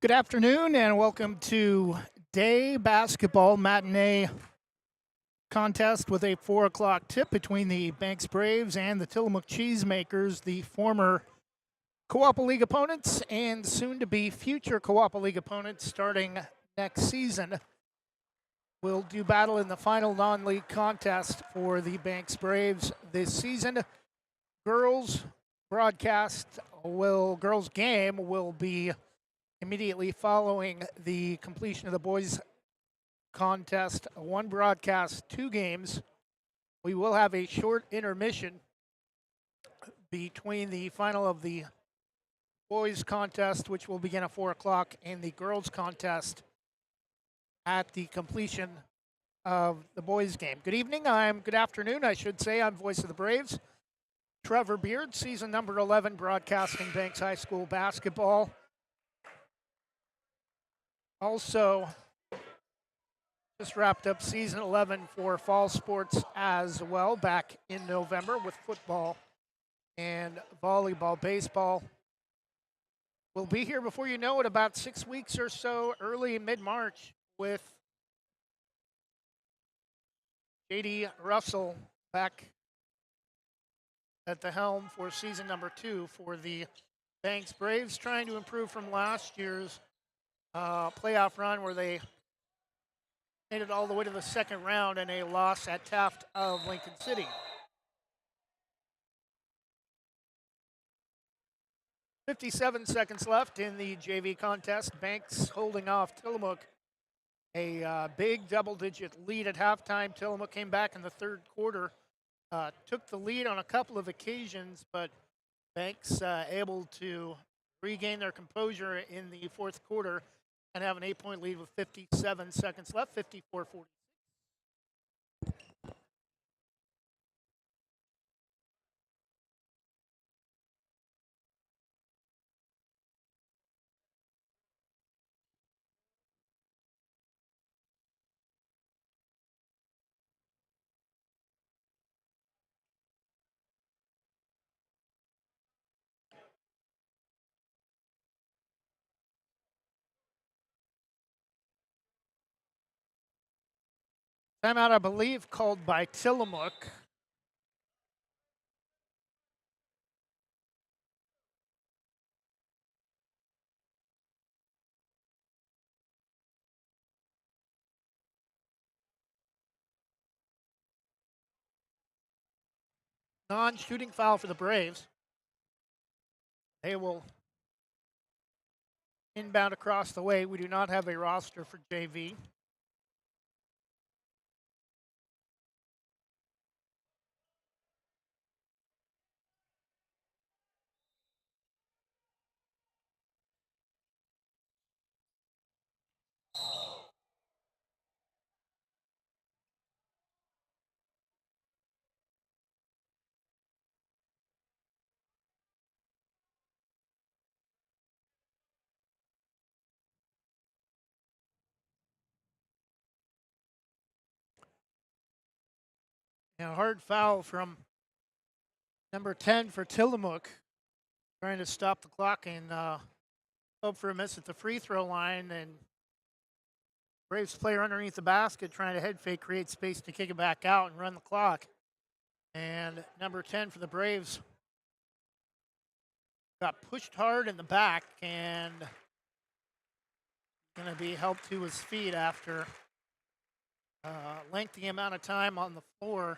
Good afternoon and welcome to day basketball matinee contest with a 4 o'clock tip between the Banks Braves and the Tillamook Cheesemakers, the former Coapa League opponents and soon to be future Coapa League opponents starting next season. Will do battle in the final non-league contest for the Banks Braves this season. Girls game will be immediately following the completion of the boys contest. One broadcast, two games. We will have a short intermission between the final of the boys contest, which will begin at 4 o'clock, and the girls contest at the completion of the boys game. Good afternoon, I should say. I'm voice of the Braves, Trevor Beard, season number 11, broadcasting Banks High School basketball. Also, just wrapped up season 11 for fall sports as well back in November with football and volleyball, baseball. We'll be here before you know it, about 6 weeks or so, early mid-March, with J.D. Russell back at the helm for season number 2 for the Banks Braves, trying to improve from last year's playoff run where they made it all the way to the second round and a loss at Taft of Lincoln City. 57 seconds left in the JV contest. Banks holding off Tillamook. A big double-digit lead at halftime. Tillamook came back in the third quarter, took the lead on a couple of occasions, but Banks able to regain their composure in the fourth quarter and have an 8-point lead with 57 seconds left, 54-40. Timeout, I believe, called by Tillamook. Non-shooting foul for the Braves. They will inbound across the way. We do not have a roster for JV. And a hard foul from number 10 for Tillamook, trying to stop the clock and hope for a miss at the free throw line. And Braves player underneath the basket trying to head fake, create space to kick it back out and run the clock. And number 10 for the Braves got pushed hard in the back and going to be helped to his feet after a lengthy amount of time on the floor.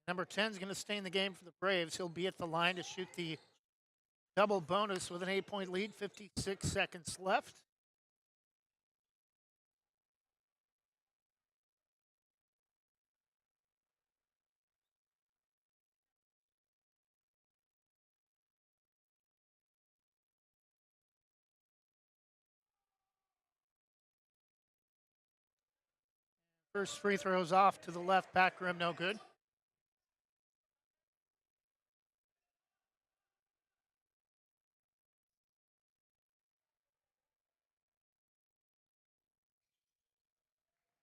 Number 10 is going to stay in the game for the Braves. He'll be at the line to shoot the double bonus with an 8-point lead, 56 seconds left. First free throw's off to the left back rim, no good.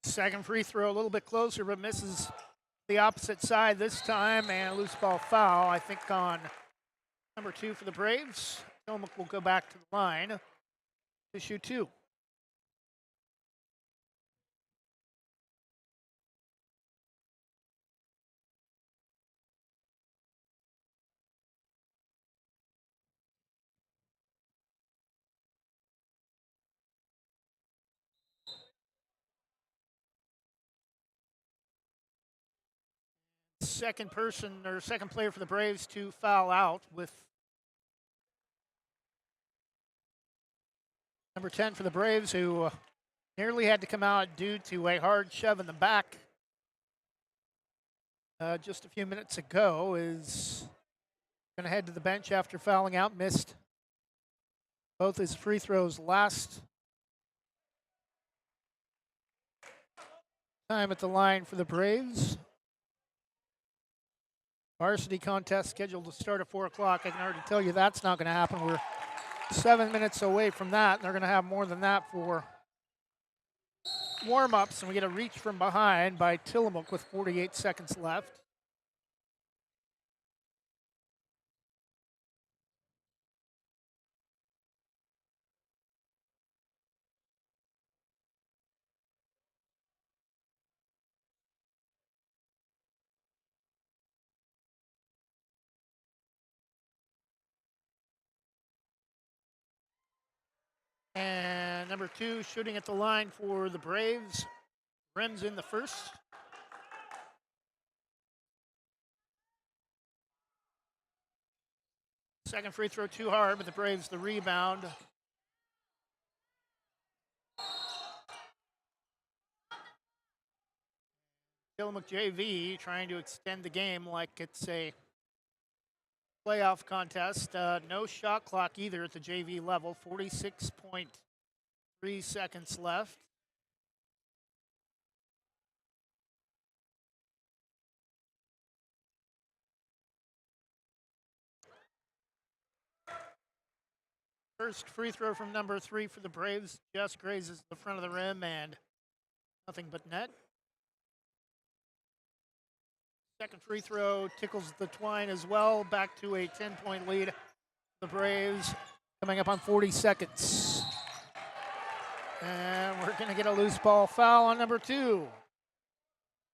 Second free throw a little bit closer, but misses the opposite side this time, and loose ball foul, I think, on number 2 for the Braves. Tillamook will go back to the line to shoot 2. Second player for the Braves to foul out, with number 10 for the Braves, who nearly had to come out due to a hard shove in the back just a few minutes ago, is going to head to the bench after fouling out. Missed both his free throws last time at the line for the Braves. Varsity contest scheduled to start at 4 o'clock. I can already tell you that's not going to happen. We're 7 minutes away from that, and they're going to have more than that for warm-ups, and we get a reach from behind by Tillamook with 48 seconds left. And number 2 shooting at the line for the Braves. Rims in the first. Second free throw too hard, but the Braves the rebound. Tillamook JV trying to extend the game like it's a playoff contest. No shot clock either at the JV level. 46.3 seconds left. First free throw from number 3 for the Braves just grazes the front of the rim and nothing but net. Second free throw tickles the twine as well. Back to a 10-point lead. The Braves coming up on 40 seconds. And we're going to get a loose ball foul on number 2.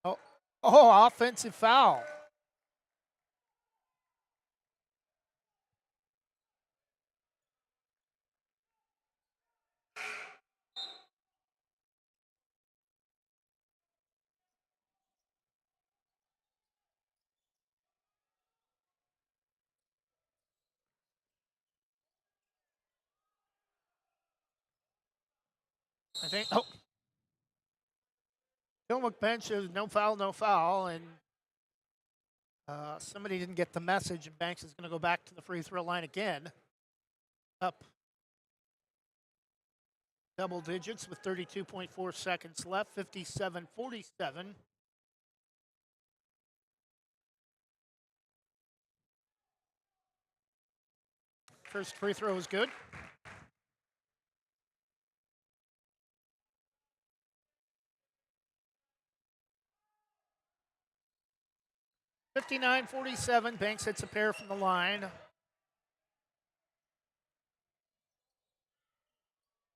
Oh, offensive foul. I think, Tillamook bench is no foul, and somebody didn't get the message, and Banks is going to go back to the free throw line again. Up double digits with 32.4 seconds left, 57-47. First free throw is good. (59-47). Banks hits a pair from the line.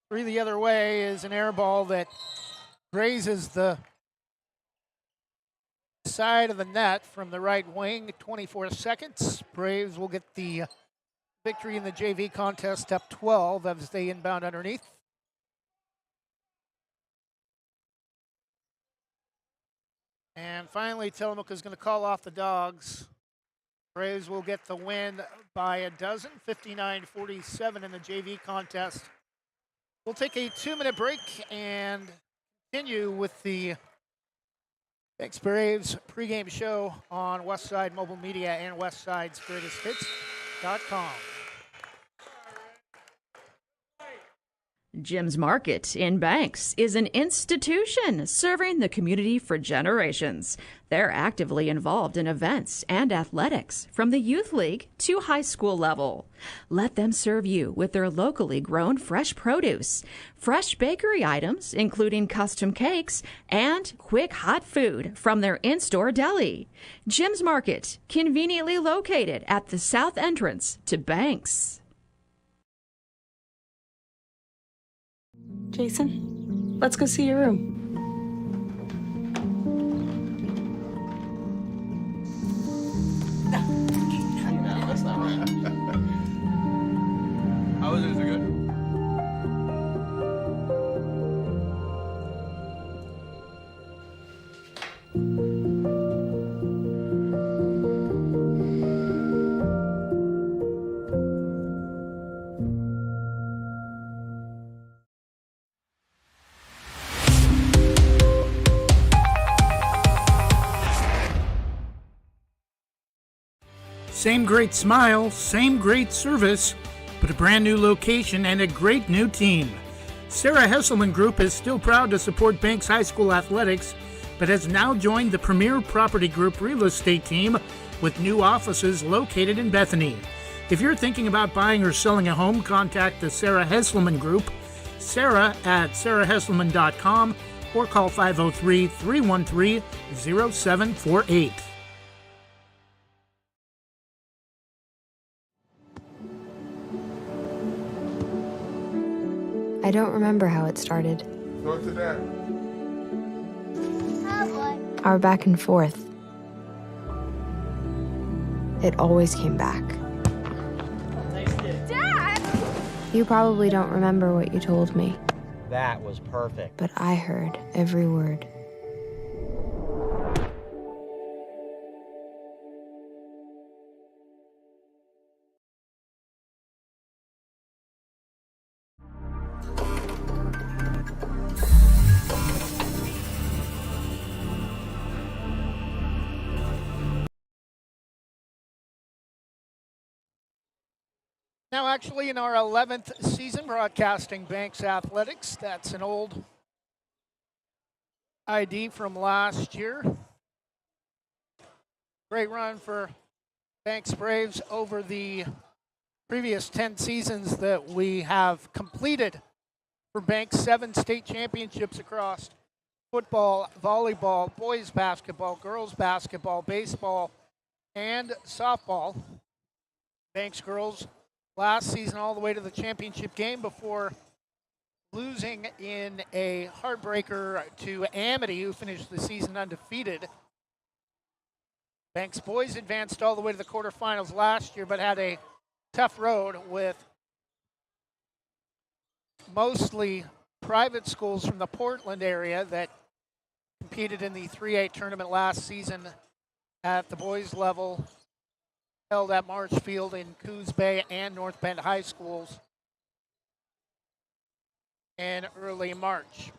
Three the other way is an air ball that grazes the side of the net from the right wing. 24 seconds. Braves will get the victory in the JV contest, up 12 as they inbound underneath. And finally, Tillamook is going to call off the dogs. Braves will get the win by a dozen, 59-47 in the JV contest. We'll take a 2-minute break and continue with the Braves pregame show on Westside Mobile Media and Westside'sGreatestHits.com. Jim's Market in Banks is an institution serving the community for generations. They're actively involved in events and athletics from the youth league to high school level. Let them serve you with their locally grown fresh produce, fresh bakery items, including custom cakes, and quick hot food from their in-store deli. Jim's Market, conveniently located at the south entrance to Banks. Jason, let's go see your room. No, that's not right. How was it? Is it good? Same great smile, same great service, but a brand new location and a great new team. Sarah Hesselman Group is still proud to support Banks High School athletics, but has now joined the premier property group real estate team with new offices located in Bethany. If you're thinking about buying or selling a home, contact the Sarah Hesselman Group, Sarah at sarahhesselman.com, or call 503-313-0748. I don't remember how it started. Go to that. Our back and forth. It always came back. Dad! You probably don't remember what you told me, That was perfect. but I heard every word. Now, actually, in our 11th season broadcasting Banks Athletics, that's an old ID from last year. Great run for Banks Braves over the previous 10 seasons that we have completed for Banks. 7 state championships across football, volleyball, boys basketball, girls basketball, baseball, and softball. Banks girls last season all the way to the championship game before losing in a heartbreaker to Amity, who finished the season undefeated. Banks boys advanced all the way to the quarterfinals last year, but had a tough road with mostly private schools from the Portland area that competed in the 3A tournament last season at the boys level, held at Marshfield in Coos Bay and North Bend High Schools in early March.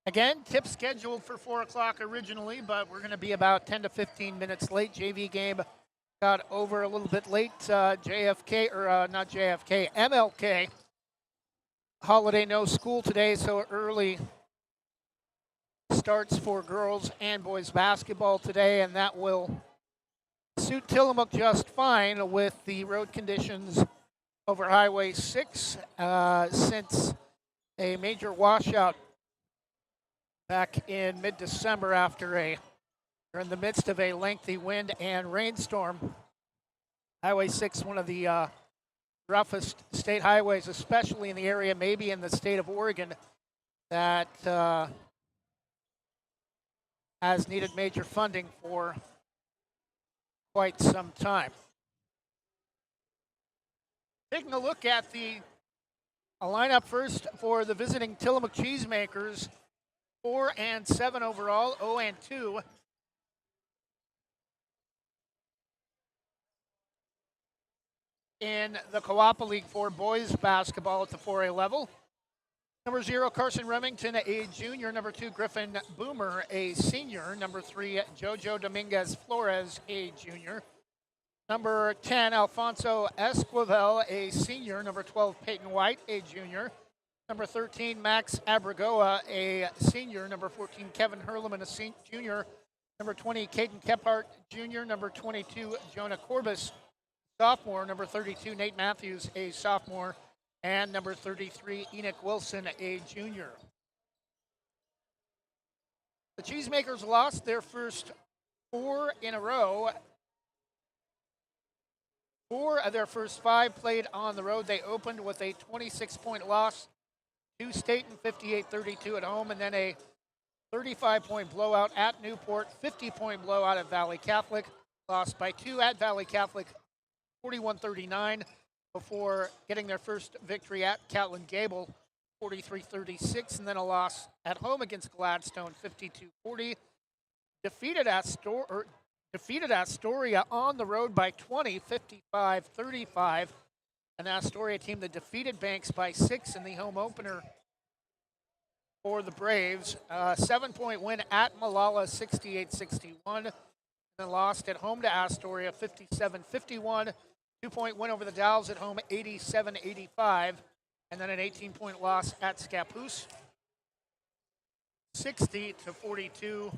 Again, tip scheduled for 4 o'clock originally, but we're going to be about 10 to 15 minutes late. JV game got over a little bit late. MLK. Holiday, no school today, so early starts for girls and boys basketball today, and that will suit Tillamook just fine with the road conditions over Highway 6 since a major washout back in mid-December after they're in the midst of a lengthy wind and rainstorm. Highway 6, one of the roughest state highways, especially in the area, maybe in the state of Oregon, that has needed major funding for quite some time. Taking a look at the lineup first for the visiting Tillamook Cheesemakers, 4-7 overall, 0-2. In the Coapa League for boys basketball at the 4A level. Number 0, Carson Remington, a junior. Number 2, Griffin Boomer, a senior. Number 3, Jojo Dominguez Flores, a junior. Number 10, Alfonso Esquivel, a senior. Number 12, Peyton White, a junior. Number 13, Max Abragoa, a senior. Number 14, Kevin Hurleman, a junior. Number 20, Caden Kephart, junior. Number 22, Jonah Corbus, sophomore. Number 32, Nate Matthews, a sophomore. And number 33, Enoch Wilson, a junior. The Cheesemakers lost their first 4 in a row. 4 of their first 5 played on the road. They opened with a 26-point loss to Staten, 58-32 at home, and then a 35-point blowout at Newport, 50-point blowout at Valley Catholic, lost by 2 at Valley Catholic, 41-39, before getting their first victory at Catlin Gable, 43-36, and then a loss at home against Gladstone, 52-40. Defeated Astoria on the road by 20, 55-35. An Astoria team that defeated Banks by 6 in the home opener for the Braves. 7-point win at Malala, 68-61. And then lost at home to Astoria, 57-51. 2-point win over the Dalles at home, 87-85. And then an 18-point loss at Scappoose, 60-42.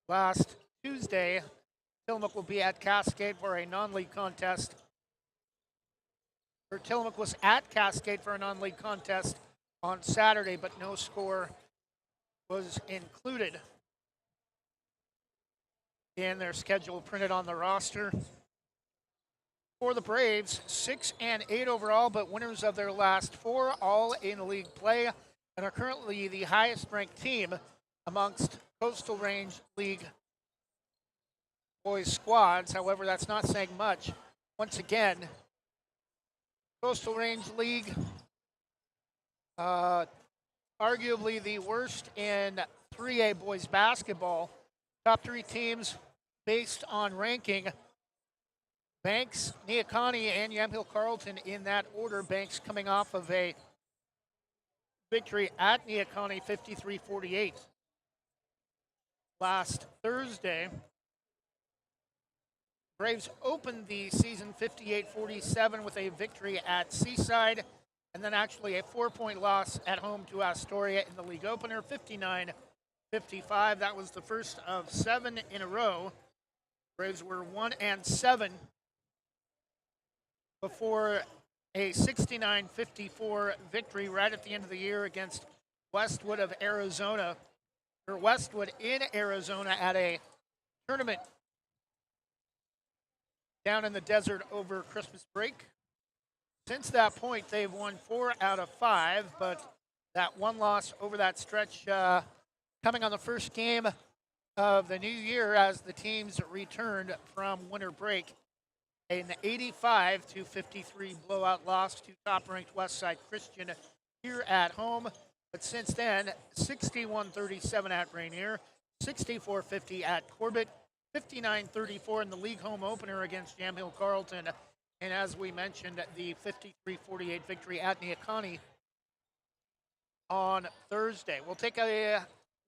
Last Tuesday, Tillamook will be at Cascade for a non-league contest. Tillamook was at Cascade for a non-league contest on Saturday, but no score was included in their schedule printed on the roster. For the Braves, 6-8 overall, but winners of their last 4, all in league play, and are currently the highest-ranked team amongst Coastal Range League boys squads. However, that's not saying much. Once again, Coastal Range League, arguably the worst in 3A boys basketball. Top 3 teams based on ranking: Banks, Neocani, and Yamhill Carleton in that order. Banks coming off of a victory at Neocani, 53-48. Last Thursday, Braves opened the season 58-47 with a victory at Seaside, and then actually a 4-point loss at home to Astoria in the league opener, 59-55. That was the first of 7 in a row. Braves were 1-7 before a 69-54 victory right at the end of the year against Westwood of Arizona, or Westwood in Arizona, at a tournament down in the desert over Christmas break. Since that point, they've won 4 out of 5, but that one loss over that stretch coming on the first game of the new year as the teams returned from winter break. An 85-53 blowout loss to top-ranked Westside Christian here at home. But since then, 61-37 at Rainier, 64-50 at Corbett, 59-34 in the league home opener against Yamhill Carleton, and as we mentioned, the 53-48 victory at Neocani on Thursday. We'll take a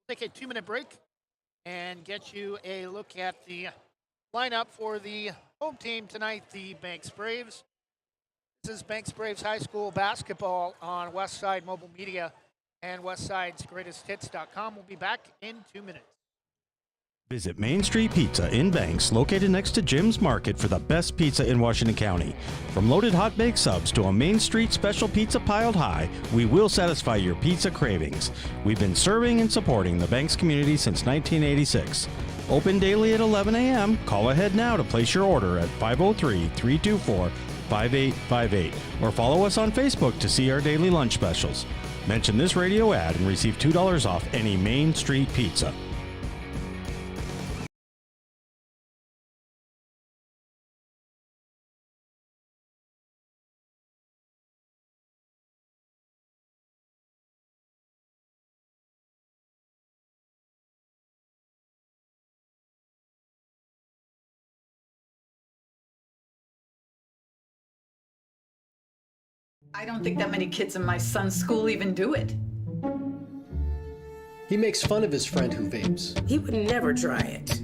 2-minute break and get you a look at the lineup for the home team tonight, the Banks Braves. This is Banks Braves High School basketball on Westside Mobile Media and WestSidesGreatestHits.com. We'll be back in 2 minutes. Visit Main Street Pizza in Banks, located next to Jim's Market, for the best pizza in Washington County. From loaded hot baked subs to a Main Street special pizza piled high, we will satisfy your pizza cravings. We've been serving and supporting the Banks community since 1986. Open daily at 11 a.m. Call ahead now to place your order at 503-324-5858 or follow us on Facebook to see our daily lunch specials. Mention this radio ad and receive $2 off any Main Street pizza. I don't think that many kids in my son's school even do it. He makes fun of his friend who vapes. He would never try it.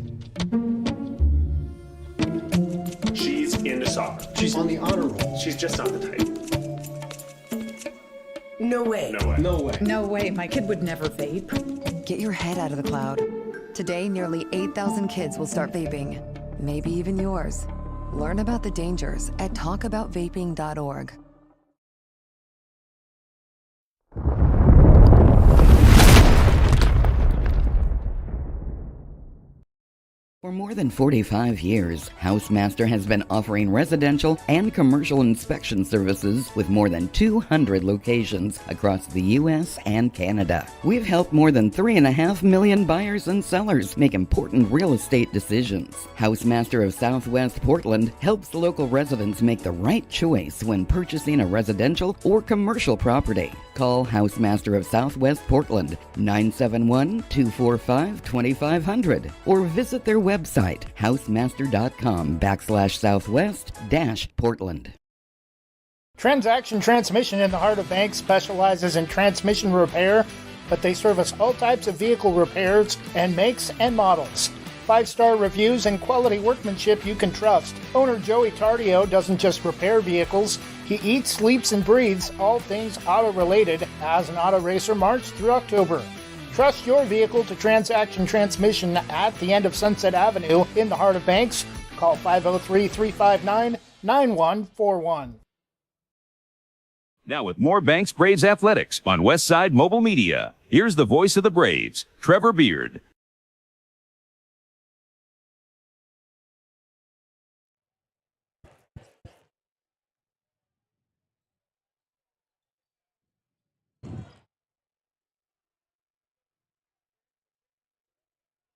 soccer. She's on the honor roll. She's just not the type. No way. No way. No way. No way, my kid would never vape. Get your head out of the cloud. Today, nearly 8,000 kids will start vaping. Maybe even yours. Learn about the dangers at talkaboutvaping.org. For more than 45 years, Housemaster has been offering residential and commercial inspection services with more than 200 locations across the U.S. and Canada. We've helped more than 3.5 million buyers and sellers make important real estate decisions. Housemaster of Southwest Portland helps local residents make the right choice when purchasing a residential or commercial property. Call Housemaster of Southwest Portland, 971-245-2500, or visit their website, housemaster.com/southwest-Portland. Transaction Transmission in the heart of Banks specializes in transmission repair, but they service all types of vehicle repairs and makes and models. 5-star reviews and quality workmanship you can trust. Owner Joey Tardio doesn't just repair vehicles, he eats, sleeps, and breathes all things auto-related as an auto racer March through October. Trust your vehicle to Transaction Transmission at the end of Sunset Avenue in the heart of Banks. Call 503-359-9141. Now with more Banks Braves Athletics on Westside Mobile Media, here's the voice of the Braves, Trevor Beard.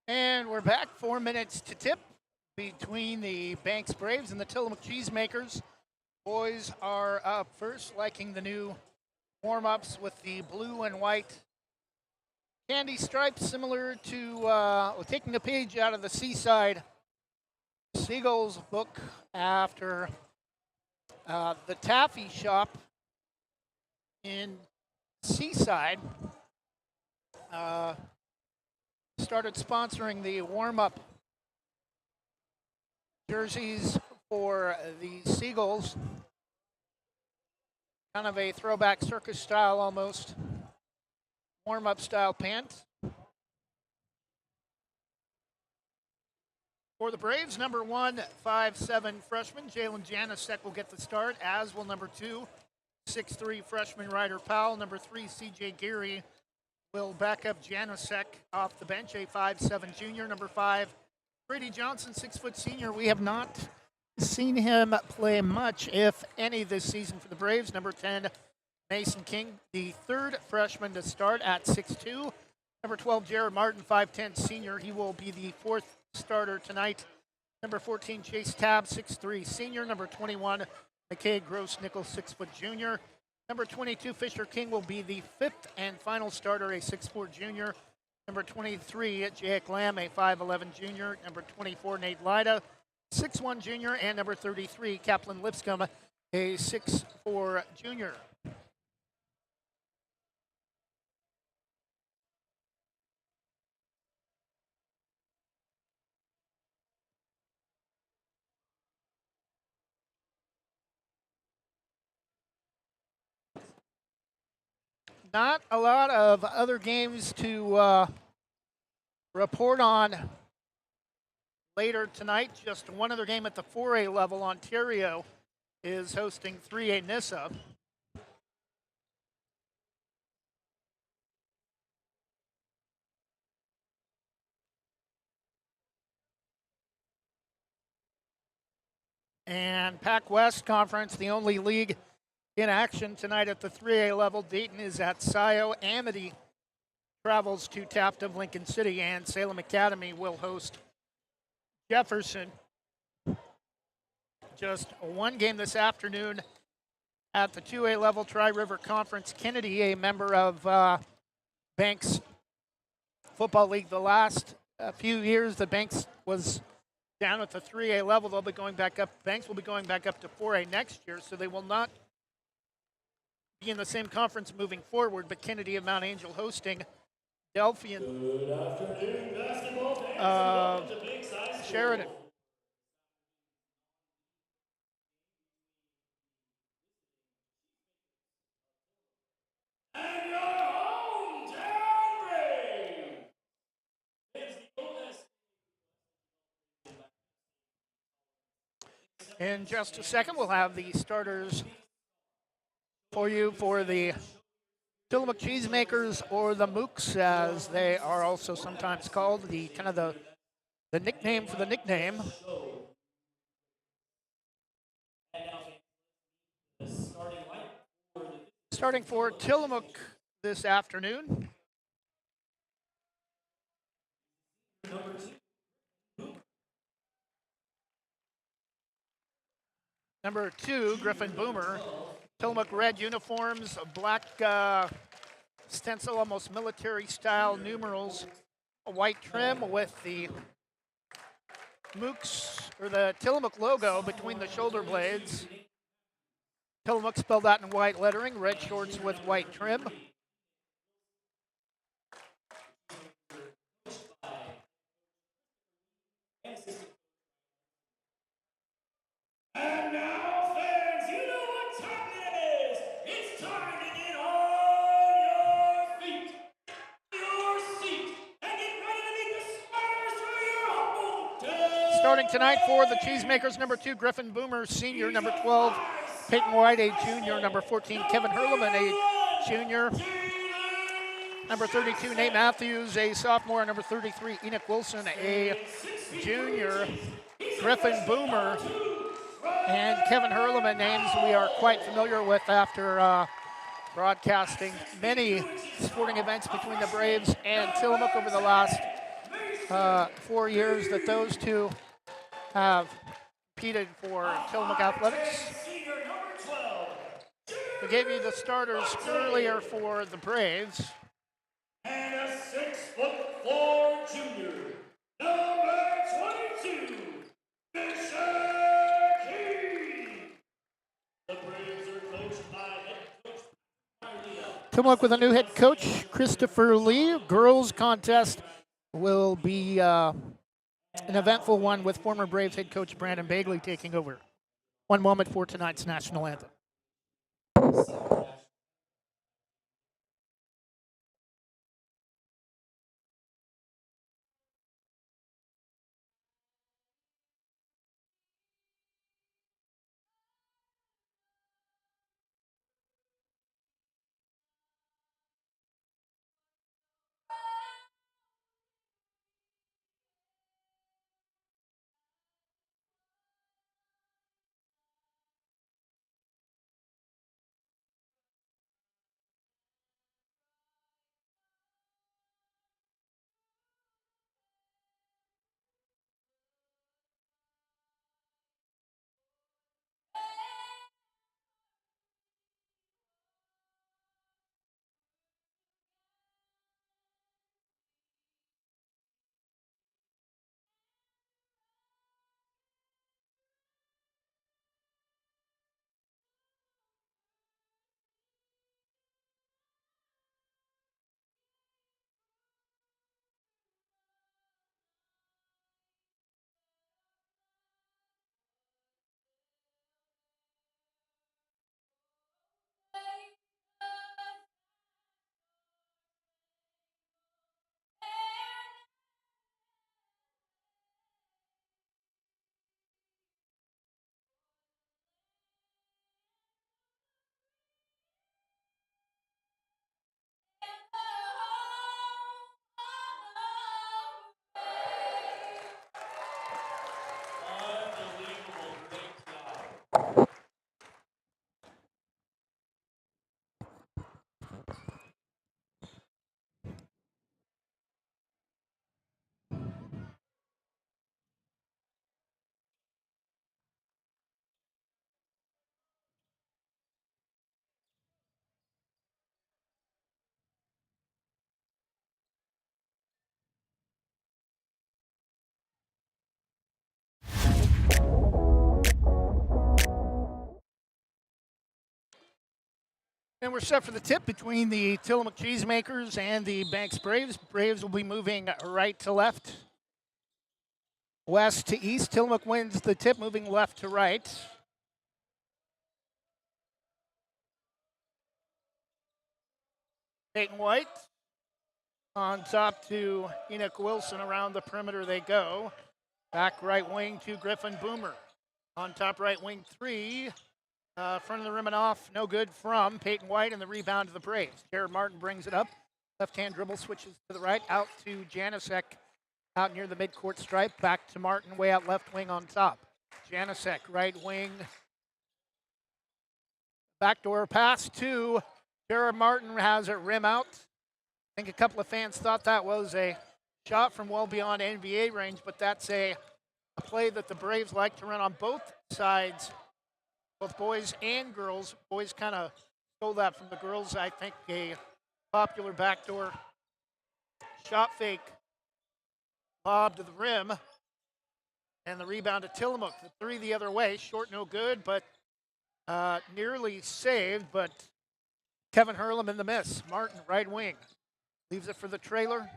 And we're back. 4 minutes to tip between the Banks Braves and the Tillamook Cheesemakers. Boys are up first, liking the new warm-ups with the blue and white candy stripes, similar to taking a page out of the Seaside Seagulls book after the Taffy Shop in Seaside started sponsoring the warm-up jerseys for the Seagulls. Kind of a throwback circus style almost. Warm-up style pants. For the Braves, number 1, 5'7" freshman Jalen Janisek will get the start, as will number 2, 6'3" freshman Ryder Powell. Number 3, CJ Geary will back up Janisek off the bench, a 5'7" junior. Number 5, Brady Johnson, 6' senior. We have not seen him play much, if any, this season for the Braves. Number 10, Mason King, the third freshman to start at 6'2". Number 12, Jared Martin, 5'10" senior. He will be the fourth starter tonight. Number 14, Chase Tabb, 6'3" senior. Number 21, McKay Gross-Nichols, 6' junior. Number 22, Fisher King will be the fifth and final starter, a 6'4" junior. Number 23, Jake Lamb, a 5'11" junior. Number 24, Nate Lyda, 6'1" junior. And number 33, Kaplan Lipscomb, a 6'4" junior. Not a lot of other games to report on later tonight. Just one other game at the 4A level. Ontario is hosting 3A Nissa. And Pac West Conference, the only league in action tonight at the 3A level. Dayton is at Scio. Amity travels to Taft of Lincoln City, and Salem Academy will host Jefferson. Just one game this afternoon at the 2A level. Tri-River Conference. Kennedy, a member of Banks Football League the last few years. The Banks was down at the 3A level. They'll be going back up. Banks will be going back up to 4A next year, so they will not be in the same conference moving forward. But Kennedy of Mount Angel hosting Delphian. Good afternoon, basketball fans, and welcome to Bankside School. Sheridan. In just a second, we'll have the starters for you for the Tillamook Cheesemakers, or the Mooks, as they are also sometimes called, the kind of the nickname for the nickname. Starting for Tillamook this afternoon, number 2, Griffin Boomer. Tillamook red uniforms, a black stencil, almost military style numerals, a white trim with the Mooks, or the Tillamook logo between the shoulder blades. Tillamook spelled out in white lettering, red shorts with white trim. And now, fans, you know what time it is. It's time to get on your feet, your seat, and get ready to meet the starters for your humble day. Starting tonight for the Cheesemakers, number 2, Griffin Boomer, senior, number 12, Peyton White, a junior, number 14, Kevin Hurleman, a junior, number 32, Nate Matthews, a sophomore, number 33, Enoch Wilson, a junior. Griffin Boomer and Kevin Hurleman, names we are quite familiar with after broadcasting many sporting events between the Braves and Tillamook over the last 4 years that those two have competed for Tillamook Athletics. We gave you the starters earlier for the Braves. And a 6'4" junior, number 22, Bishop Key. The Braves are coached by head coach Tillamook with a new head coach, Christopher Lee. Girls contest will be an eventful one with former Braves head coach Brandon Bagley taking over. One moment for tonight's national anthem. And we're set for the tip between the Tillamook Cheesemakers and the Banks Braves. Braves will be moving right to left, west to east. Tillamook wins the tip, moving left to right. Peyton White on top to Enoch Wilson. Around the perimeter they go. Back right wing to Griffin Boomer. On top right wing 3. Front of the rim and off, no good from Peyton White, and the rebound to the Braves. Jared Martin brings it up. Left-hand dribble switches to the right, out to Janasek out near the midcourt stripe. Back to Martin, way out left wing on top. Janasek, right wing. Backdoor pass to Jared Martin, has it rim out. I think a couple of fans thought that was a shot from well beyond NBA range, but that's a play that the Braves like to run on both sides, both boys and girls. Boys kind of stole that from the girls. I think a popular backdoor shot fake lob to the rim, and the rebound to Tillamook. The three the other way, short, no good, but nearly saved, but Kevin Hurlem the miss. Martin, right wing, leaves it for the trailer.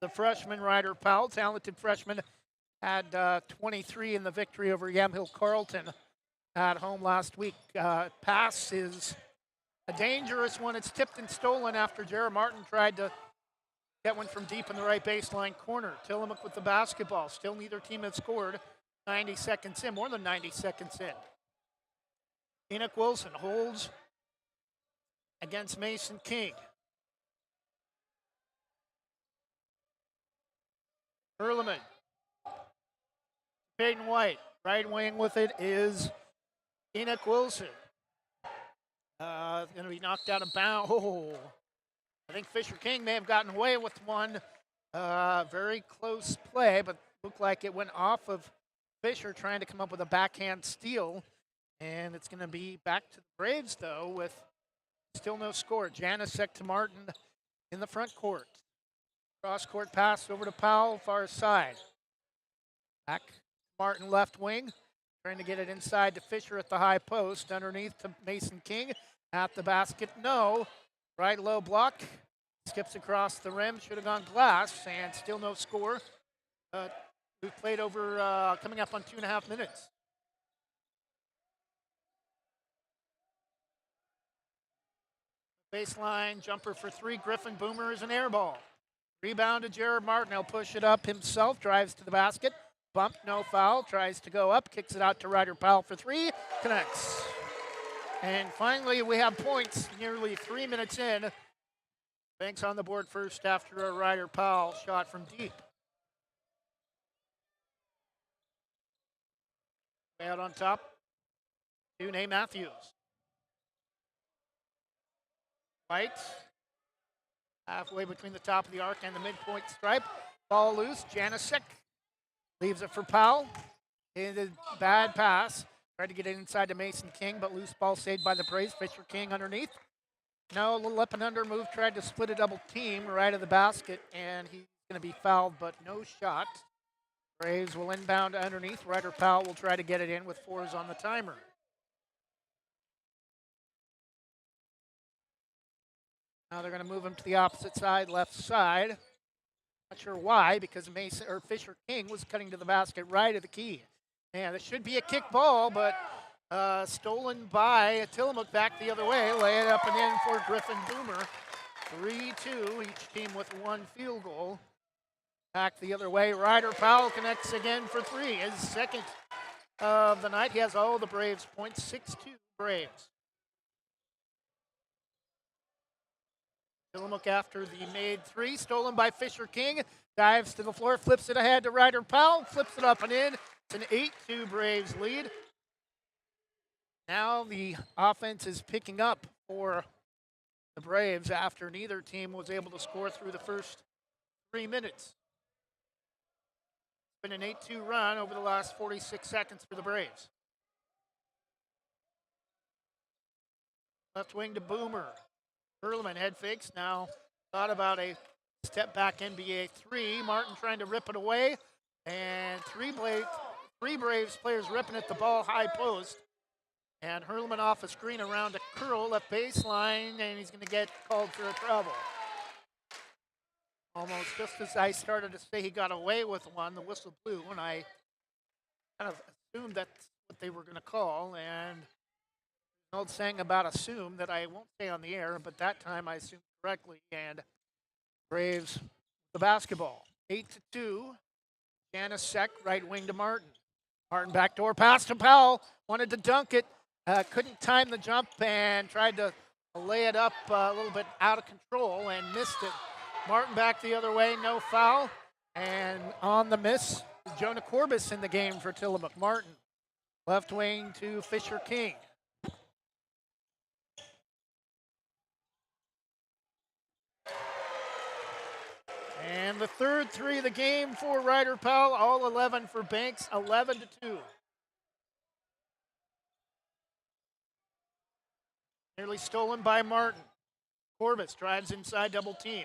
The freshman Ryder Powell, talented freshman, had 23 in the victory over Yamhill Carlton at home last week. Pass is a dangerous one. It's tipped and stolen after Jared Martin tried to get one from deep in the right baseline corner. Tillamook with the basketball. Still neither team has scored. 90 seconds in, more than 90 seconds in. Enoch Wilson holds against Mason King. Hurleman. Peyton White. Right wing with it is Enoch Wilson. Going to be knocked out of bounds. Oh, I think Fisher King may have gotten away with one. Very close play, but looked like it went off of Fisher trying to come up with a backhand steal. And it's going to be back to the Braves, though, with still no score. Janasek to Martin in the front court. Cross-court pass over to Powell, far side. Back Martin left wing, trying to get it inside to Fisher at the high post. Underneath to Mason King at the basket. No. Right low block. Skips across the rim. Should have gone glass, and still no score. We've played over coming up on 2.5 minutes. Baseline jumper for 3. Griffin Boomer is an air ball. Rebound to Jared Martin. He'll push it up himself. Drives to the basket. Bump, no foul. Tries to go up. Kicks it out to Ryder Powell for 3. Connects. And finally, we have points nearly 3 minutes in. Banks on the board first after a Ryder Powell shot from deep. Way out on top, Nate Matthews. White, halfway between the top of the arc and the midpoint stripe. Ball loose, Janasek leaves it for Powell. In a bad pass. Tried to get it inside to Mason King, but loose ball saved by the Braves. Fisher King underneath. No, a little up and under move. Tried to split a double team right of the basket, and he's going to be fouled, but no shot. Braves will inbound underneath. Ryder Powell will try to get it in with 4s on the timer. Now they're going to move him to the opposite side, left side. Not sure why, because Fisher King was cutting to the basket right of the key. And it should be a kick ball, but stolen by Tillamook back the other way. Lay it up and in for Griffin Boomer. 3-2, each team with 1 field goal. Back the other way. Ryder Powell connects again for 3. His second of the night. He has all the Braves points. 6-2 Braves. Tillamook after the made 3. Stolen by Fisher King. Dives to the floor. Flips it ahead to Ryder Powell. Flips it up and in. It's an 8-2 Braves lead. Now the offense is picking up for the Braves after neither team was able to score through the first 3 minutes. It's been an 8-2 run over the last 46 seconds for the Braves. Left wing to Boomer. Hurleman head fakes. Now thought about a step back NBA 3. Martin trying to rip it away. And three Braves players ripping at the ball high post. And Hurleman off a screen around a curl left baseline, and he's going to get called for a travel. Almost just as I started to say he got away with one, the whistle blew, and I kind of assumed that's what they were going to call. And an old saying about assume that I won't say on the air, but that time I assumed correctly. And Braves the basketball. 8-2. Janasek right wing to Martin. Martin backdoor pass to Powell. Wanted to dunk it. Couldn't time the jump and tried to lay it up a little bit out of control and missed it. Martin back the other way, no foul. And on the miss, Jonah Corbis in the game for Tillamook. Martin, left wing to Fisher King. And the third three of the game for Ryder Powell, all 11 for Banks, 11-2. Nearly stolen by Martin. Corbis drives inside, double team.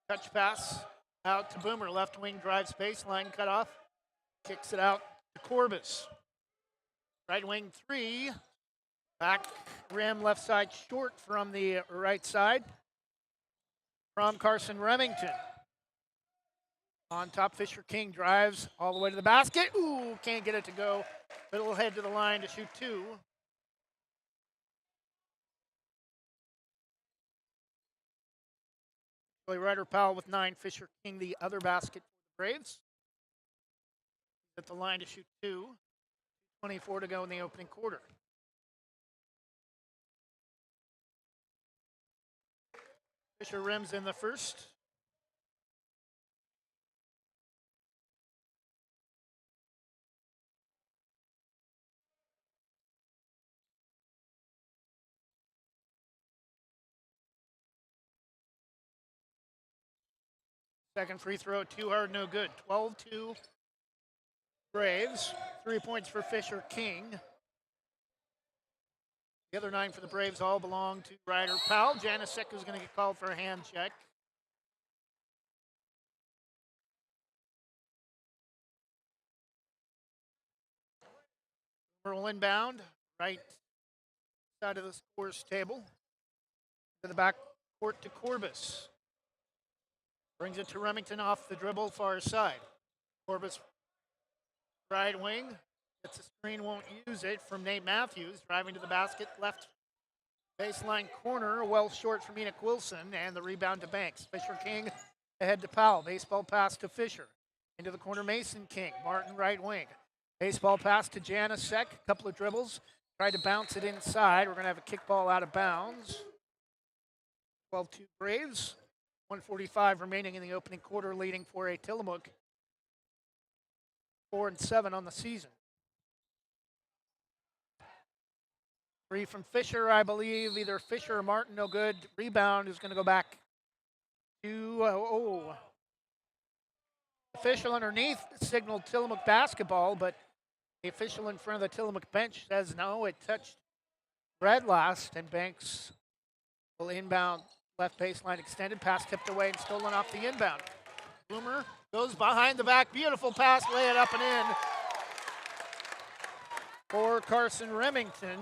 Touch pass out to Boomer. Left wing drives baseline, cut off. Kicks it out to Corbis. Right wing three. Back rim, left side short from the right side. From Carson Remington. On top, Fisher King drives all the way to the basket. Ooh, can't get it to go. But it'll head to the line to shoot two. Ryder Powell with 9, Fisher King the other basket for the Braves. At the line to shoot 2. 24 to go in the opening quarter. Fisher rims in the first. Second free throw, too hard, no good. 12-2 Braves. 3 points for Fisher King. The other 9 for the Braves all belong to Ryder Powell. Janicek is going to get called for a hand check. Earl inbound, right side of the scores table. To the back court to Corbis. Brings it to Remington off the dribble, far side. Corbis, right wing. Gets a screen, won't use it from Nate Matthews. Driving to the basket, left baseline corner, well short from Enoch Wilson, and the rebound to Banks. Fisher King ahead to Powell. Baseball pass to Fisher. Into the corner, Mason King. Martin, right wing. Baseball pass to Janicek. A couple of dribbles. Tried to bounce it inside. We're going to have a kickball out of bounds. 12-2 Braves. 1:45 remaining in the opening quarter, leading for a Tillamook 4-7 on the season. 3 from Fisher, I believe. Either Fisher or Martin, no good. Rebound is going to go back to, official underneath signaled Tillamook basketball, but the official in front of the Tillamook bench says no, it touched Red last, and Banks will inbound. Left baseline extended, pass tipped away and stolen off the inbound. Boomer goes behind the back, beautiful pass, lay it up and in for Carson Remington.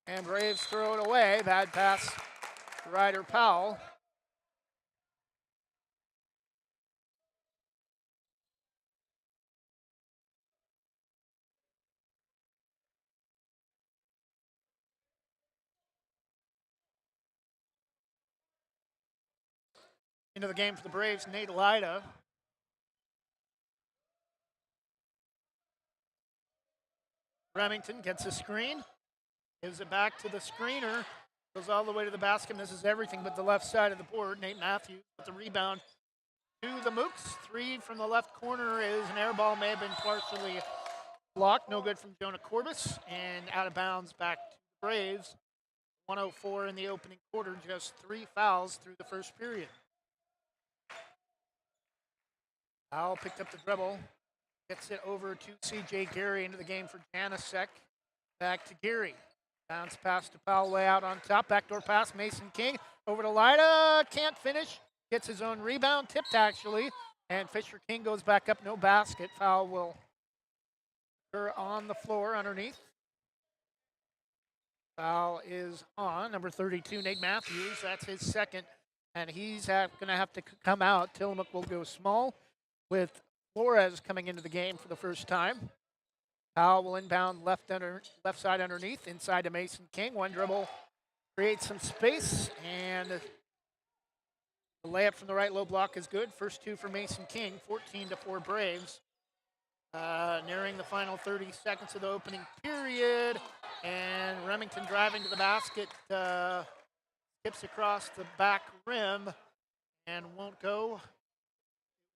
And Braves throw it away, bad pass to Ryder Powell. Into the game for the Braves, Nate Lida. Remington gets a screen, gives it back to the screener, goes all the way to the basket. This is everything but the left side of the board. Nate Matthews with the rebound to the Mooks. 3 from the left corner is an air ball, may have been partially blocked. No good from Jonah Corbis, and out of bounds back to the Braves. 1:04 in the opening quarter, just 3 fouls through the first period. Powell picked up the dribble, gets it over to C.J. Gary into the game for Janicek. Back to Gary. Bounce pass to Powell way out on top. Backdoor pass, Mason King over to Lida. Can't finish. Gets his own rebound, tipped actually. And Fisher King goes back up, no basket. Foul will occur on the floor underneath. Foul is on number 32, Nate Matthews. That's his second, and he's going to have to come out. Tillamook will go small with Flores coming into the game for the first time. Powell will inbound left side underneath, inside to Mason King. One dribble creates some space, and The layup from the right low block is good. First two for Mason King, 14-4 Braves. Nearing the final 30 seconds of the opening period. And Remington driving to the basket, skips across the back rim and won't go.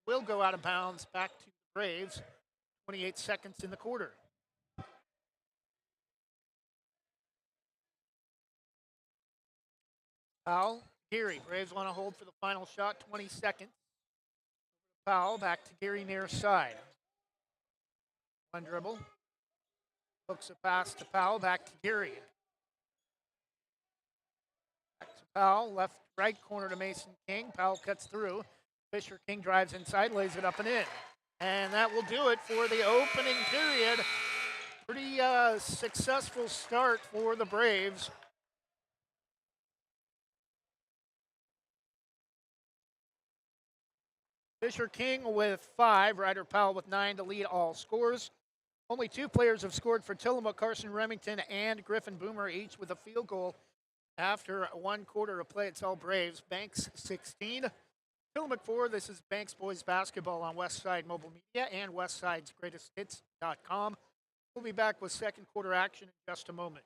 Will go out of bounds back to the Braves. 28 seconds in the quarter. Foul, Geary. Braves want to hold for the final shot, 20 seconds. Foul, back to Geary near side. One dribble. Hooks a pass to Powell, back to Geary. Back to Powell, left, right corner to Mason King. Powell cuts through. Fisher King drives inside, lays it up and in. And that will do it for the opening period. Pretty successful start for the Braves. Fisher King with 5, Ryder Powell with 9 to lead all scores. Only 2 players have scored for Tillamook, Carson Remington and Griffin Boomer, each with a field goal after 1 quarter of play. It's all Braves. Banks 16, Tillamook 4. This is Banks Boys Basketball on Westside Mobile Media and Westside'sGreatestHits.com. We'll be back with second quarter action in just a moment.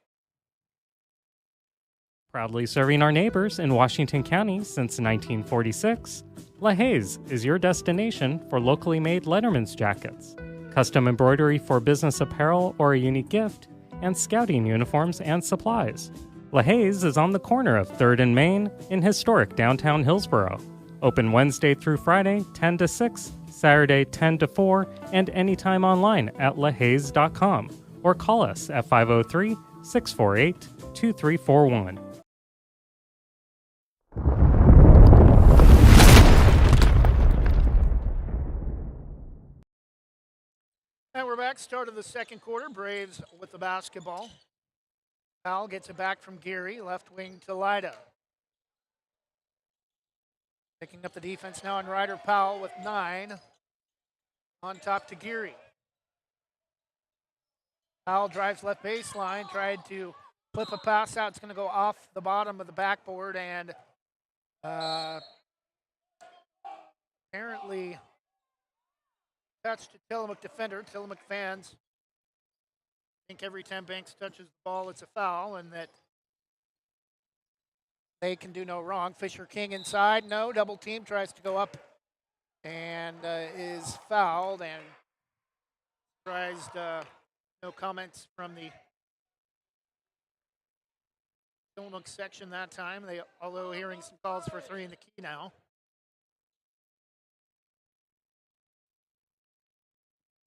Proudly serving our neighbors in Washington County since 1946, LaHaye's is your destination for locally made Letterman's jackets, custom embroidery for business apparel or a unique gift, and scouting uniforms and supplies. LaHaye's is on the corner of 3rd and Main in historic downtown Hillsborough. Open Wednesday through Friday, 10 to 6, Saturday, 10 to 4, and anytime online at lahayes.com or call us at 503-648-2341. And we're back, start of the second quarter. Braves with the basketball. Powell gets it back from Geary, left wing to Lida. Picking up the defense now on Ryder Powell with 9. On top to Geary. Powell drives left baseline, tried to flip a pass out. It's going to go off the bottom of the backboard and apparently touched a Tillamook defender. Tillamook fans think every time Banks touches the ball, it's a foul, and that they can do no wrong. Fisher King inside, no, double team, tries to go up and is fouled, and tries no comments from the Tillamook section that time. Although hearing some calls for 3 in the key now.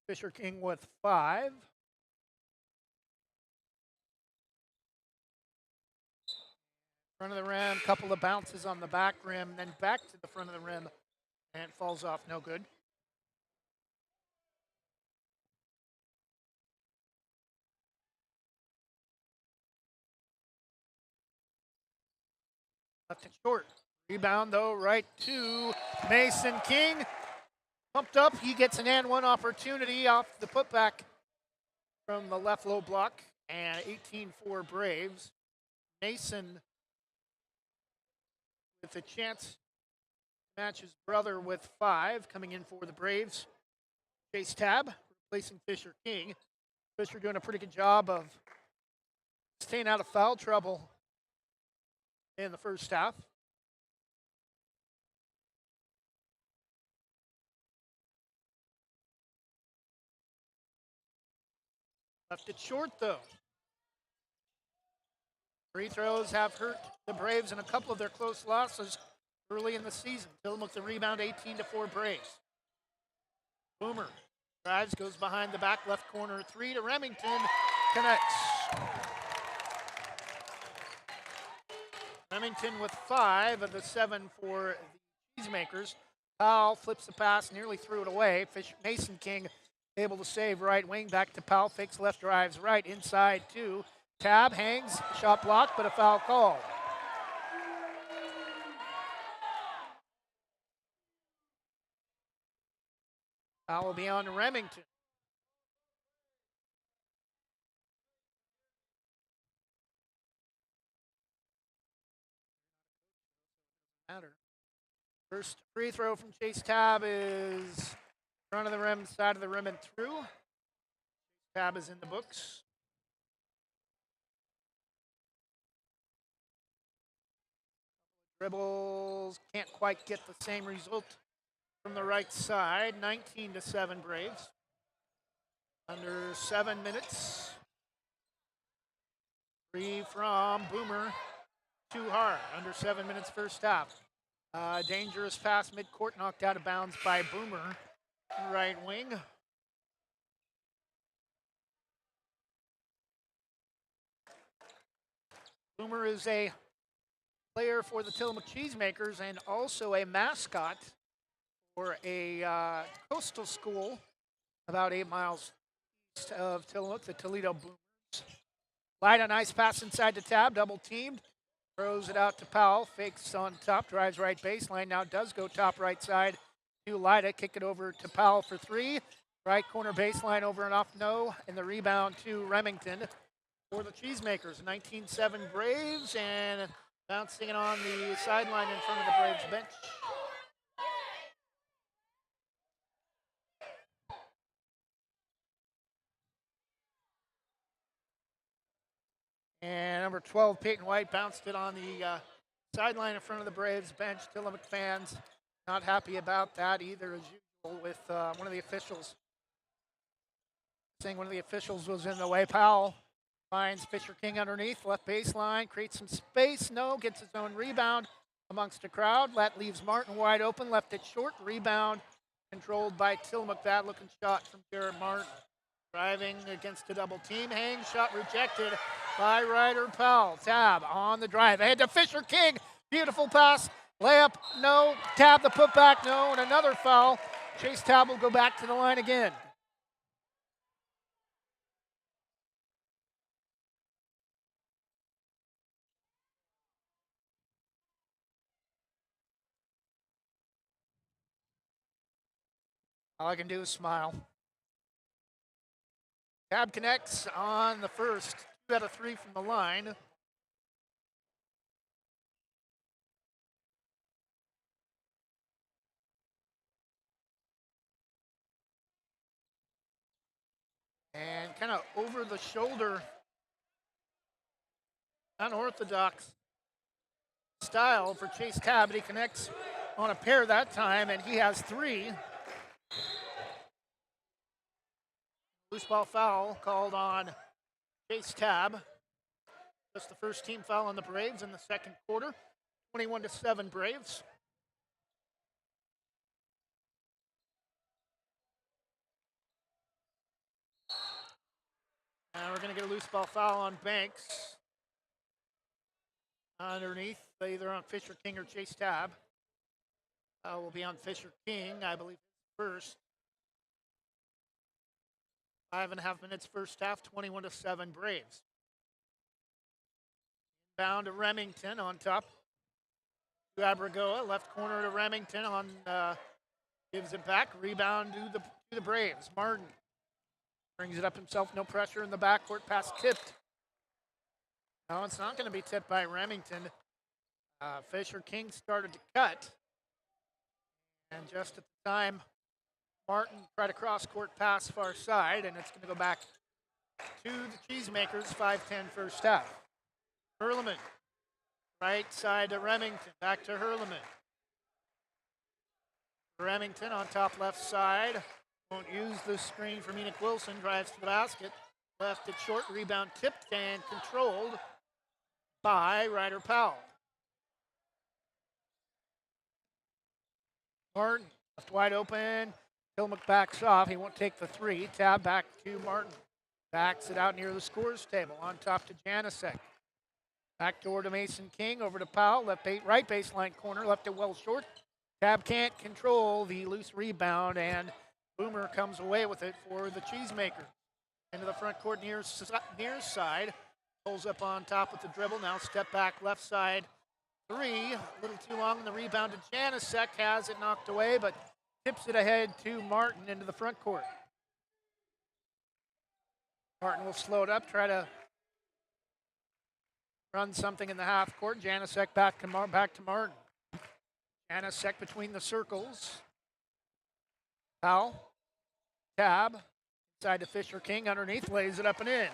Fisher King with 5. Front of the rim, couple of bounces on the back rim, then back to the front of the rim, and falls off, no good. Left it short. Rebound, though, right to Mason King. Pumped up, he gets an and one opportunity off the putback from the left low block, and 18-4 Braves. Mason with a chance to match his brother with 5, coming in for the Braves. Chase Tab, replacing Fisher King. Fisher doing a pretty good job of staying out of foul trouble in the first half. Left it short, though. Free throws have hurt the Braves in a couple of their close losses early in the season. Tillamook the rebound, 18-4 Braves. Boomer drives, goes behind the back, left corner 3 to Remington, connects. Remington with 5 of the 7 for the Cheesemakers. Powell flips the pass, nearly threw it away. Mason King able to save right wing, back to Powell, fakes left, drives right, inside 2. Tab hangs, shot blocked, but a foul call. Foul will be on Remington. Matter. First free throw from Chase Tab is front of the rim, side of the rim, and through. Tab is in the books. Dribbles, can't quite get the same result from the right side. 19-7 Braves. Under 7 minutes. Three from Boomer. Too hard. Under 7 minutes first half. Dangerous pass midcourt, knocked out of bounds by Boomer. Right wing. Boomer is a player for the Tillamook Cheesemakers and also a mascot for a coastal school about 8 miles east of Tillamook, the Toledo Boomers. Light a nice pass inside the Tab, double teamed. Throws it out to Powell, fakes on top, drives right baseline, now does go top right side to Lida, kick it over to Powell for three. Right corner baseline over and off, no, and the rebound to Remington for the Cheesemakers. 19-7 Braves, and bouncing it on the sideline in front of the Braves bench. And number 12, Peyton White, bounced it on the sideline in front of the Braves bench. Tillamook fans not happy about that either, as usual, with one of the officials saying one of the officials was in the way. Powell finds Fisher King underneath, left baseline, creates some space. No, gets his own rebound amongst the crowd. That leaves Martin wide open, left it short. Rebound controlled by Tillamook. Bad looking shot from Garrett Martin. Driving against a double team. Hang shot rejected by Ryder Powell. Tab on the drive. Ahead to Fisher King. Beautiful pass. Layup, no. Tab the putback, no. And another foul. Chase Tab will go back to the line again. All I can do is smile. Tab connects on the first. 2 out of 3 from the line. And kind of over the shoulder, unorthodox style for Chase Tab. He connects on a pair that time, and he has 3. Loose ball foul called on Chase Tab. Just the first team foul on the Braves in the second quarter. 21-7 Braves. And we're going to get a loose ball foul on Banks. Underneath, either on Fisher King or Chase Tab. Will be on Fisher King, I believe, first. 5.5 minutes first half, 21-7 Braves. Down to Remington on top. To Abragoa, left corner to Remington on gives it back. Rebound to the Braves. Martin brings it up himself, no pressure in the backcourt. Pass tipped. No, it's not going to be tipped by Remington. Fisher King started to cut. And just at the time, Martin tried a cross-court pass far side, and it's going to go back to the Cheesemakers. 5-10 first half. Hurleman, right side to Remington, back to Hurleman. Remington on top left side. Won't use the screen from Enoch Wilson. Drives to the basket. Left it short. Rebound tipped and controlled by Ryder Powell. Martin left wide open. Tillamook backs off. He won't take the 3. Tab back to Martin. Backs it out near the scores table. On top to Janicek. Back door to Mason King. Over to Powell. Right baseline corner. Left it well short. Tab can't control the loose rebound, and Boomer comes away with it for the Cheesemakers. Into the front court near side. Pulls up on top with the dribble. Now step back left side. 3. A little too long in the rebound to Janicek. Has it knocked away, but tips it ahead to Martin into the front court. Martin will slow it up, try to run something in the half court. Janicek back to Martin. Anasek between the circles. Powell. Tab. Inside to Fisher King. Underneath. Lays it up and in.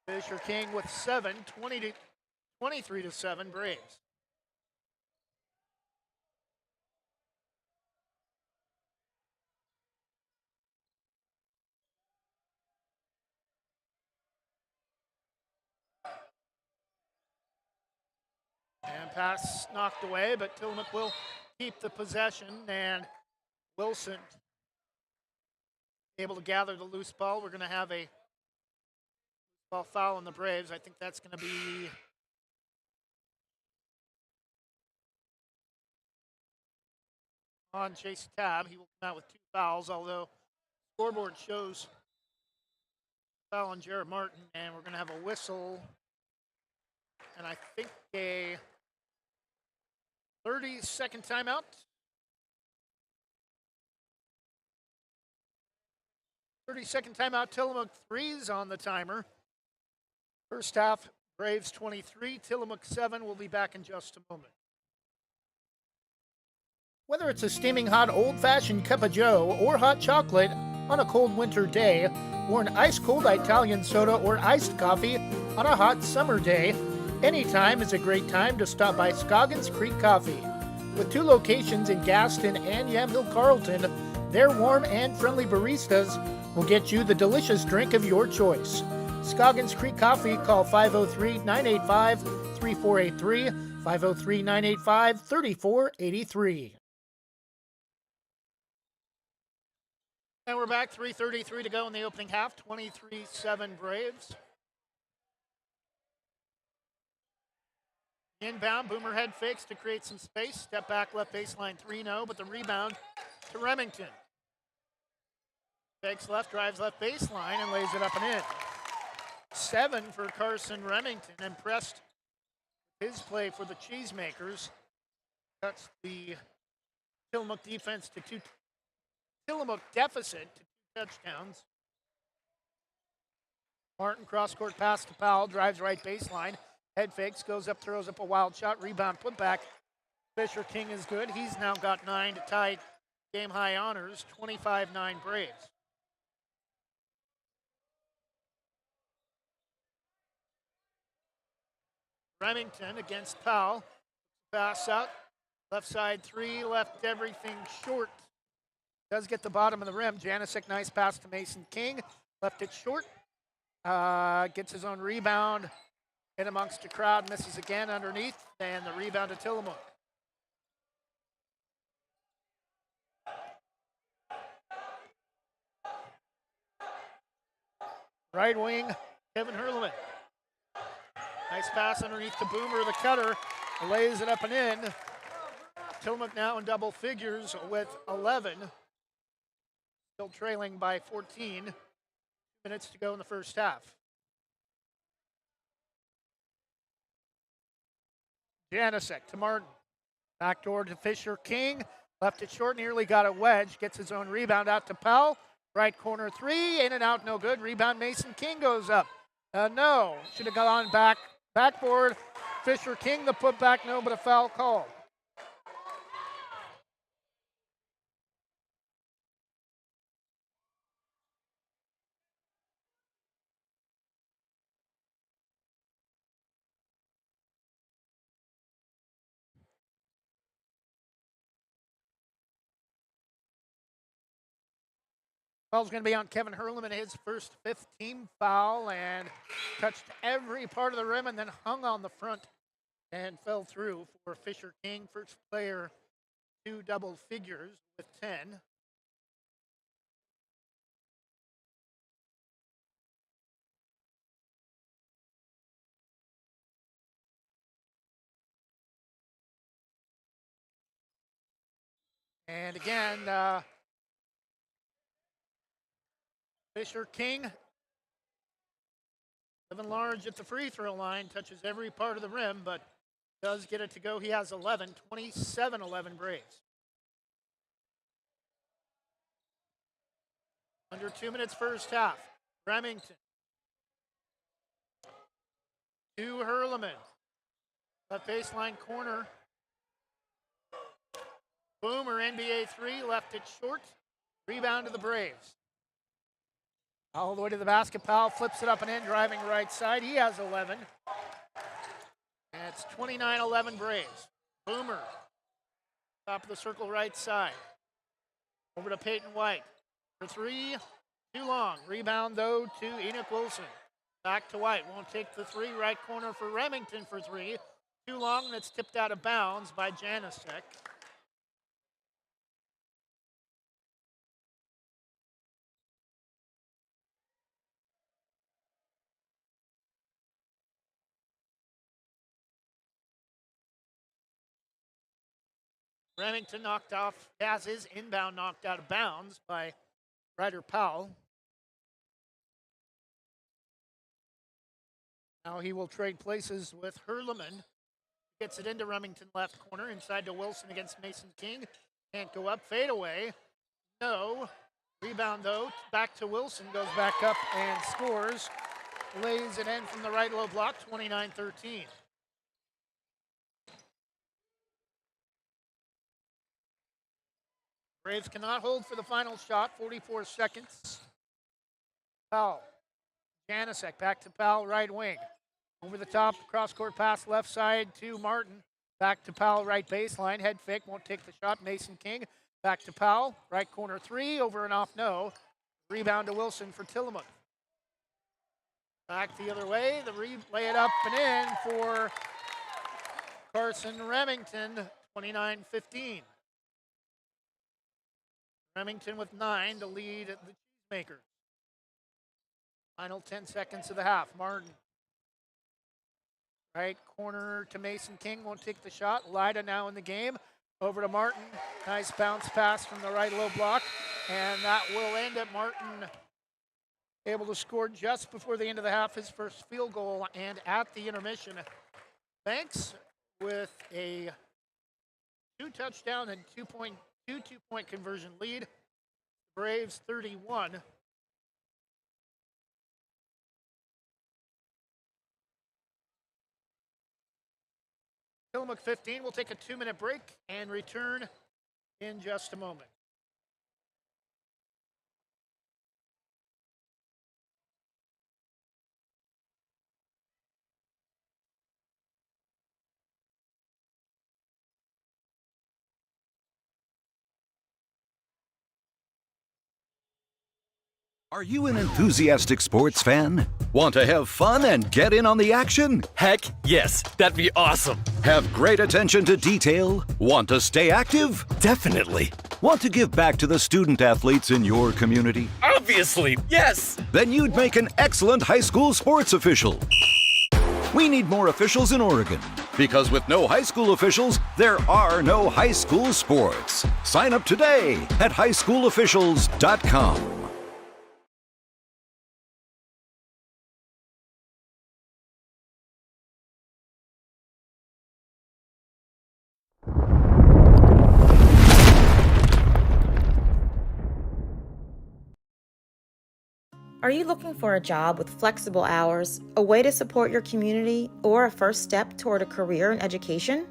Fisher King with 7. 23-7 Braves. And pass knocked away, but Tillamook will keep the possession, and Wilson able to gather the loose ball. We're going to have a ball foul on the Braves. I think that's going to be on Chase Tab. He will come out with 2 fouls, although scoreboard shows foul on Jared Martin, and we're going to have a whistle, and I think a 30-second timeout. 30-second timeout. Tillamook 3's on the timer. First half, Braves 23, Tillamook 7. We'll be back in just a moment. Whether it's a steaming hot old-fashioned cup of joe or hot chocolate on a cold winter day, or an ice-cold Italian soda or iced coffee on a hot summer day, any time is a great time to stop by Scoggins Creek Coffee. With 2 locations in Gaston and Yamhill Carlton, their warm and friendly baristas will get you the delicious drink of your choice. Scoggins Creek Coffee, call 503-985-3483, 503-985-3483. And we're back, 3:33 to go in the opening half, 23-7 Braves. Inbound, Boomer head fakes to create some space. Step back, left baseline 3-0, but the rebound to Remington. Fakes left, drives left baseline, and lays it up and in. 7 for Carson Remington, impressed with his play for the Cheesemakers. Cuts the Tillamook defense to 2. Tillamook deficit to 2 touchdowns. Martin cross-court pass to Powell, drives right baseline. Head fakes, goes up, throws up a wild shot, rebound, put back. Fisher King is good. He's now got 9 to tie game-high honors, 25-9 Braves. Remington against Powell. Pass out. Left side 3, left everything short. Does get the bottom of the rim. Janisic, nice pass to Mason King. Left it short. Gets his own rebound. In amongst the crowd, misses again underneath. And the rebound to Tillamook. Right wing, Kevin Hurleman. Nice pass underneath to Boomer, the cutter. Lays it up and in. Tillamook now in double figures with 11. Still trailing by 14. 2 minutes to go in the first half. Janisic to Martin. Backdoor to Fisher King. Left it short, nearly got it wedged. Gets his own rebound out to Powell. Right corner 3, in and out, no good. Rebound, Mason King goes up. No, should have gone back. Backboard, Fisher King, the putback, no, but a foul call. Foul's going to be on Kevin Hurleman, his first 5th-team foul, and touched every part of the rim and then hung on the front and fell through for Fisher King. First player to double figures with 10. And again, Fisher King, living large at the free throw line, touches every part of the rim, but does get it to go. He has 11, 27-11 Braves. Under 2 minutes first half. Remington. To Hurleman. Left baseline corner. Boomer, NBA 3, left it short. Rebound to the Braves. All the way to the basket. Powell flips it up and in, driving right side. He has 11. And it's 29-11 Braves. Boomer, top of the circle right side. Over to Peyton White for three. Too long. Rebound, though, to Enoch Wilson. Back to White. Won't take the three. Right corner for Remington for three. Too long, and it's tipped out of bounds by Janicek. Remington knocked off, has his inbound knocked out of bounds by Ryder Powell. Now he will trade places with Hurleman. Gets it into Remington left corner, inside to Wilson against Mason King. Can't go up, fade away. No. Rebound though, back to Wilson, goes back up and scores. Lays it in from the right low block, 29-13. Braves cannot hold for the final shot, 44 seconds. Powell, Janicek, back to Powell, right wing. Over the top, cross-court pass left side to Martin. Back to Powell, right baseline, head fake, won't take the shot. Mason King, back to Powell, right corner three, over and off, no. Rebound to Wilson for Tillamook. Back the other way, lay it up and in for Carson Remington, 29-15. Remington with 9 to lead the Cheesemakers. Final 10 seconds of the half. Martin. Right corner to Mason King. Won't take the shot. Lida now in the game. Over to Martin. Nice bounce pass from the right low block. And that will end it. Martin able to score just before the end of the half his first field goal. And at the intermission, Banks with a 2-touchdown and 2-point conversion lead. Braves 31. Tillamook 15. We'll take a 2-minute break and return in just a moment. Are you an enthusiastic sports fan? Want to have fun and get in on the action? Heck, yes, that'd be awesome. Have great attention to detail? Want to stay active? Definitely. Want to give back to the student athletes in your community? Obviously, yes. Then you'd make an excellent high school sports official. We need more officials in Oregon, because with no high school officials, there are no high school sports. Sign up today at highschoolofficials.com. Are you looking for a job with flexible hours, a way to support your community, or a first step toward a career in education?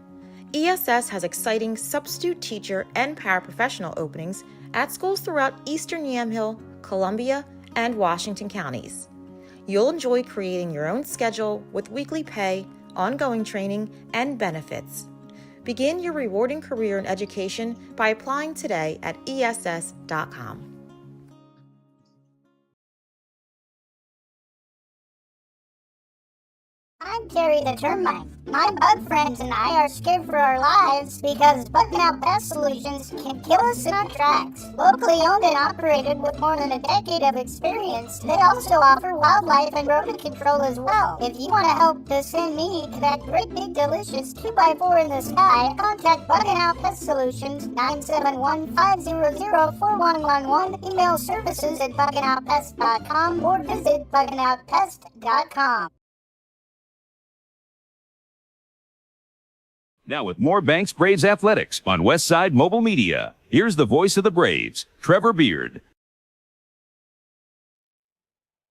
ESS has exciting substitute teacher and paraprofessional openings at schools throughout Eastern Yamhill, Columbia, and Washington counties. You'll enjoy creating your own schedule with weekly pay, ongoing training, and benefits. Begin your rewarding career in education by applying today at ess.com. I'm Terry the Termite. My bug friends and I are scared for our lives because bugging out pest solutions can kill us in our tracks. Locally owned and operated with more than a decade of experience, they also offer wildlife and rodent control as well. If you want to help to send me to that great big delicious 2x4 in the sky, contact Bugging Out Pest Solutions 971-500-4111, email services at buggingoutpest.com or visit buggingoutpest.com. Now with more Banks Braves Athletics on Westside Mobile Media, here's the voice of the Braves, Trevor Beard.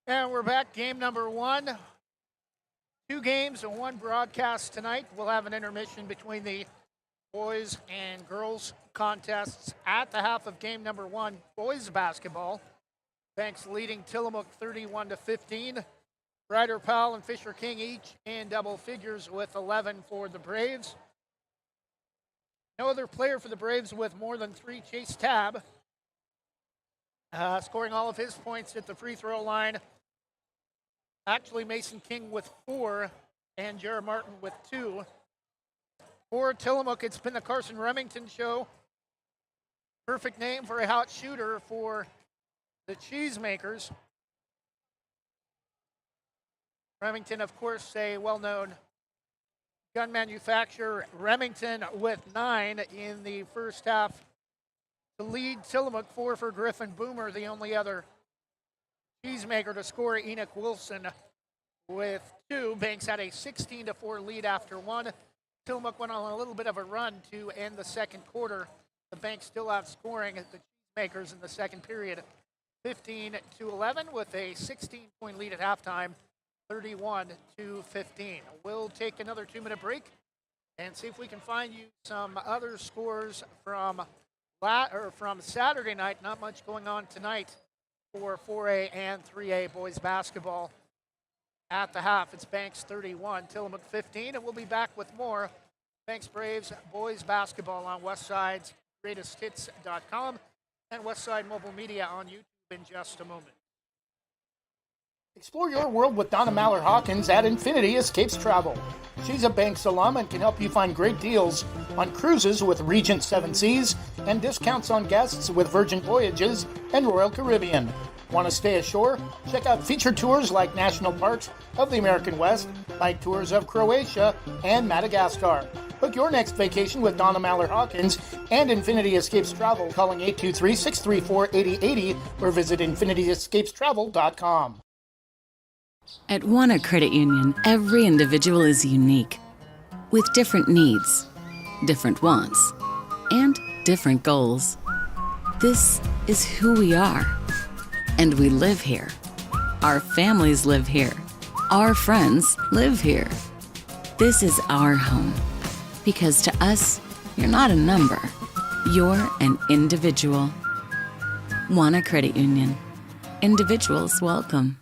And we're back, game number 1. 2 games and 1 broadcast tonight. We'll have an intermission between the boys and girls contests at the half of game number 1, boys basketball. Banks leading Tillamook 31-15. Ryder Powell and Fisher King each in double figures with 11 for the Braves. No other player for the Braves with more than 3. Chase Tabb, scoring all of his points at the free throw line. Actually, Mason King with 4 and Jared Martin with 2. For Tillamook, it's been the Carson Remington show. Perfect name for a hot shooter for the Cheesemakers. Remington, of course, a well-known gun manufacturer. Remington with 9 in the first half to lead Tillamook. 4 for Griffin Boomer, the only other Cheesemaker to score. Enoch Wilson with 2. Banks had a 16-4 lead after 1. Tillamook went on a little bit of a run to end the second quarter. The Banks still outscoring the Cheesemakers in the second period, 15-11, with a 16-point lead at halftime, 31-15. We'll take another 2-minute break and see if we can find you some other scores from Saturday night. Not much going on tonight for 4A and 3A boys basketball. At the half, it's Banks 31, Tillamook 15, and we'll be back with more Banks Braves boys basketball on Westside's GreatestHits.com and Westside Mobile Media on YouTube in just a moment. Explore your world with Donna Mallard-Hawkins at Infinity Escapes Travel. She's a Banks alum and can help you find great deals on cruises with Regent 7 Seas and discounts on guests with Virgin Voyages and Royal Caribbean. Want to stay ashore? Check out featured tours like National Parks of the American West, night tours of Croatia and Madagascar. Book your next vacation with Donna Mallard-Hawkins and Infinity Escapes Travel, calling 823-634-8080 or visit infinityescapestravel.com. At Wana Credit Union, every individual is unique, with different needs, different wants, and different goals. This is who we are, and we live here. Our families live here. Our friends live here. This is our home, because to us, you're not a number. You're an individual. Wana Credit Union. Individuals welcome.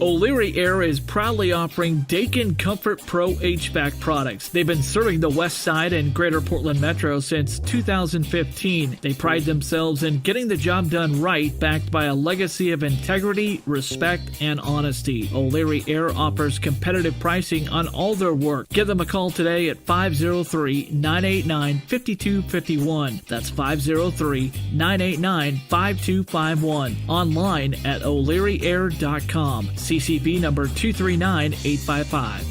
O'Leary Air is proudly offering Dakin Comfort Pro HVAC products. They've been serving the West Side and Greater Portland Metro since 2015. They pride themselves in getting the job done right, backed by a legacy of integrity, respect, and honesty. O'Leary Air offers competitive pricing on all their work. Give them a call today at 503-989-5251. That's 503-989-5251. Online at o'learyair.com. CCB number 239855.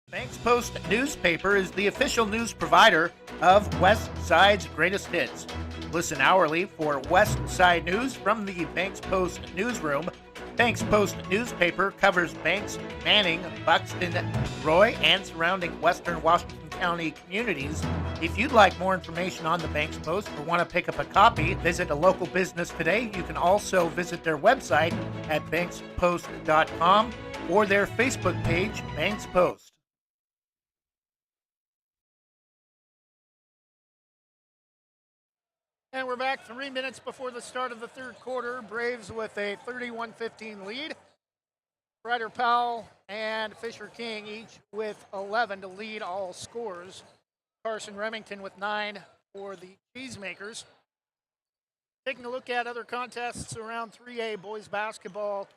Banks Post newspaper is the official news provider of West Side's Greatest Hits. Listen hourly for West Side news from the Banks Post newsroom. Banks Post newspaper covers Banks, Manning, Buxton, Roy, and surrounding western Washington County communities. If you'd like more information on the Banks Post or want to pick up a copy, visit a local business today. You can also visit their website at bankspost.com or their Facebook page, Banks Post. And we're back 3 minutes before the start of the third quarter. Braves with a 31-15 lead. Ryder Powell and Fisher King each with 11 to lead all scores. Carson Remington with 9 for the Cheesemakers. Taking a look at other contests around 3A boys basketball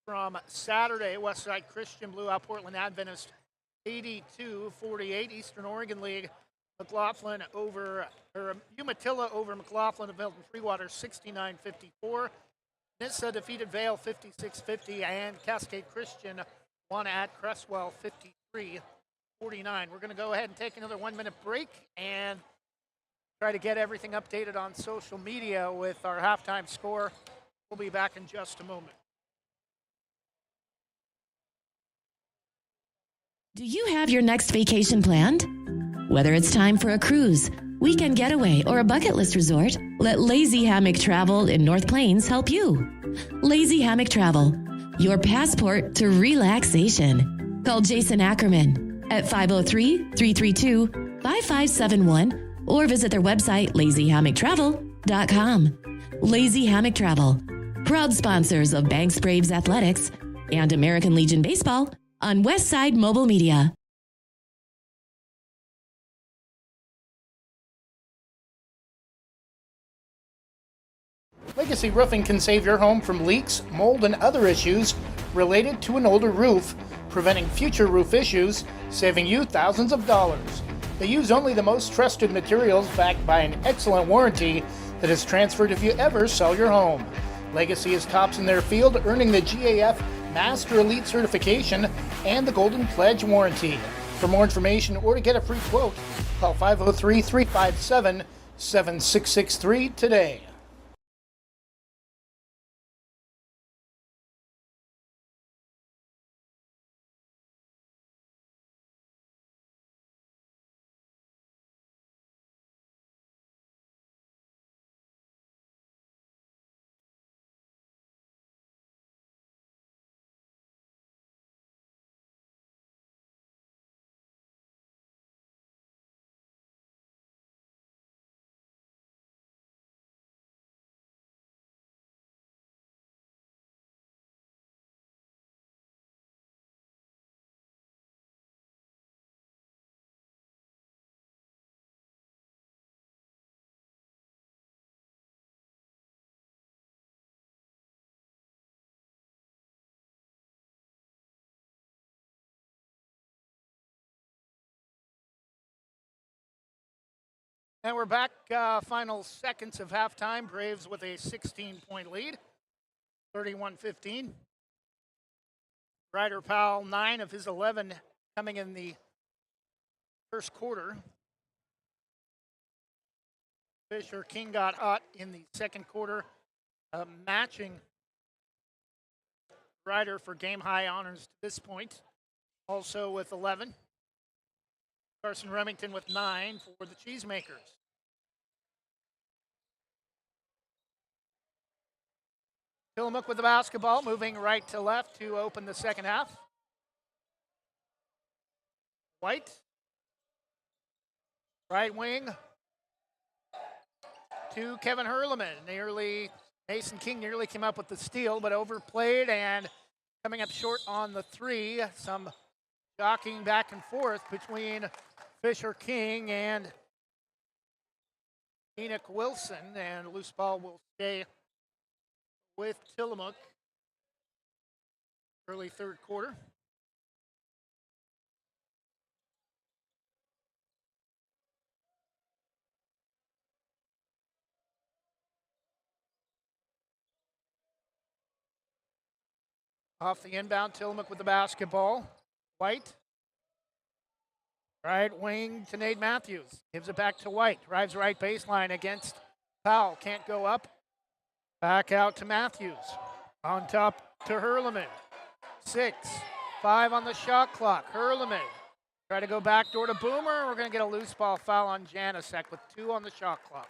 from Saturday. Westside Christian blew out Portland Adventist 82-48. Eastern Oregon League, Umatilla over McLaughlin of Milton Freewater 69-54. Nissa defeated Vale 56-50, and Cascade Christian won at Cresswell 53-49. We're going to go ahead and take another 1-minute break and try to get everything updated on social media with our halftime score. We'll be back in just a moment. Do you have your next vacation planned? Whether it's time for a cruise, weekend getaway, or a bucket list resort, let Lazy Hammock Travel in North Plains help you. Lazy Hammock Travel, your passport to relaxation. Call Jason Ackerman at 503-332-5571 or visit their website, lazyhammocktravel.com. Lazy Hammock Travel, proud sponsors of Banks Braves Athletics and American Legion Baseball on Westside Mobile Media. Legacy Roofing can save your home from leaks, mold, and other issues related to an older roof, preventing future roof issues, saving you thousands of dollars. They use only the most trusted materials backed by an excellent warranty that is transferred if you ever sell your home. Legacy is tops in their field, earning the GAF Master Elite certification and the Golden Pledge warranty. For more information or to get a free quote, call 503-357-7663 today. And we're back, final seconds of halftime. Braves with a 16-point lead, 31-15. Ryder Powell, 9 of his 11 coming in the first quarter. Fisher King got hot in the second quarter, matching Ryder for game-high honors to this point, also with 11. Carson Remington with 9 for the Cheesemakers. Tillamook with the basketball, moving right to left to open the second half. White. Right wing to Kevin Hurleman. Mason King nearly came up with the steal, but overplayed and coming up short on the three. Some jockeying back and forth between Fisher King and Enoch Wilson, and loose ball will stay with Tillamook. Early third quarter. Off the inbound, Tillamook with the basketball. White. Right wing to Nate Matthews. Gives it back to White. Drives right baseline against Powell. Can't go up. Back out to Matthews. On top to Hurleman. 6-5 on the shot clock. Hurleman. Try to go back door to Boomer. We're going to get a loose ball foul on Janicek with 2 on the shot clock.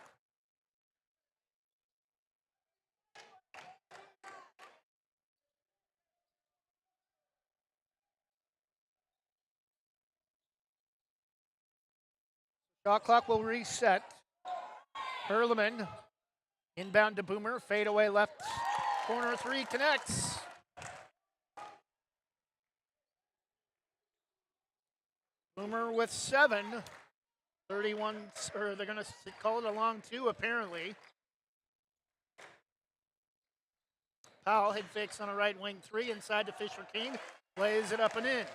Shot clock will reset. Hurleman inbound to Boomer. Fade away left corner three connects. Boomer with 7. 31, or they're going to call it a long 2 apparently. Powell head fakes on a right wing 3 inside to Fisher King. Lays it up and in.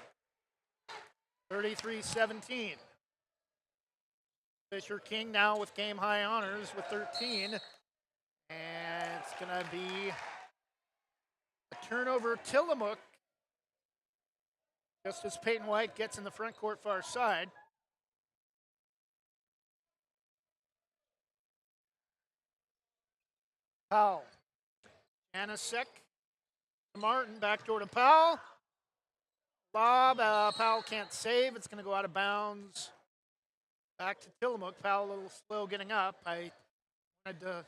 33-17. Fisher King now with game high honors with 13. And it's going to be a turnover. Tillamook, just as Peyton White gets in the front court far side. Powell. Janicek. Martin backdoor to Powell. Lob. Powell can't save. It's going to go out of bounds Back to Tillamook. Foul a little slow getting up. I wanted to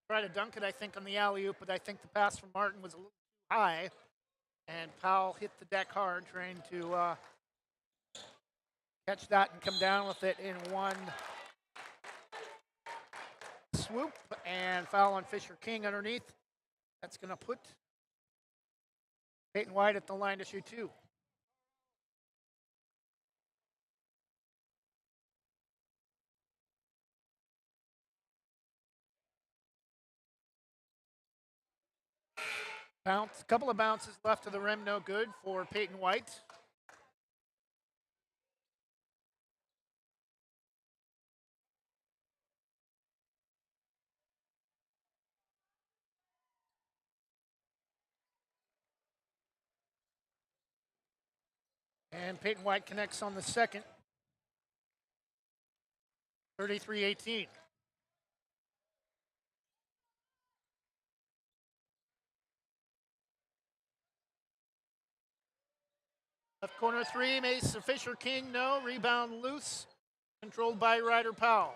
try to dunk it, I think, on the alley-oop, but I think the pass from Martin was a little too high. And Powell hit the deck hard, trying to catch that and come down with it in one swoop. And foul on Fisher King underneath. That's going to put Peyton White at the line to shoot two. Bounce, a couple of bounces left to the rim, no good for Peyton White. And Peyton White connects on the second. 33-18. Left corner three, Mason Fisher King, no. Rebound loose, controlled by Ryder Powell.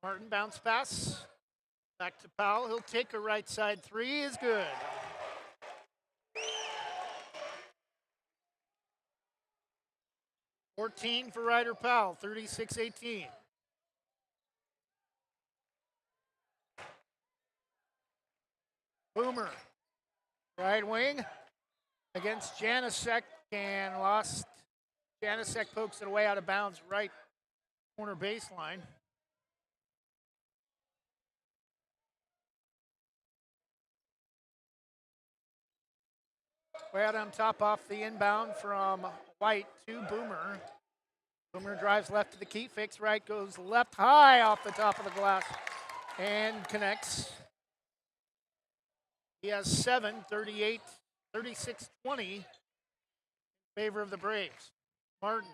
Martin bounce pass. Back to Powell. He'll take a right side three, is good. $14 for Ryder Powell, 36-18. Boomer, right wing against Janicek, and lost. Janicek pokes it away out of bounds, right corner baseline. Way out on top off the inbound from White to Boomer. Boomer drives left to the key, fakes right, goes left high off the top of the glass and connects. He has 7, 38, 36-20 in favor of the Braves. Martin,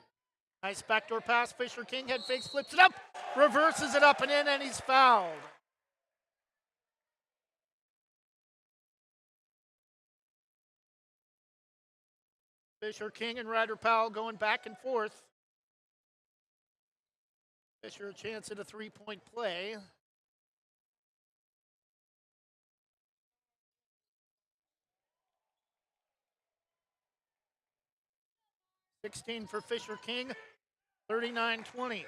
nice backdoor pass. Fisher King head fakes, flips it up, reverses it up and in, and he's fouled. Fisher King and Ryder Powell going back and forth. Fisher a chance at a three-point play. $16 for Fisher King, 39-20.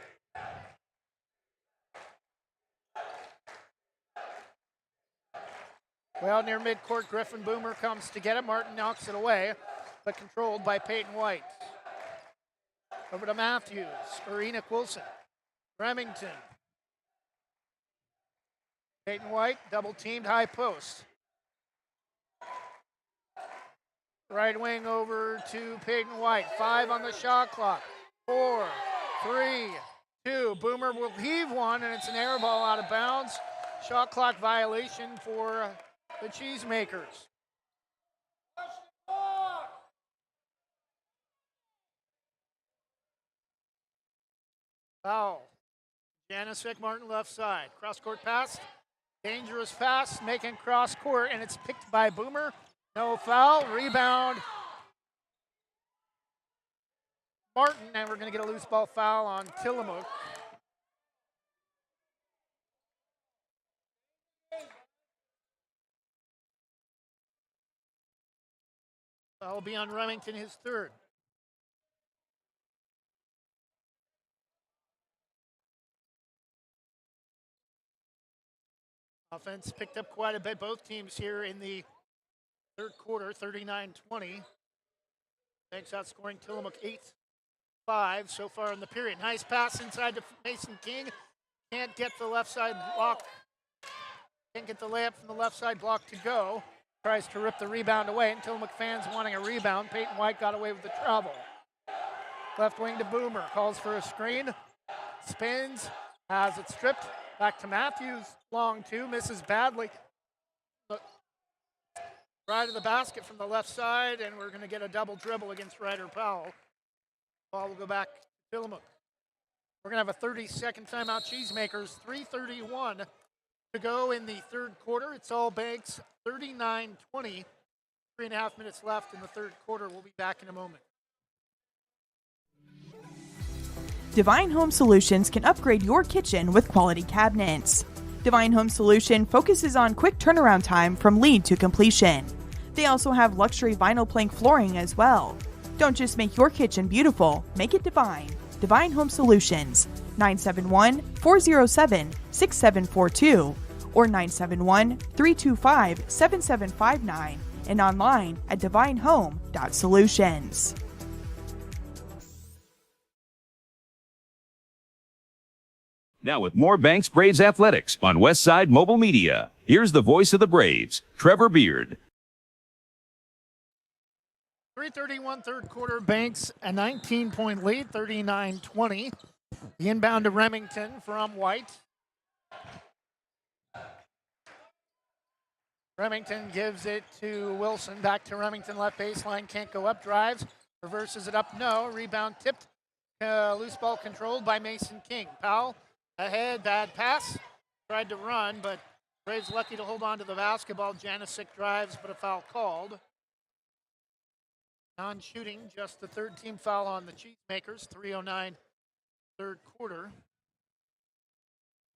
Well, near midcourt, Griffin Boomer comes to get it. Martin knocks it away, but controlled by Peyton White. Over to Matthews, or Enoch Wilson. Remington. Peyton White, double teamed, high post. Right wing over to Peyton White. 5 on the shot clock. 4, 3, 2. Boomer will heave one, and it's an air ball out of bounds. Shot clock violation for the Cheesemakers. Foul. Janicek, Martin left side. Cross court pass. Dangerous pass, making cross court, and it's picked by Boomer. No foul. Rebound. Martin, and we're going to get a loose ball foul on Tillamook. That'll be on Remington, his third. Offense picked up quite a bit, both teams here in the third quarter, 39-20. Thanks outscoring Tillamook 8-5 so far in the period. Nice pass inside to Mason King. Can't get the left side block. Can't get the layup from the left side block to go. Tries to rip the rebound away, and Tillamook fans wanting a rebound. Peyton White got away with the trouble. Left wing to Boomer. Calls for a screen. Spins. Has it stripped. Back to Matthews. Long two. Misses badly. Right of the basket from the left side, and we're going to get a double dribble against Ryder Powell. Ball will go back to Tillamook. We're going to have a 30-second timeout. Cheesemakers, 3:31 to go in the third quarter. It's all Banks, 39-20. 3.5 minutes left in the third quarter. We'll be back in a moment. Divine Home Solutions can upgrade your kitchen with quality cabinets. Divine Home Solution focuses on quick turnaround time from lead to completion. They also have luxury vinyl plank flooring as well. Don't just make your kitchen beautiful, make it divine. Divine Home Solutions, 971-407-6742 or 971-325-7759 and online at divinehome.solutions. Now with more Banks Braves Athletics on Westside Mobile Media, here's the voice of the Braves, Trevor Beard. 3:31 third quarter, Banks a 19-point lead, 39-20. The inbound to Remington from White. Remington gives it to Wilson, back to Remington, left baseline, can't go up, drives, reverses it up, no, rebound tipped, loose ball controlled by Mason King. Powell ahead, bad pass, tried to run, but Braves lucky to hold on to the basketball. Janisic drives, but a foul called. Non-shooting, just the third team foul on the Cheesemakers, 3:09 third quarter.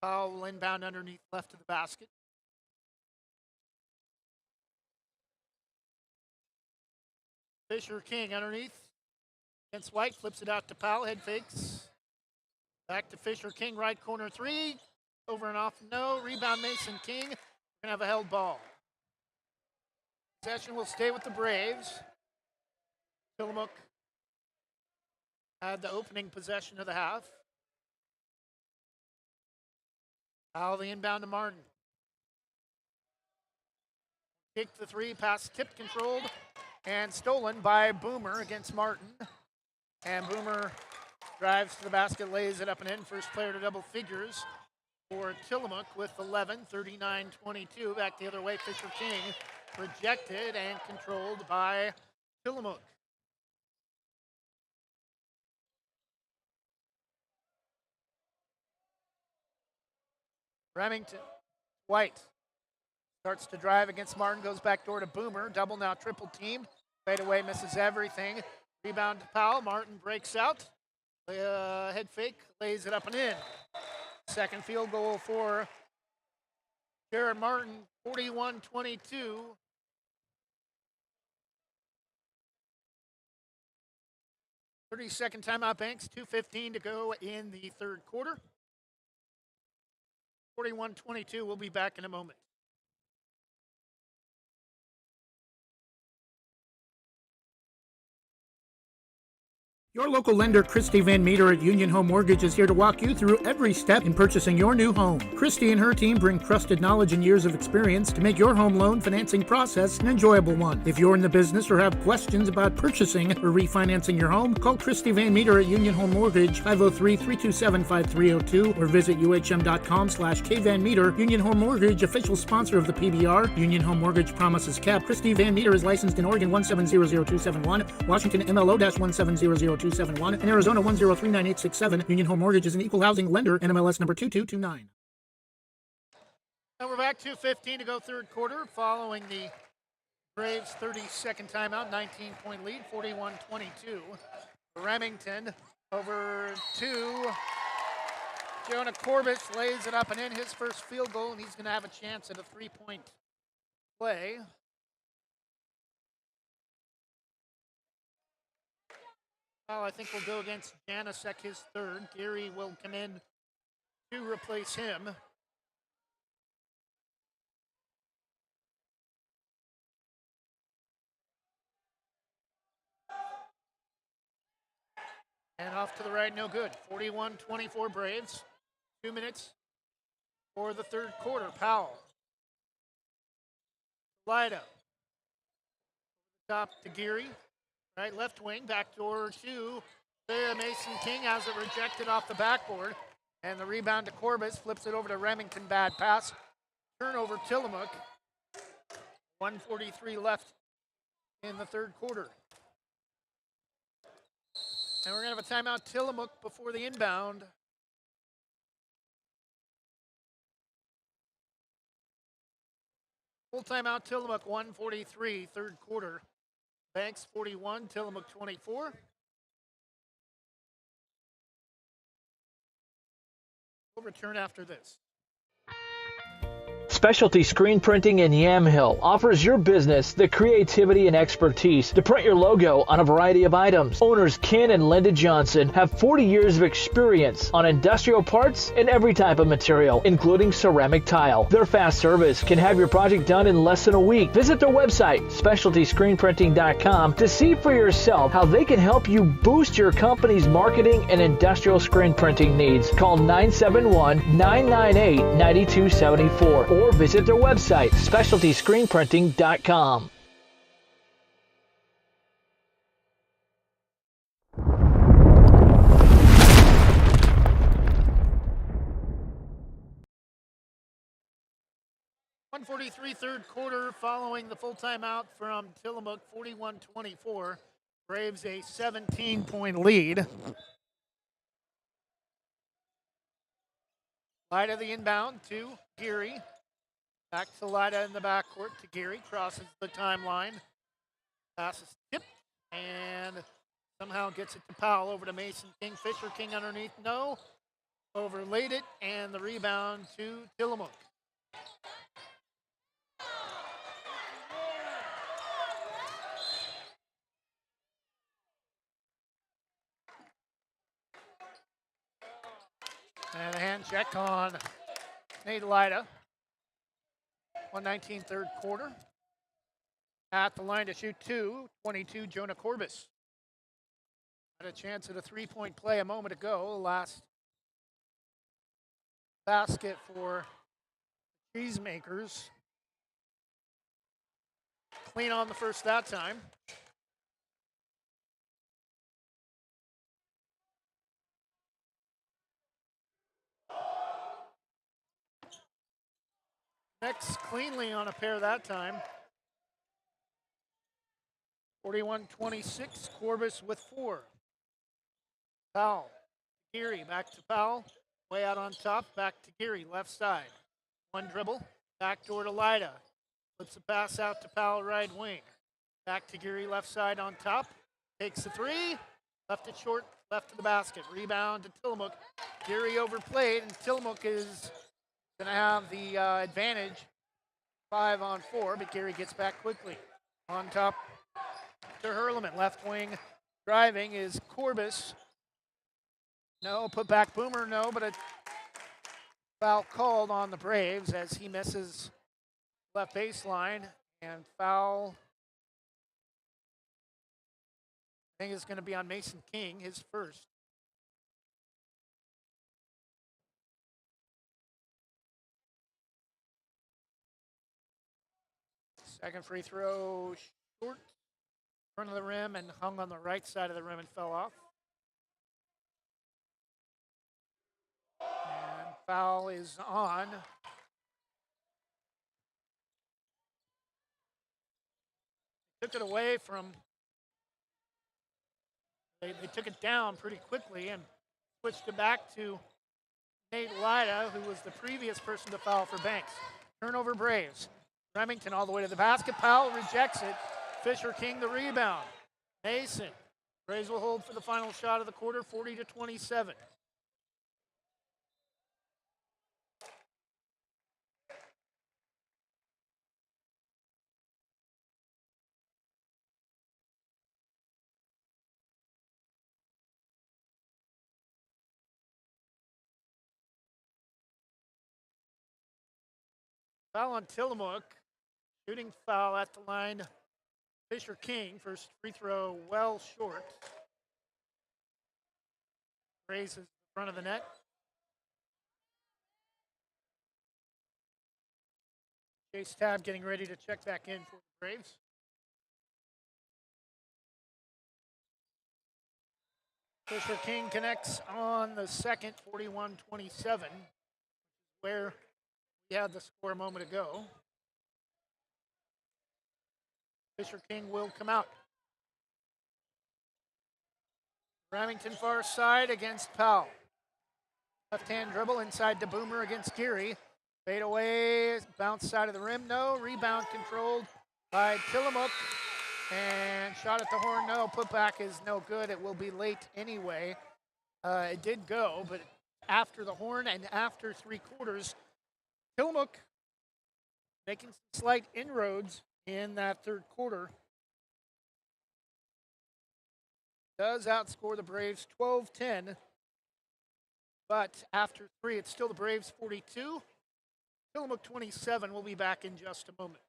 Foul inbound underneath left of the basket. Fisher King underneath against White, flips it out to Powell, head fakes. Back to Fisher King, right corner three. Over and off, no. Rebound Mason King. We're going to have a held ball. Possession will stay with the Braves. Tillamook had the opening possession of the half. Powell the inbound to Martin. Kicked the three, pass tipped, controlled, and stolen by Boomer against Martin. And Boomer drives to the basket, lays it up and in. First player to double figures for Tillamook with 11, 39-22. Back the other way, Fisher King rejected and controlled by Tillamook. Remington, White starts to drive against Martin, goes back door to Boomer. Double now, triple teamed. Fade away, misses everything. Rebound to Powell. Martin breaks out. Head fake, lays it up and in. Second field goal for Jared Martin, 41-22. 30-second timeout, Banks. 2:15 to go in the third quarter. 41-22. We'll be back in a moment. Your local lender, Christy Van Meter at Union Home Mortgage, is here to walk you through every step in purchasing your new home. Christy and her team bring trusted knowledge and years of experience to make your home loan financing process an enjoyable one. If you're in the business or have questions about purchasing or refinancing your home, call Christy Van Meter at Union Home Mortgage, 503-327-5302, or visit uhm.com/kvanmeter. Union Home Mortgage, official sponsor of the PBR. Union Home Mortgage promises cap. Christy Van Meter is licensed in Oregon 1700271, Washington MLO-1700271, and Arizona 1039867. Union Home Mortgage is an equal housing lender, NMLS number 2229. Now we're back, 2:15 to go third quarter, following the Braves 30-second timeout, 19-point lead, 41-22. Remington over to Jonah Corbett, lays it up and in, his first field goal, and he's going to have a chance at a three-point play. Well, I think we'll go against Janasek, his third. Gary will come in to replace him. And off to the right, no good. 41-24 Braves. 2 minutes for the third quarter. Powell. Lido. Top to Geary. Right, left wing, backdoor to Mason King, has it rejected off the backboard. And the rebound to Corbis, flips it over to Remington, bad pass. Turnover Tillamook. 1:43 left in the third quarter. And we're going to have a timeout, Tillamook, before the inbound. Full timeout, Tillamook, 1:43, third quarter. Banks 41, Tillamook 24. We'll return after this. Specialty Screen Printing in Yamhill offers your business the creativity and expertise to print your logo on a variety of items. Owners Ken and Linda Johnson have 40 years of experience on industrial parts and every type of material, including ceramic tile. Their fast service can have your project done in less than a week. Visit their website, specialtyscreenprinting.com, to see for yourself how they can help you boost your company's marketing and industrial screen printing needs. Call 971-998-9274 or visit their website, specialtyscreenprinting.com. .143 third quarter following the full timeout from Tillamook, 41-24. Braves a 17-point lead. Lida the inbound to Geary. Back to Lida in the backcourt to Geary. Crosses the timeline. Passes tipped and somehow gets it to Powell. Over to Mason King. Fisher King underneath. No. Overlaid it and the rebound to Tillamook. And a hand check on Nate Lida. 119 third quarter. At the line to shoot 22, Jonah Corbis. Had a chance at a three-point play a moment ago. Last basket for Cheesemakers. Clean on the first that time. Next cleanly on a pair that time. 41-26, Corbis with 4. Powell, Geary, back to Powell. Way out on top, back to Geary, left side. One dribble, back door to Lida. Flips the pass out to Powell, right wing. Back to Geary, left side on top. Takes the three, left it short, left to the basket. Rebound to Tillamook. Geary overplayed, and Tillamook is going to have the advantage. 5-on-4, but Geary gets back quickly. On top to Hurleman, left wing. Driving is Corbis. No, put back Boomer, no, but a foul called on the Braves as he misses left baseline, and foul, I think it's going to be on Mason King, his first. Second free throw short, front of the rim, and hung on the right side of the rim and fell off. And foul is on. Took it away from, they took it down pretty quickly and switched it back to Nate Lida, who was the previous person to foul for Banks. Turnover Braves. Remington all the way to the basket. Powell rejects it. Fisher King the rebound. Mason. Braves will hold for the final shot of the quarter, 40-27. Foul on Tillamook. Shooting foul at the line. Fisher King, first free throw well short. Raises the front of the net. Chase Tab getting ready to check back in for the Braves. Fisher King connects on the second, 41-27, where we had the score a moment ago. Fisher King will come out. Remington far side against Powell. Left-hand dribble inside to Boomer against Geary. Fade away, bounce side of the rim, no. Rebound controlled by Tillamook. And shot at the horn, no. Putback is no good. It will be late anyway. It did go, but after the horn and after 3/4. Tillamook making some slight inroads in that third quarter. Does outscore the Braves 12-10. But after 3, it's still the Braves 42. Tillamook 27. We'll be back in just a moment.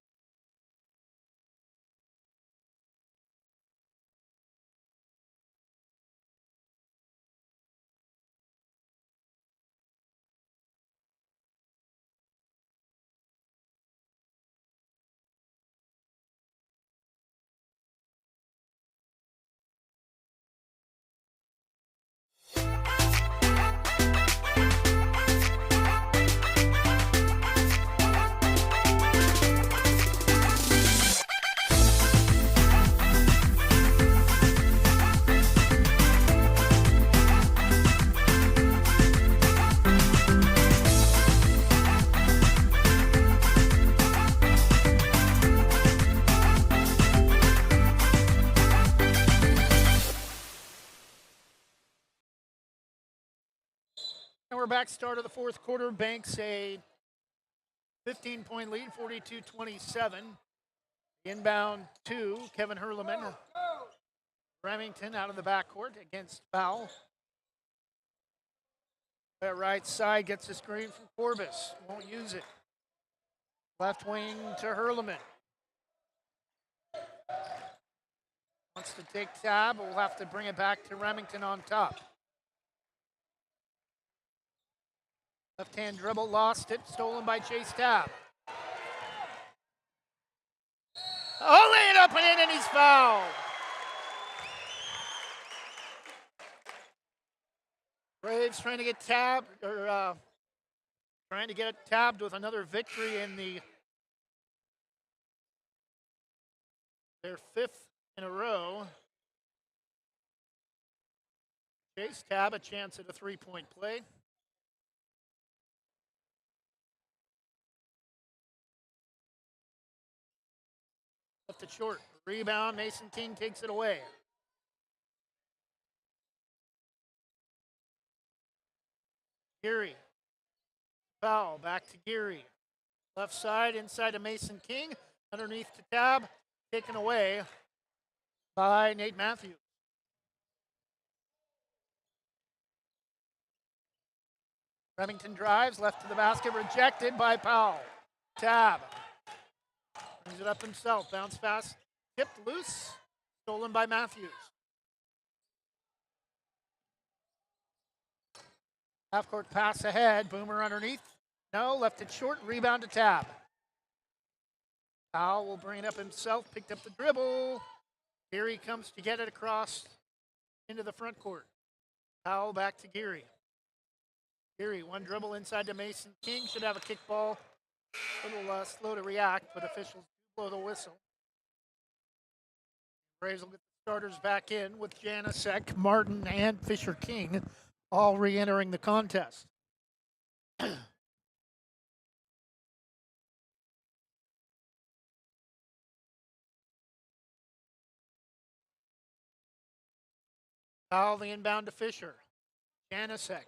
And we're back, start of the fourth quarter. Banks a 15-point lead, 42-27. Inbound to Kevin Hurleman. Remington out of the backcourt against foul. That right side gets a screen from Corbis. Won't use it. Left wing to Hurleman. Wants to take tab. We'll have to bring it back to Remington on top. Left-hand dribble, lost it, stolen by Chase Tabb. Oh, lay it up and in, and he's fouled. Braves trying to get tabbed, or trying to get it tabbed with another victory in their 5th in a row. Chase Tabb, a chance at a 3-point play. Left it short. Rebound. Mason King takes it away. Geary. Foul. Back to Geary. Left side inside to Mason King. Underneath to Tabb. Taken away by Nate Matthews. Remington drives. Left to the basket. Rejected by Powell. Tabb. Brings it up himself. Bounce pass. Tipped loose. Stolen by Matthews. Half-court pass ahead. Boomer underneath. No, left it short. Rebound to Tabb. Powell will bring it up himself. Picked up the dribble. Geary comes to get it across into the front court. Powell back to Geary. Geary, one dribble inside to Mason King. Should have a kickball. A little slow to react, but officials blow the whistle. Braves will get the starters back in with Janasek, Martin, and Fisher King all re-entering the contest. Foul the inbound to Fisher. Janasek.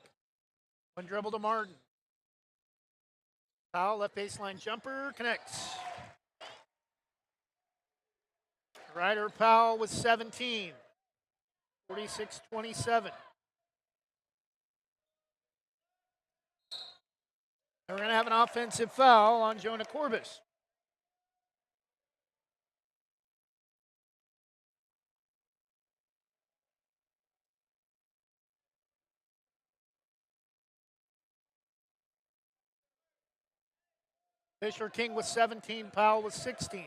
One dribble to Martin. Foul, left baseline jumper, connects. Ryder Powell with 17. 46-27. We're going to have an offensive foul on Jonah Corbis. Fisher King with 17, Powell with 16.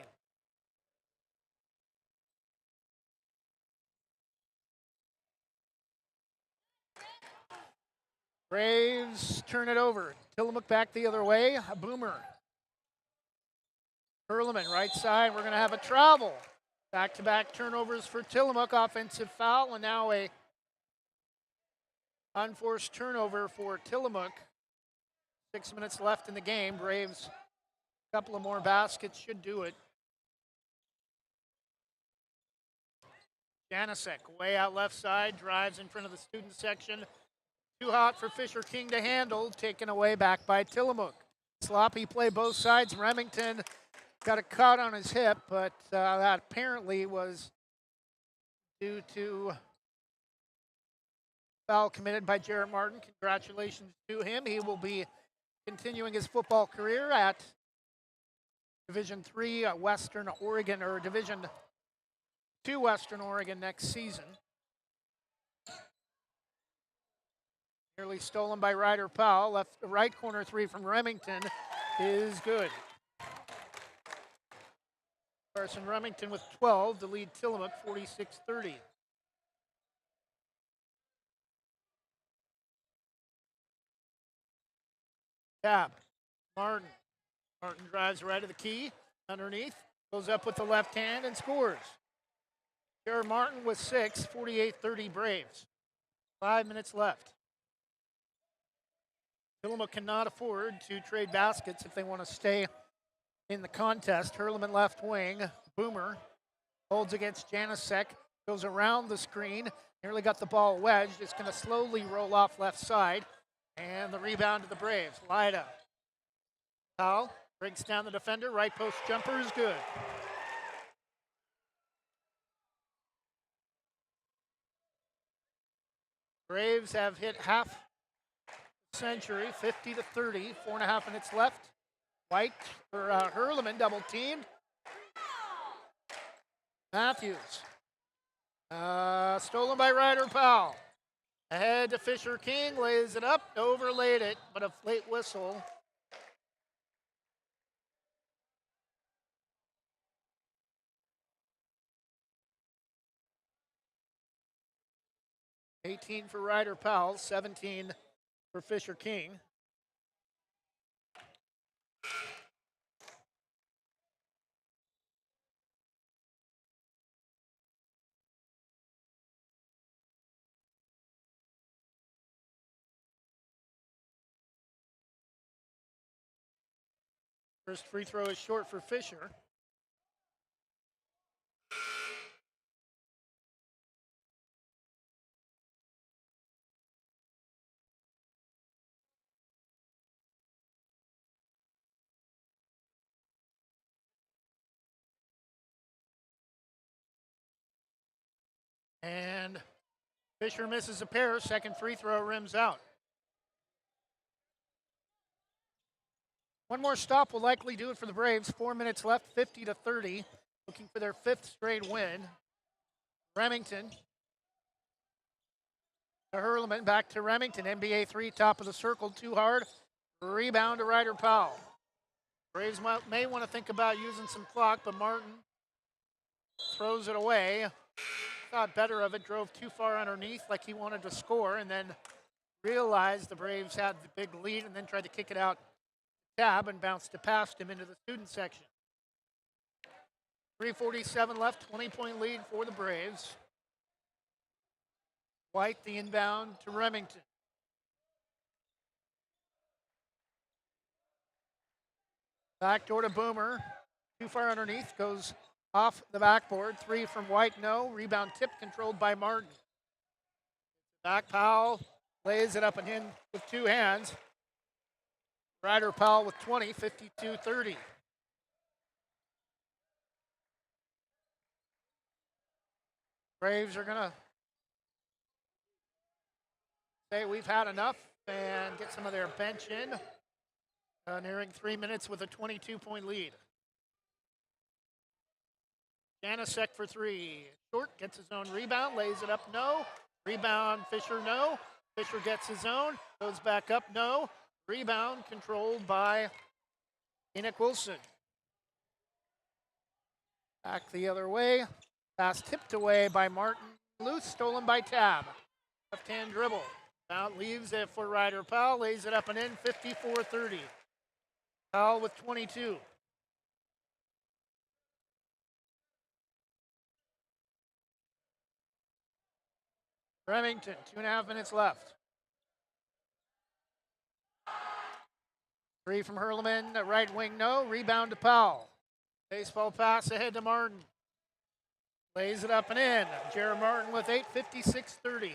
Braves turn it over. Tillamook back the other way. A Boomer. Hurleman, right side. We're going to have a travel. Back-to-back turnovers for Tillamook. Offensive foul, and now a unforced turnover for Tillamook. 6 minutes left in the game. Braves, a couple of more baskets should do it. Janasek, way out left side, drives in front of the student section Too hot for Fisher King to handle, taken away back by Tillamook. Sloppy play both sides. Remington got a cut on his hip, but that apparently was due to foul committed by Jarrett Martin. Congratulations to him. He will be continuing his football career at Division III Western Oregon, or Division II Western Oregon next season. Nearly stolen by Ryder Powell. Left right corner three from Remington is good. Carson Remington with 12 to lead Tillamook 46-30. Tap. Martin. Martin drives right of the key. Underneath. Goes up with the left hand and scores. Jared Martin with 6, 48-30 Braves. 5 minutes left. Tillamook cannot afford to trade baskets if they want to stay in the contest. Hurleman left wing. Boomer holds against Janicek. Goes around the screen. Nearly got the ball wedged. It's going to slowly roll off left side. And the rebound to the Braves. Lyda. Powell breaks down the defender. Right post jumper is good. Braves have hit half century, 50-30, 4.5 minutes left. White for Hurleman, double teamed. Matthews. Stolen by Ryder Powell. Ahead to Fisher King, lays it up, overlaid it, but a late whistle. $18 for Ryder Powell, $17 for Fisher King. First free throw is short for Fisher. And Fisher misses a pair. Second free throw rims out. One more stop will likely do it for the Braves. 4 minutes left, 50-30. Looking for their 5th straight win. Remington. To Hurleman, back to Remington. NBA 3, top of the circle, too hard. Rebound to Ryder Powell. Braves may want to think about using some clock, but Martin throws it away. Thought better of it, drove too far underneath like he wanted to score, and then realized the Braves had the big lead and then tried to kick it out Tab and bounced it past him into the student section. 3:47 left, 20-point lead for the Braves. White the inbound to Remington. Backdoor to Boomer. Too far underneath, goes off the backboard. 3 from White, no. Rebound tip controlled by Martin. Back Powell lays it up and in with 2 hands. Ryder Powell with 20, 52-30. Braves are going to say we've had enough and get some of their bench in. Nearing 3 minutes with a 22-point lead. Janicek for 3. Short, gets his own rebound, lays it up, no. Rebound, Fisher, no. Fisher gets his own, goes back up, no. Rebound controlled by Enoch Wilson. Back the other way. Pass tipped away by Martin. Loose, stolen by Tab. Left-hand dribble. Now leaves it for Ryder Powell, lays it up and in, 54-30. Powell with 22. Remington, 2.5 minutes left. 3 from Hurleman, right wing, no. Rebound to Powell. Baseball pass ahead to Martin. Lays it up and in. Jared Martin with 8, 56-30.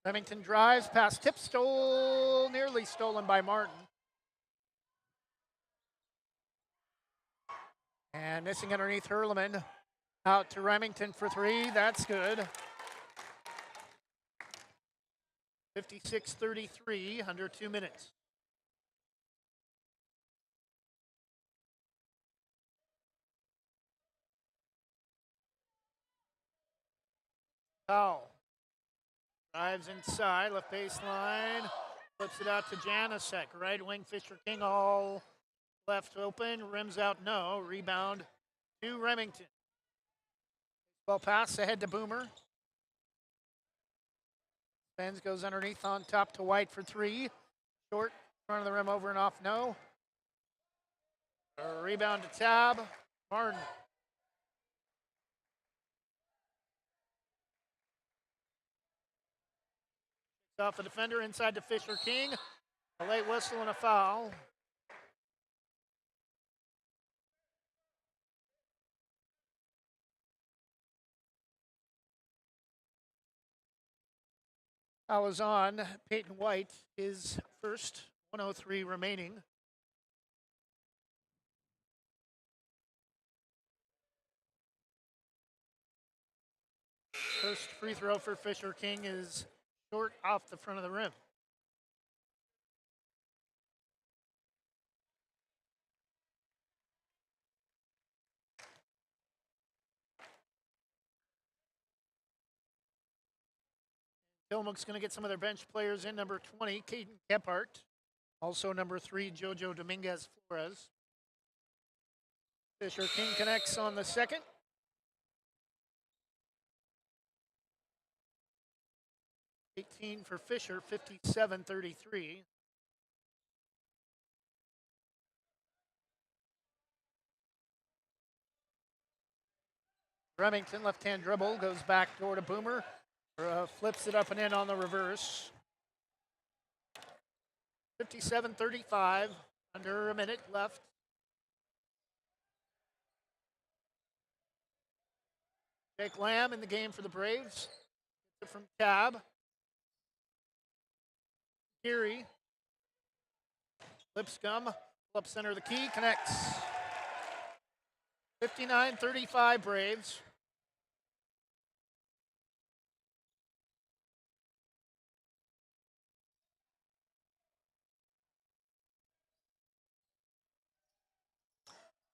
Remington drives past tip, nearly stolen by Martin. And missing underneath Hurleman. Out to Remington for three. That's good. 56-33, under 2 minutes. Powell drives inside, left baseline, flips it out to Janicek. Right wing, Fisher King all left open, rims out, no. Rebound to Remington. Ball pass ahead to Boomer. Spence goes underneath on top to White for three. Short, front of the rim, over and off, no. A rebound to Tab. Martin. Off the defender, inside to Fisher King. A late whistle and a foul. Foul is on Peyton White, his first, 1:03 remaining. First free throw for Fisher King is short off the front of the rim. Tillamook's going to get some of their bench players in. Number 20, Caden Kephart. Also number 3, Jojo Dominguez Flores. Fisher King connects on the second. $18 for Fisher, 57-33. Remington, left-hand dribble, goes back door to Boomer. Flips it up and in on the reverse. 57-35, under a minute left. Jake Lamb in the game for the Braves. From Tab. Geary. Lipscomb, up center of the key, connects. 59-35 Braves.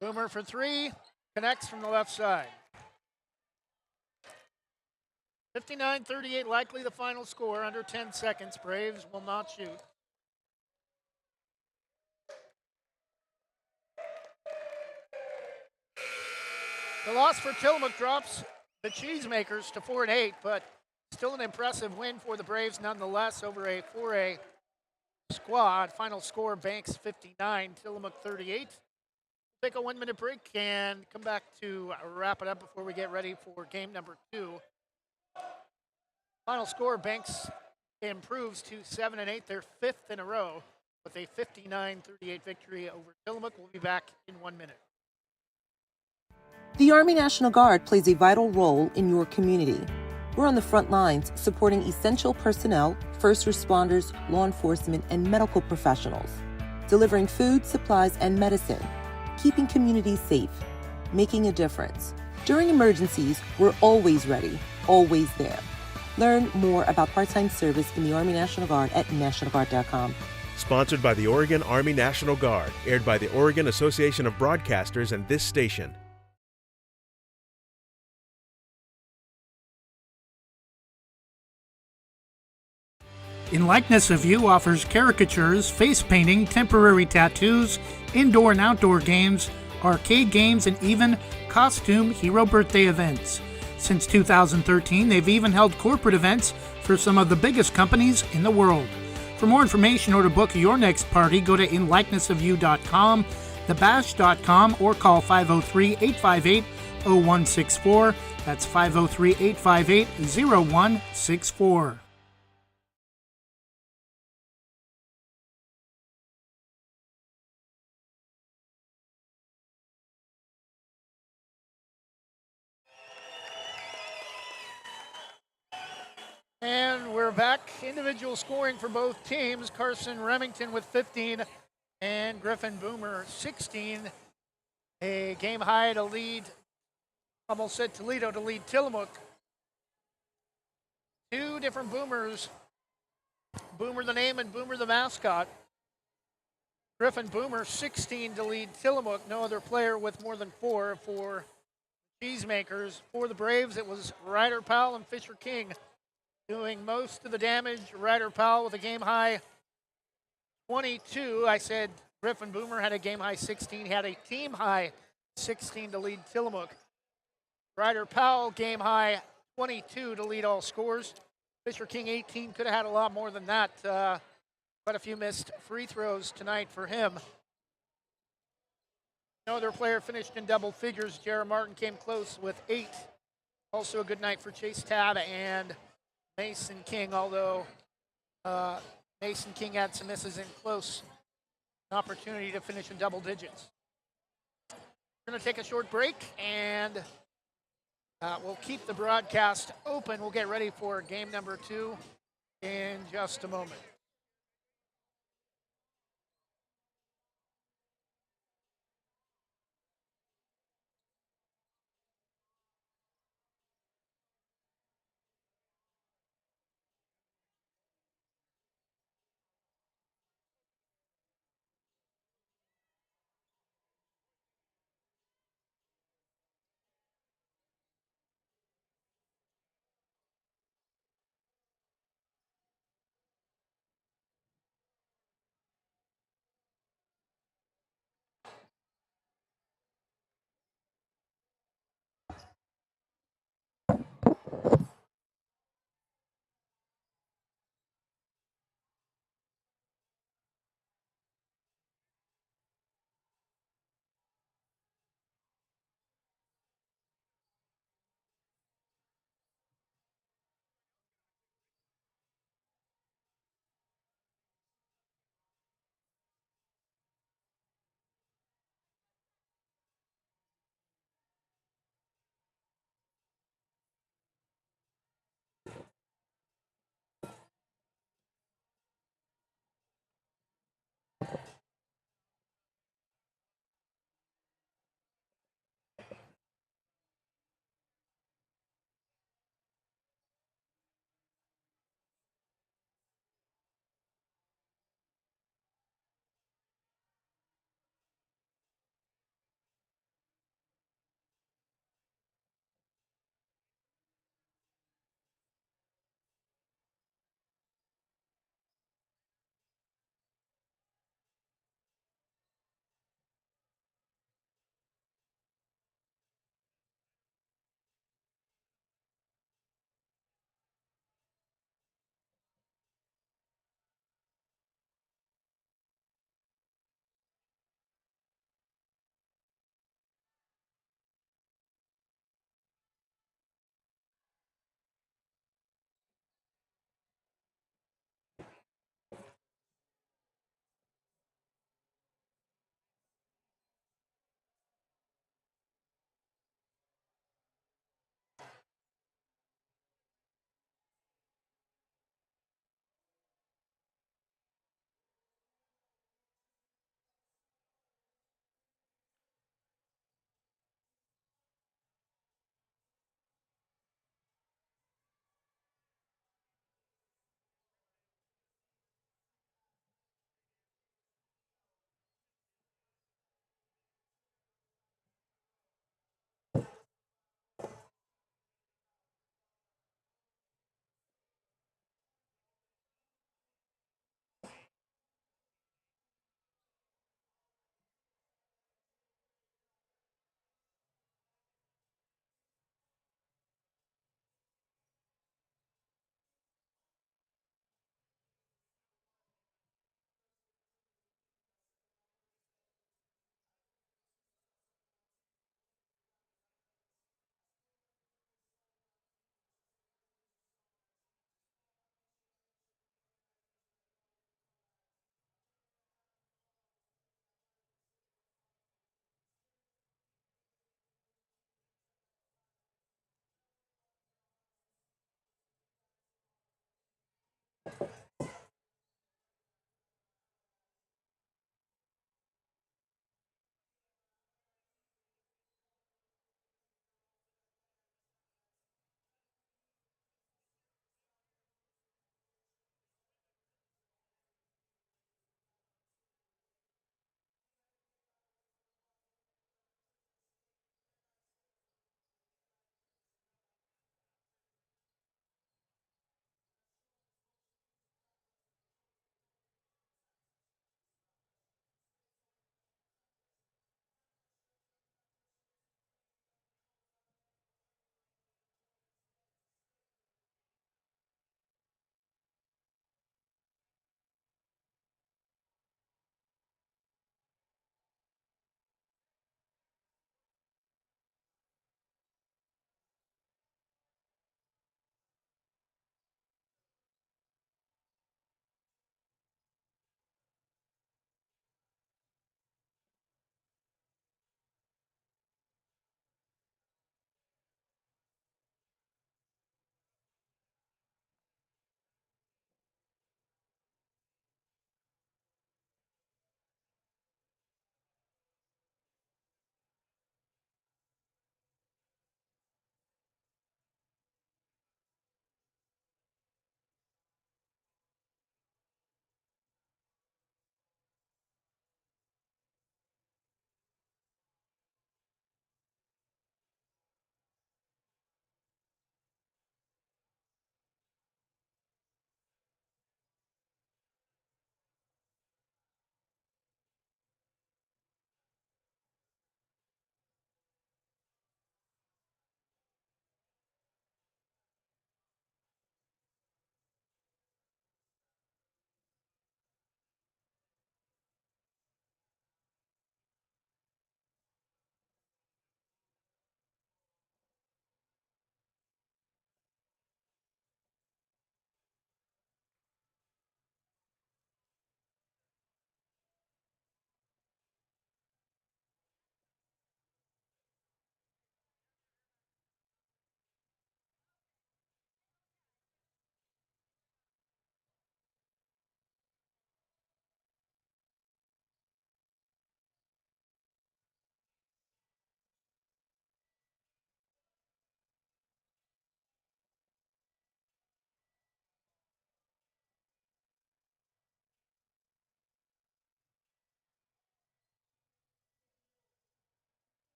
Boomer for three, connects from the left side. 59-38, likely the final score, under 10 seconds. Braves will not shoot. The loss for Tillamook drops the Cheesemakers to 4-8, but still an impressive win for the Braves nonetheless over a 4A squad. Final score, Banks 59, Tillamook 38. Take a 1-minute break and come back to wrap it up before we get ready for game number 2. Final score, Banks improves to 7-8, their 5th in a row, with a 59-38 victory over Tillamook. We'll be back in 1 minute. The Army National Guard plays a vital role in your community. We're on the front lines supporting essential personnel, first responders, law enforcement, and medical professionals, delivering food, supplies, and medicine, keeping communities safe, making a difference. During emergencies, we're always ready, always there. Learn more about part-time service in the Army National Guard at nationalguard.com. Sponsored by the Oregon Army National Guard, aired by the Oregon Association of Broadcasters and this station. In Likeness of You offers caricatures, face painting, temporary tattoos, indoor and outdoor games, arcade games, and even costume hero birthday events. Since 2013, they've even held corporate events for some of the biggest companies in the world. For more information or to book your next party, go to inlikenessofyou.com, thebash.com, or call 503-858-0164. That's 503-858-0164. And we're back. Individual scoring for both teams. Carson Remington with 15 and Griffin Boomer 16. A game high to lead, almost said Toledo to lead Tillamook. Two different Boomers. Boomer the name and Boomer the mascot. Griffin Boomer 16 to lead Tillamook. No other player with more than 4 for Cheesemakers. For the Braves, it was Ryder Powell and Fisher King doing most of the damage. Ryder Powell with a game high 22. I said Griffin Boomer had a game high 16. He had a team high 16 to lead Tillamook. Ryder Powell game high 22 to lead all scores. Fisher King 18, could have had a lot more than that. Quite a few missed free throws tonight for him. No other player finished in double figures. Jared Martin came close with 8. Also a good night for Chase Tab and Mason King, although Mason King had some misses in close. An opportunity to finish in double digits. We're going to take a short break, and we'll keep the broadcast open. We'll get ready for game number 2 in just a moment.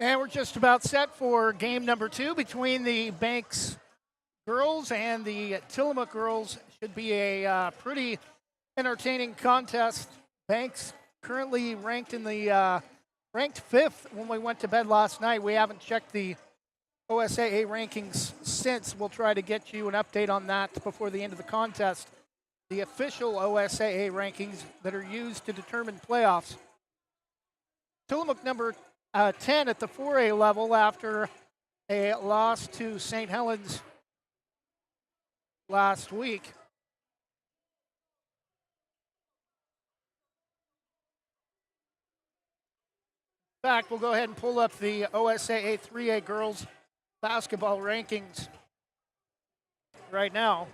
And we're just about set for game number 2 between the Banks girls and the Tillamook girls. Should be a pretty entertaining contest. Banks currently ranked in the ranked 5th when we went to bed last night. We haven't checked the OSAA rankings since. We'll try to get you an update on that before the end of the contest. The official OSAA rankings that are used to determine playoffs. Tillamook number 10 at the 4A level after a loss to St. Helens last week. In fact, we'll go ahead and pull up the OSAA 3A girls basketball rankings right now.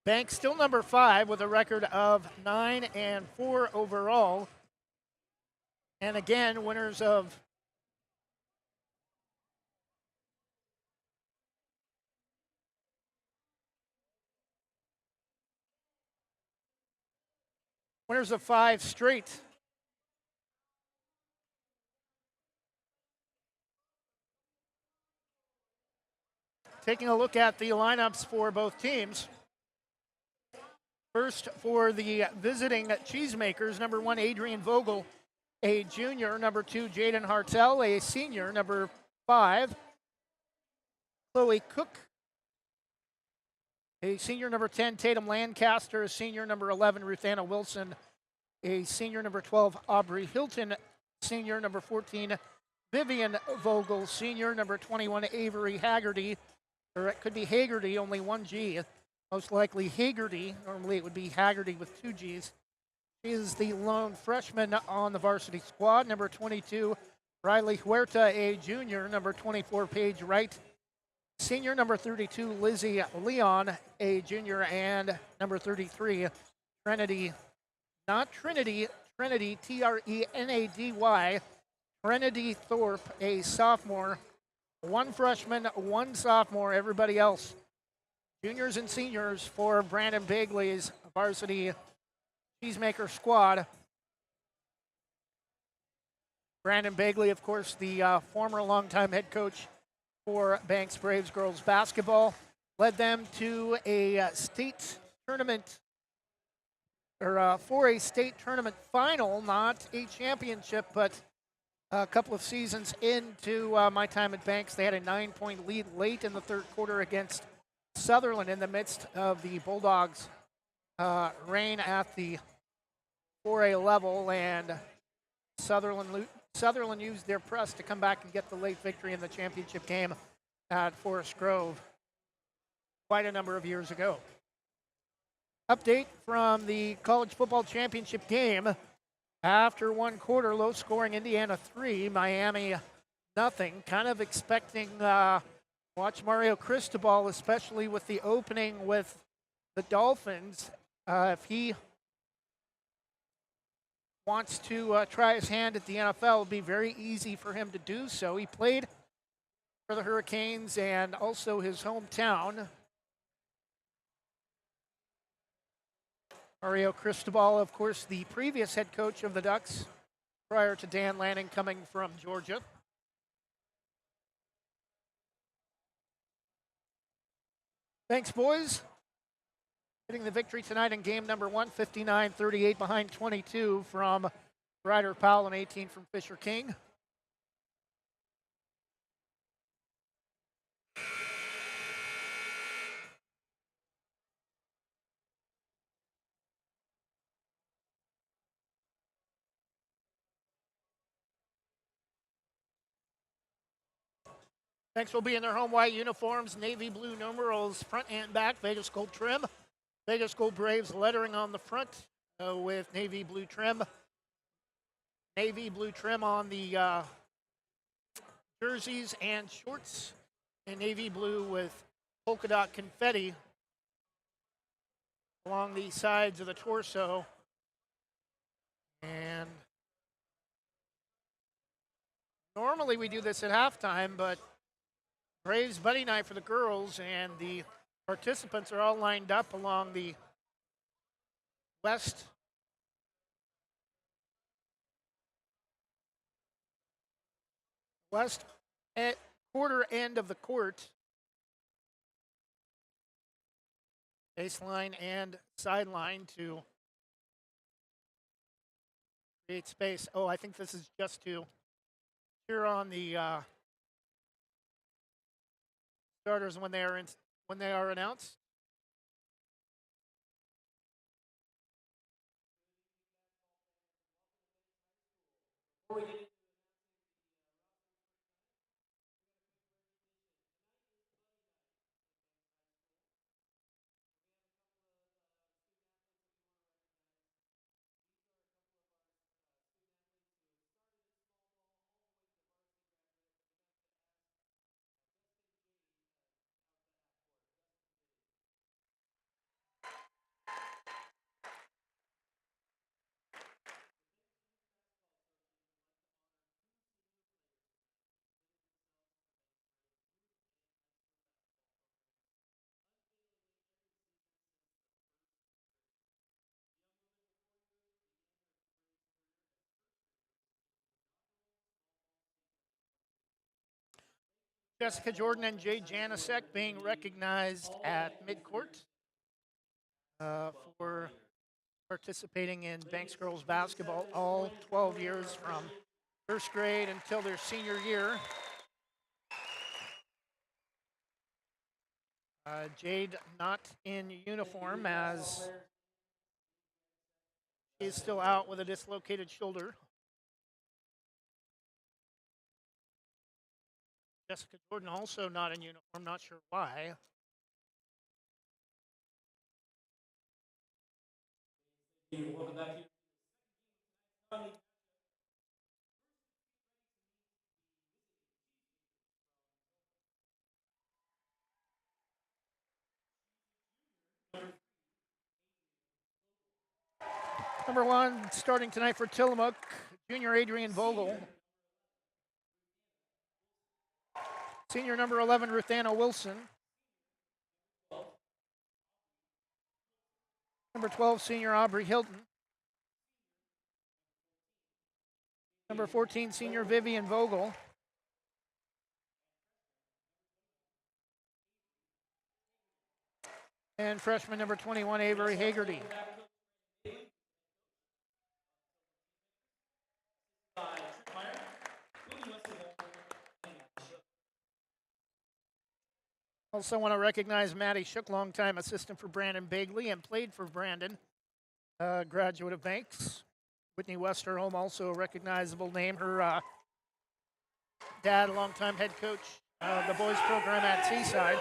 Banks still number 5 with a record of 9-4 overall. And again, winners of winners of 5 straight. Taking a look at the lineups for both teams. First, for the visiting Cheesemakers, number 1, Adrian Vogel, a junior. Number 2, Jaden Hartel, a senior. Number 5, Chloe Cook, a senior. Number 10, Tatum Lancaster, a senior. Number 11, Ruthanna Wilson, a senior. Number 12, Aubrey Hilton, senior. Number 14, Vivian Vogel, senior. Number 21, Avery Haggerty, or it could be Haggerty, only one G. Most likely Haggerty. Normally it would be Haggerty with 2 Gs. She is the lone freshman on the varsity squad. Number 22, Riley Huerta, a junior. Number 24, Paige Wright, senior. Number 32, Lizzie Leon, a junior. And number 33, Trinity, not Trinity, Trinity, Trenady, Trinity Thorpe, a sophomore. 1 freshman, 1 sophomore, everybody else juniors and seniors for Brandon Bagley's varsity Cheesemaker squad. Brandon Bagley, of course, the former longtime head coach for Banks Braves girls basketball, led them to a state tournament, or for a state tournament final, not a championship, but a couple of seasons into my time at Banks. They had a 9-point lead late in the 3rd quarter against Sutherland in the midst of the Bulldogs' reign at the 4A level, and Sutherland used their press to come back and get the late victory in the championship game at Forest Grove quite a number of years ago. Update from the college football championship game. After 1 quarter, low scoring, Indiana 3, Miami nothing. Kind of expecting watch Mario Cristobal, especially with the opening with the Dolphins. If he wants to try his hand at the NFL, it'll be very easy for him to do so. He played for the Hurricanes and also his hometown. Mario Cristobal, of course, the previous head coach of the Ducks prior to Dan Lanning coming from Georgia. Thanks, boys. Getting the victory tonight in game number 1, 59-38 behind 22 from Ryder Powell and 18 from Fisher King. Banks will be in their home white uniforms, navy blue numerals front and back, Vegas gold trim. Vegas Gold Braves lettering on the front with navy blue trim. Navy blue trim on the jerseys and shorts, and navy blue with polka dot confetti along the sides of the torso. And normally we do this at halftime, but Braves buddy night for the girls, and the participants are all lined up along the west west quarter end of the court. Baseline and sideline to create space. Oh, I think this is just to cheer on the starters when they are announced. Jessica Jordan and Jay Janicek being recognized at midcourt for participating in Banks girls basketball all 12 years from first grade until their senior year. Jade not in uniform as she's still out with a dislocated shoulder. Jessica Jordan also not in uniform, not sure why. Welcome back here. Number 1 starting tonight for Tillamook, junior Adrian Vogel. Senior number 11, Ruthanna Wilson. Number 12, senior Aubrey Hilton. Number 14, senior Vivian Vogel. And freshman number 21, Avery Hagerty. Also want to recognize Maddie Shook, longtime assistant for Brandon Bagley and played for Brandon, graduate of Banks. Whitney Westerholm, also a recognizable name. Her dad, a longtime head coach of the boys program at Seaside.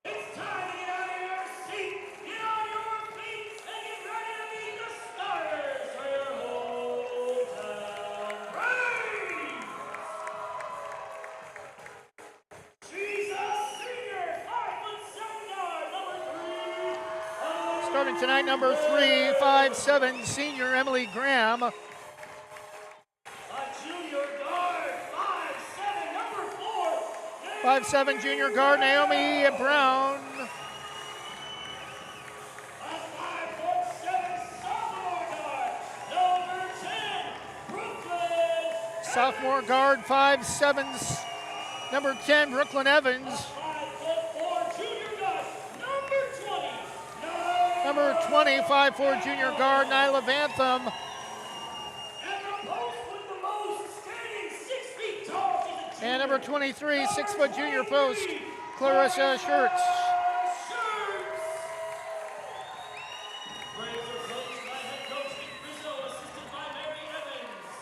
It's time to get out of your seat, get on your feet, and get ready to meet the starters for your hometown Braves. She's a senior, 5'7" guard, number 3. Starting tonight, number 3, 5'7", senior Emily Graham. A junior guard, 5'7", number 4. 5'7" junior guard Naomi Brown. A 5'7" sophomore guard, number 10, Brooklyn. Sophomore guard, 5'7", number 10, Brooklyn Evans. 5'4" junior guard, number 20. Number 20, 5'4" junior guard Nyla Vantham. And the post with the most, standing 6 feet tall. And number 23, 6-foot junior post, Clarissa Schertz. Braves are coached by head coach Nick Rizzo, assisted by Mary Evans.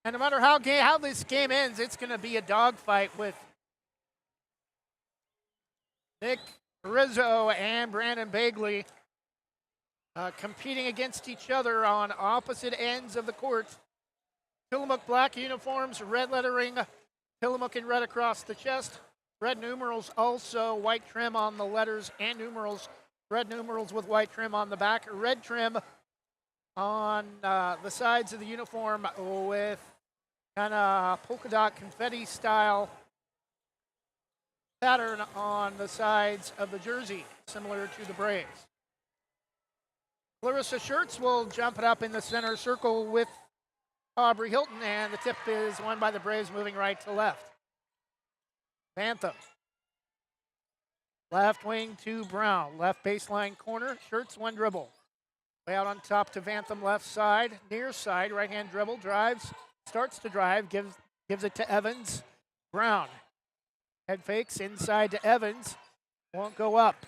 And no matter how this game ends, it's going to be a dogfight with Nick Rizzo and Brandon Bagley competing against each other on opposite ends of the court. Tillamook black uniforms, red lettering, Tillamook in red across the chest. Red numerals, also white trim on the letters and numerals. Red numerals with white trim on the back. Red trim on the sides of the uniform with kind of polka dot confetti style pattern on the sides of the jersey, similar to the Braves. Clarissa Schertz will jump it up in the center circle with Aubrey Hilton, and the tip is won by the Braves, moving right to left. Bantham. Left wing to Brown. Left baseline corner. Schertz, one dribble. Way out on top to Bantham, left side. Near side, right-hand dribble. Drives. Starts to drive. Gives it to Evans. Brown. Head fakes inside to Evans. Won't go up.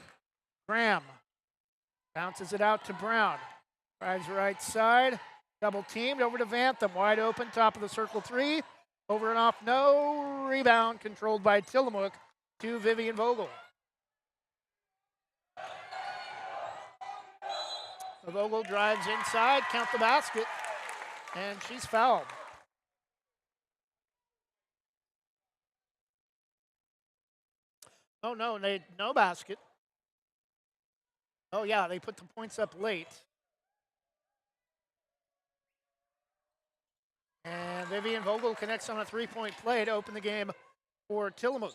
Graham. Bounces it out to Brown. Drives right side. Double teamed over to Bantham. Wide open, top of the circle three. Over and off, no. Rebound controlled by Tillamook to Vivian Vogel. Vogel drives inside, count the basket, and she's fouled. Oh, no, no basket. Oh, yeah, they put the points up late. And Vivian Vogel connects on a three-point play to open the game for Tillamook.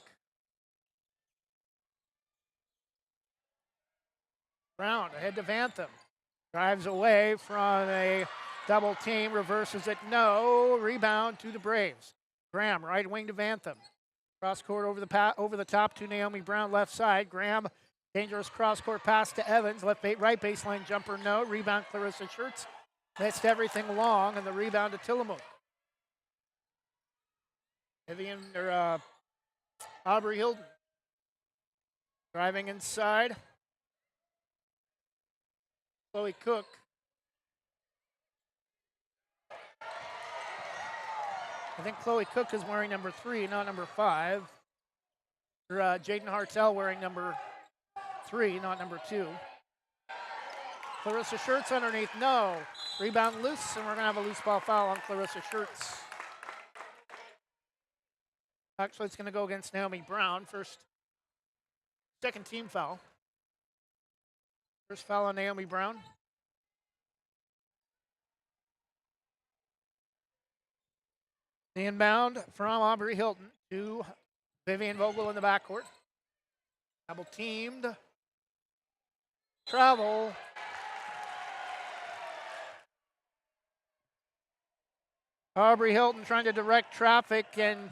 Brown ahead to Bantham. Drives away from a double team, reverses it, no. Rebound to the Braves. Graham, right wing to Bantham. Cross court over the top to Naomi Brown, left side. Graham, dangerous cross court pass to Evans. Right baseline jumper, no. Rebound Clarissa Schertz. Missed everything long, and the rebound to Tillamook. Aubrey Hilton driving inside. Chloe Cook. I think Chloe Cook is wearing number 3, not number 5. Or Jaden Hartel wearing number 3, not number 2. Clarissa Schertz underneath, no. Rebound loose, and we're going to have a loose ball foul on Clarissa Schertz. Actually, it's going to go against Naomi Brown. Second team foul. First foul on Naomi Brown. The inbound from Aubrey Hilton to Vivian Vogel in the backcourt. Double teamed. Travel. Aubrey Hilton trying to direct traffic and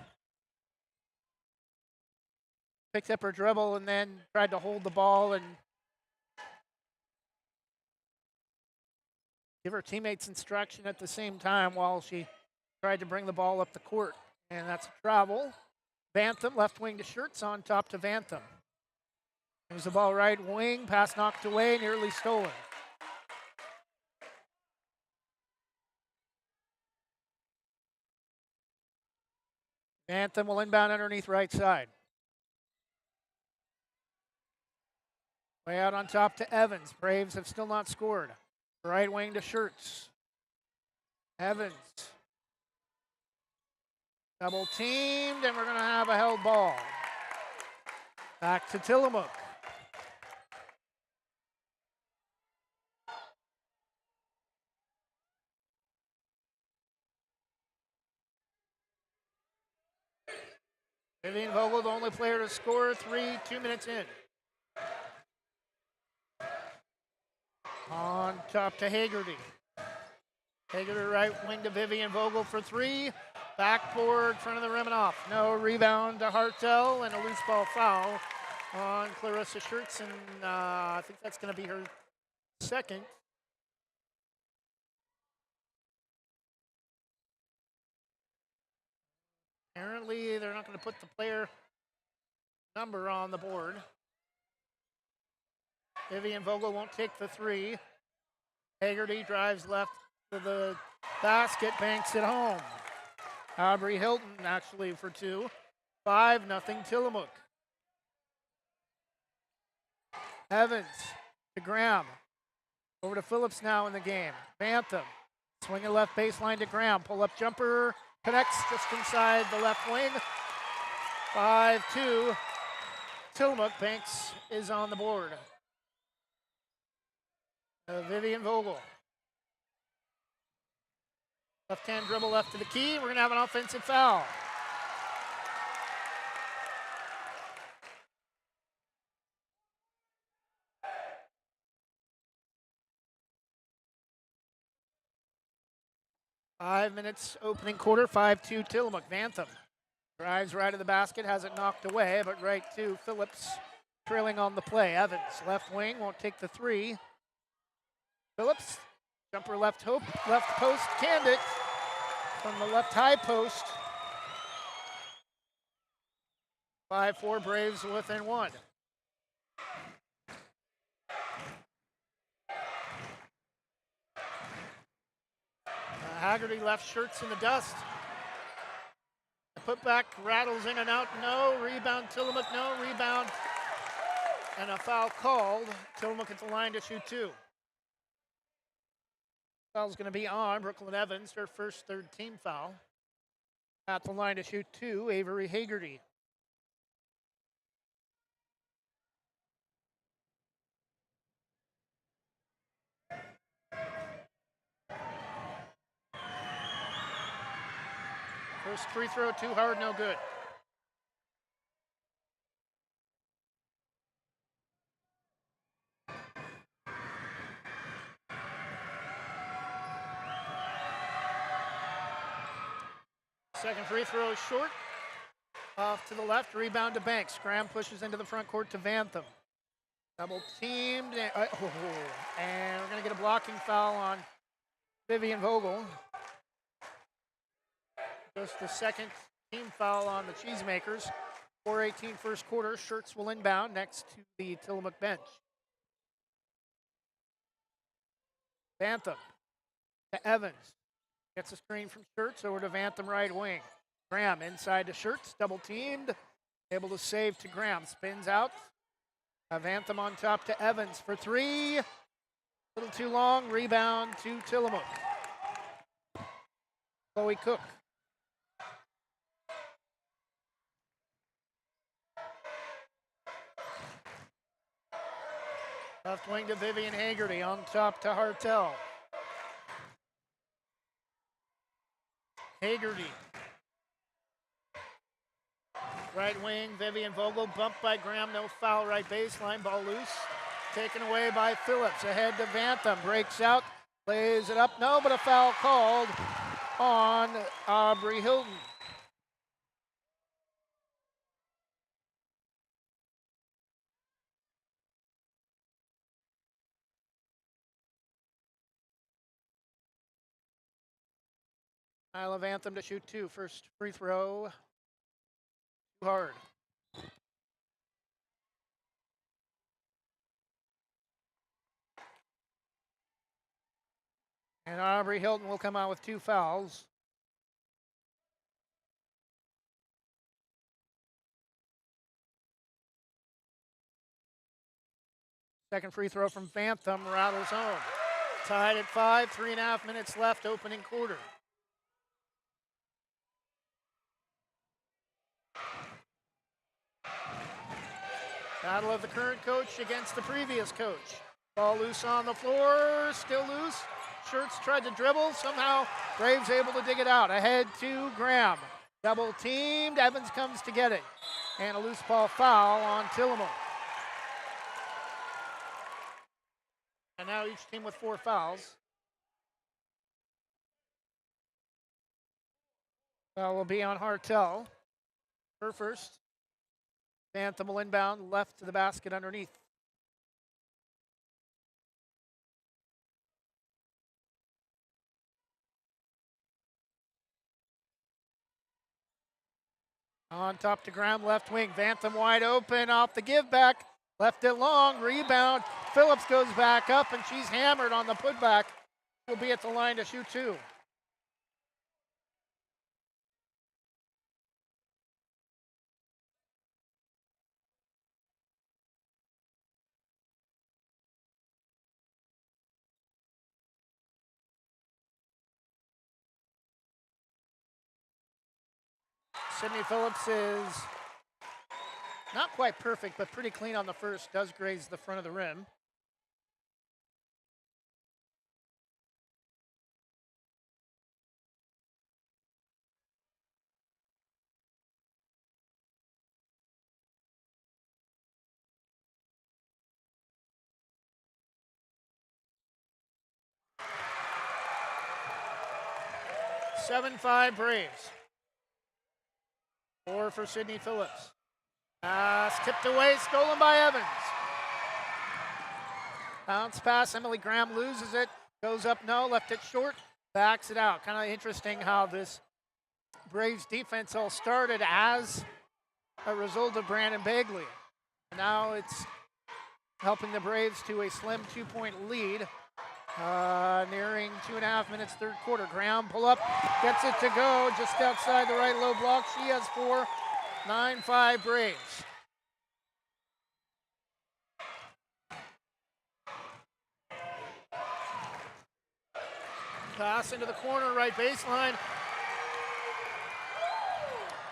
picked up her dribble and then tried to hold the ball and give her teammates instruction at the same time while she tried to bring the ball up the court. And that's a travel. Bantham, left wing to Schertz, on top to Bantham. There's the ball right wing, pass knocked away, nearly stolen. Bantham will inbound underneath right side. Way out on top to Evans. Braves have still not scored. Right wing to Schertz. Evans. Double teamed, and we're going to have a held ball. Back to Tillamook. Vivian Vogel, the only player to score 2 minutes in. On top to Hagerty. Hagerty right wing to Vivian Vogel for 3. Backboard, front of the rim and off. No. Rebound to Hartel and a loose ball foul on Clarissa Schertz, and I think that's going to be her second. Apparently, they're not going to put the player number on the board. Vivian Vogel won't take the 3. Hagerty drives left to the basket, banks it home. Aubrey Hilton actually for 2. 5-0 Tillamook. Evans to Graham. Over to Phillips now in the game. Bantham. Swinging left baseline to Graham. Pull-up jumper. Connects just inside the left wing. 5-2. Tillamook. Banks is on the board. Vivian Vogel. Left-hand dribble left to the key. We're going to have an offensive foul. 5 minutes opening quarter, 5-2 Tillamook. Vantham drives right to the basket, has it knocked away, but right to Phillips, trailing on the play. Evans, left wing, won't take the three. Phillips, jumper left post, canned it from the left high post. 5-4 Braves within one. Haggerty left Shirts in the dust. The putback rattles in and out. No. Rebound Tillamook. No. Rebound. And a foul called. Tillamook at the line to shoot two. Foul's going to be on Brooklyn Evans, her first third team foul. At the line to shoot two, Avery Haggerty. First free throw, too hard, no good. Second free throw is short. Off to the left, rebound to Banks. Graham pushes into the front court to Vantham. Double teamed, and we're going to get a blocking foul on Vivian Vogel. Just the second team foul on the Cheesemakers. 4:18 first quarter. Shirts will inbound next to the Tillamook bench. Vantham to Evans. Gets a screen from Shirts over to Vantham right wing. Graham inside to Shirts. Double teamed. Able to save to Graham. Spins out. Vantham on top to Evans for three. A little too long. Rebound to Tillamook. Chloe Cook. Left wing to Vivian Haggerty, on top to Hartel. Haggerty. Right wing, Vivian Vogel, bumped by Graham, no foul, right baseline, ball loose. Taken away by Phillips, ahead to Vantham, breaks out, plays it up, no, but a foul called on Aubrey Hilton. Isla Vantham to shoot two. First free throw. Too hard. And Aubrey Hilton will come out with two fouls. Second free throw from Vantham rattles home. Tied at 5, 3.5 minutes left, opening quarter. Battle of the current coach against the previous coach. Ball loose on the floor, still loose. Shirts tried to dribble, somehow Braves able to dig it out. Ahead to Graham. Double teamed, Evans comes to get it. And a loose ball foul on Tillamook. And now each team with 4 fouls. Foul will be on Hartel. Her first. Vantham will inbound, left to the basket underneath. On top to Graham, left wing. Vantham wide open off the give back. Left it long, rebound. Phillips goes back up and she's hammered on the putback. Will be at the line to shoot two. Sydney Phillips is not quite perfect, but pretty clean on the first. Does graze the front of the rim. 7-5 Braves. 4 for Sydney Phillips. Pass tipped away, stolen by Evans. Bounce pass, Emily Graham loses it. Goes up, no, left it short. Backs it out. Kind of interesting how this Braves defense all started as a result of Brandon Bagley. Now it's helping the Braves to a slim 2-point lead. Nearing 2.5 minutes, third quarter. Graham pull up, gets it to go just outside the right low block. She has 4. 9-5 Braves. Pass into the corner, right baseline.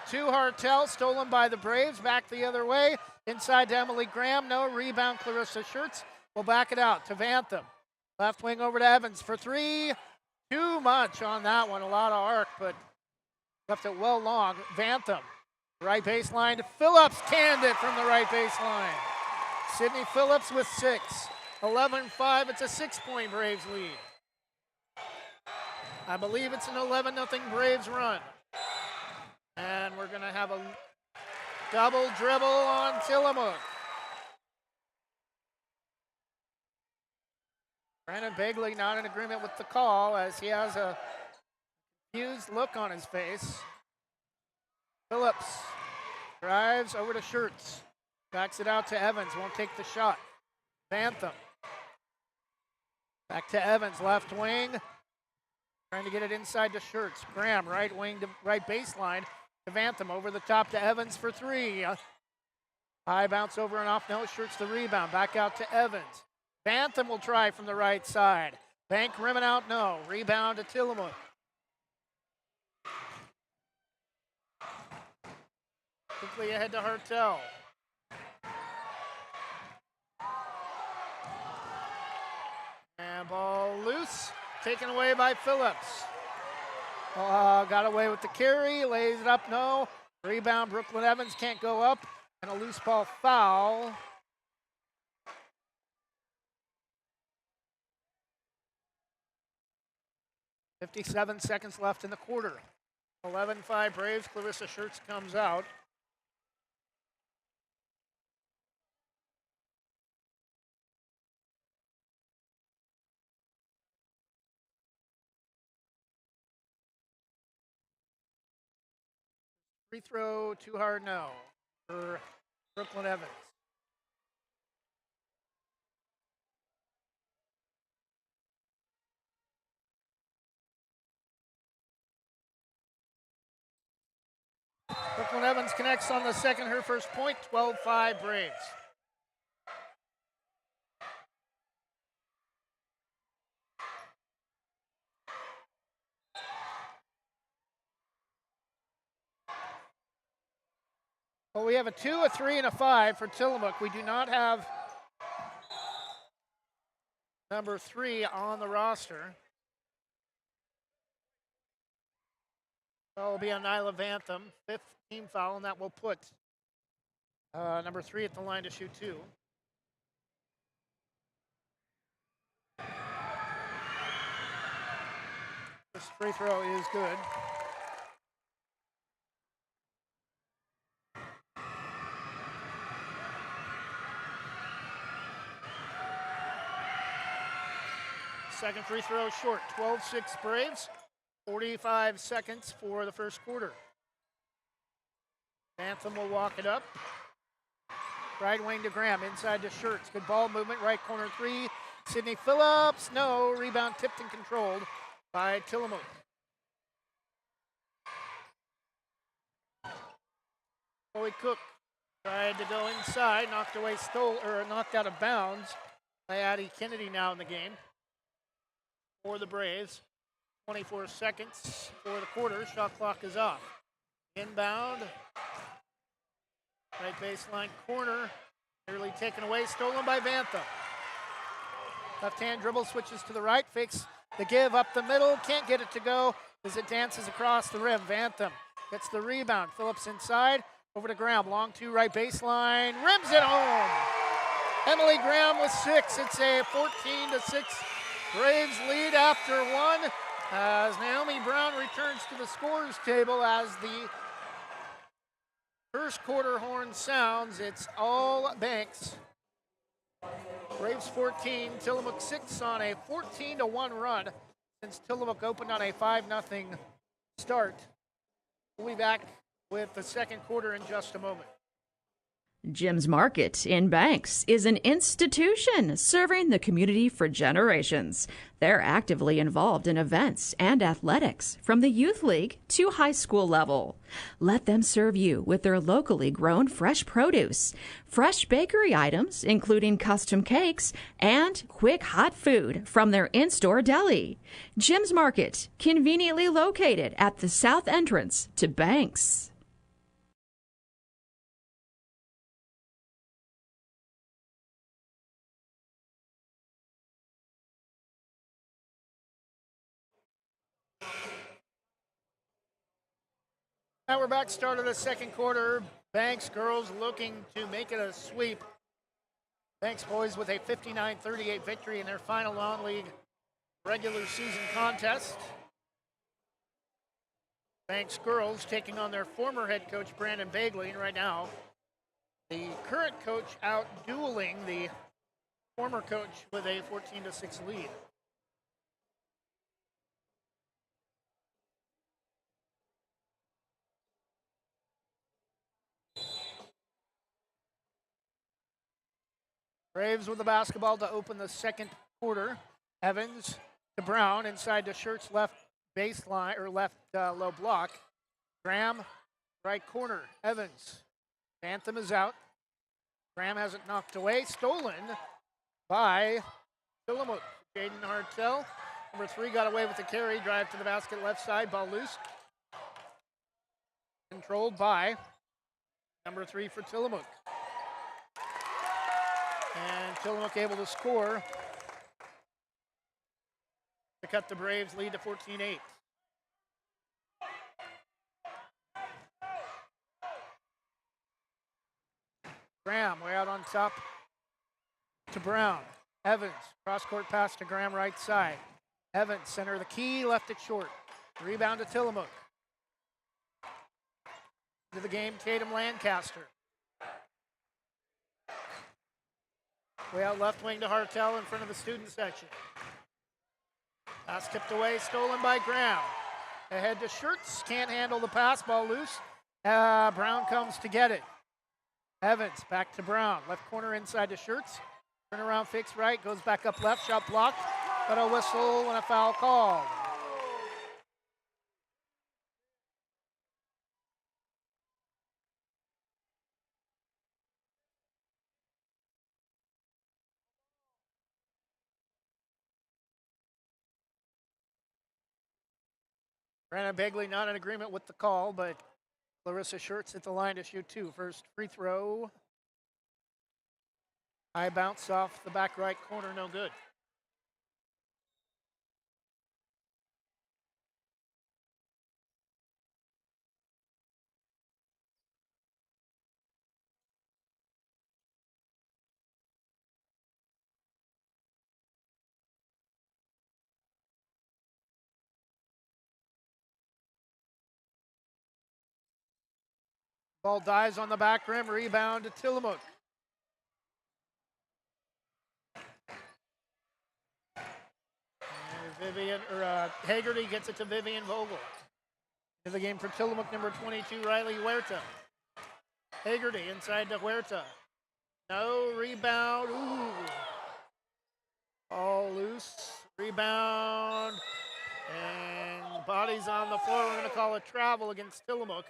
To Hartel, stolen by the Braves. Back the other way. Inside to Emily Graham. No rebound. Clarissa Schertz will back it out to Vantham. Left wing over to Evans for 3. Too much on that one. A lot of arc, but left it well long. Vantham. Right baseline to Phillips. Canned it from the right baseline. Sydney Phillips with 6. 11-5. It's a 6-point Braves lead. I believe it's an 11-0 Braves run. And we're going to have a double dribble on Tillamook. Brandon Bagley not in agreement with the call as he has a confused look on his face. Phillips drives over to Schertz. Backs it out to Evans. Won't take the shot. Vantham. Back to Evans, left wing. Trying to get it inside to Schertz. Graham, right wing to right baseline to Vantham. Over the top to Evans for 3. High bounce over and off. No, Schertz the rebound. Back out to Evans. Vantham will try from the right side. Bank rimming out, no. Rebound to Tillamook. Quickly ahead to Hartel. And ball loose. Taken away by Phillips. Got away with the carry. Lays it up, no. Rebound, Brooklyn Evans can't go up. And a loose ball foul. .57 seconds left in the quarter. 11-5 Braves. Clarissa Schertz comes out. Free throw, too hard, no, for Brooklyn Evans. Brooklyn Evans connects on the second, her first point, 12-5 Braves. Well, we have a 2, a 3, and a 5 for Tillamook. We do not have number 3 on the roster. So it'll be on Nyla Vantham, 5th team foul, and that will put number 3 at the line to shoot 2. This free throw is good. Second free throw short, 12-6 Braves, 45 seconds for the first quarter. Vantham will walk it up. Right wing to Graham, inside to Schertz. Good ball movement, right corner 3. Sydney Phillips, no. Rebound tipped and controlled by Tillamook. Chloe Cook tried to go inside, knocked out of bounds by Addie Kennedy now in the game. For the Braves, 24 seconds for the quarter. Shot clock is off. Inbound, right baseline corner, nearly taken away, stolen by Vantham. Left-hand dribble switches to the right, fakes the give up the middle, can't get it to go as it dances across the rim. Vantham gets the rebound. Phillips inside, over to Graham. Long 2 right baseline, rims it home. Emily Graham with 6. It's a 14-6 Braves lead after 1. As Naomi Brown returns to the scorer's table as the first quarter horn sounds, it's all Banks. Braves 14, Tillamook 6 on a 14-1 run since Tillamook opened on a 5-0 start. We'll be back with the second quarter in just a moment. Jim's Market in Banks is an institution serving the community for generations. They're actively involved in events and athletics from the youth league to high school level. Let them serve you with their locally grown fresh produce, fresh bakery items, including custom cakes, and quick hot food from their in-store deli. Jim's Market, conveniently located at the south entrance to Banks. Now we're back, start of the second quarter. Banks girls looking to make it a sweep. Banks boys with a 59-38 victory in their final non-league regular season contest. Banks girls taking on their former head coach Brandon Bagley, and right now the current coach out dueling the former coach with a 14-6 lead. Braves with the basketball to open the second quarter. Evans to Brown inside to Shirt's left baseline or left low block. Graham right corner. Evans. Bantham is out. Graham has it knocked away. Stolen by Tillamook. Jaden Hartel. Number 3 got away with the carry. Drive to the basket left side. Ball loose. Controlled by number 3 for Tillamook. And Tillamook able to score to cut the Braves lead to 14-8. Graham way out on top to Brown. Evans, cross-court pass to Graham right side. Evans, center of the key, left it short. Rebound to Tillamook. To the game, Tatum Lancaster. Way out left wing to Hartel in front of the student section. Pass tipped away, stolen by Graham. Ahead to Shirts, can't handle the pass, ball loose. Brown comes to get it. Evans back to Brown, left corner inside to Shirts. Turn around, fix right, goes back up left, shot blocked. But a whistle and a foul called. Brandon Bagley not in agreement with the call, but Larissa Shirts at the line to shoot 2. First free throw. High bounce off the back right corner, no good. Ball dives on the back rim, rebound to Tillamook. Hagerty gets it to Vivian Vogel. In the game for Tillamook, number 22, Riley Huerta. Hagerty inside to Huerta. No, rebound, ooh. Ball loose, rebound, and bodies on the floor. We're gonna call it travel against Tillamook.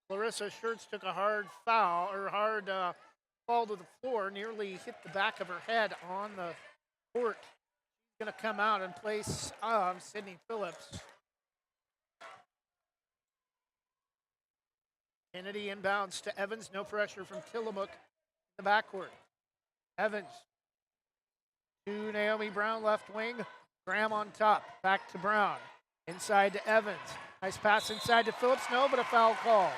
Larissa Shirts took a hard foul, or hard fall to the floor, nearly hit the back of her head on the court. She's going to come out and place Sydney Phillips. Kennedy inbounds to Evans, no pressure from Tillamook in the backcourt. Evans to Naomi Brown, left wing. Graham on top, back to Brown. Inside to Evans. Nice pass inside to Phillips, no, but a foul call.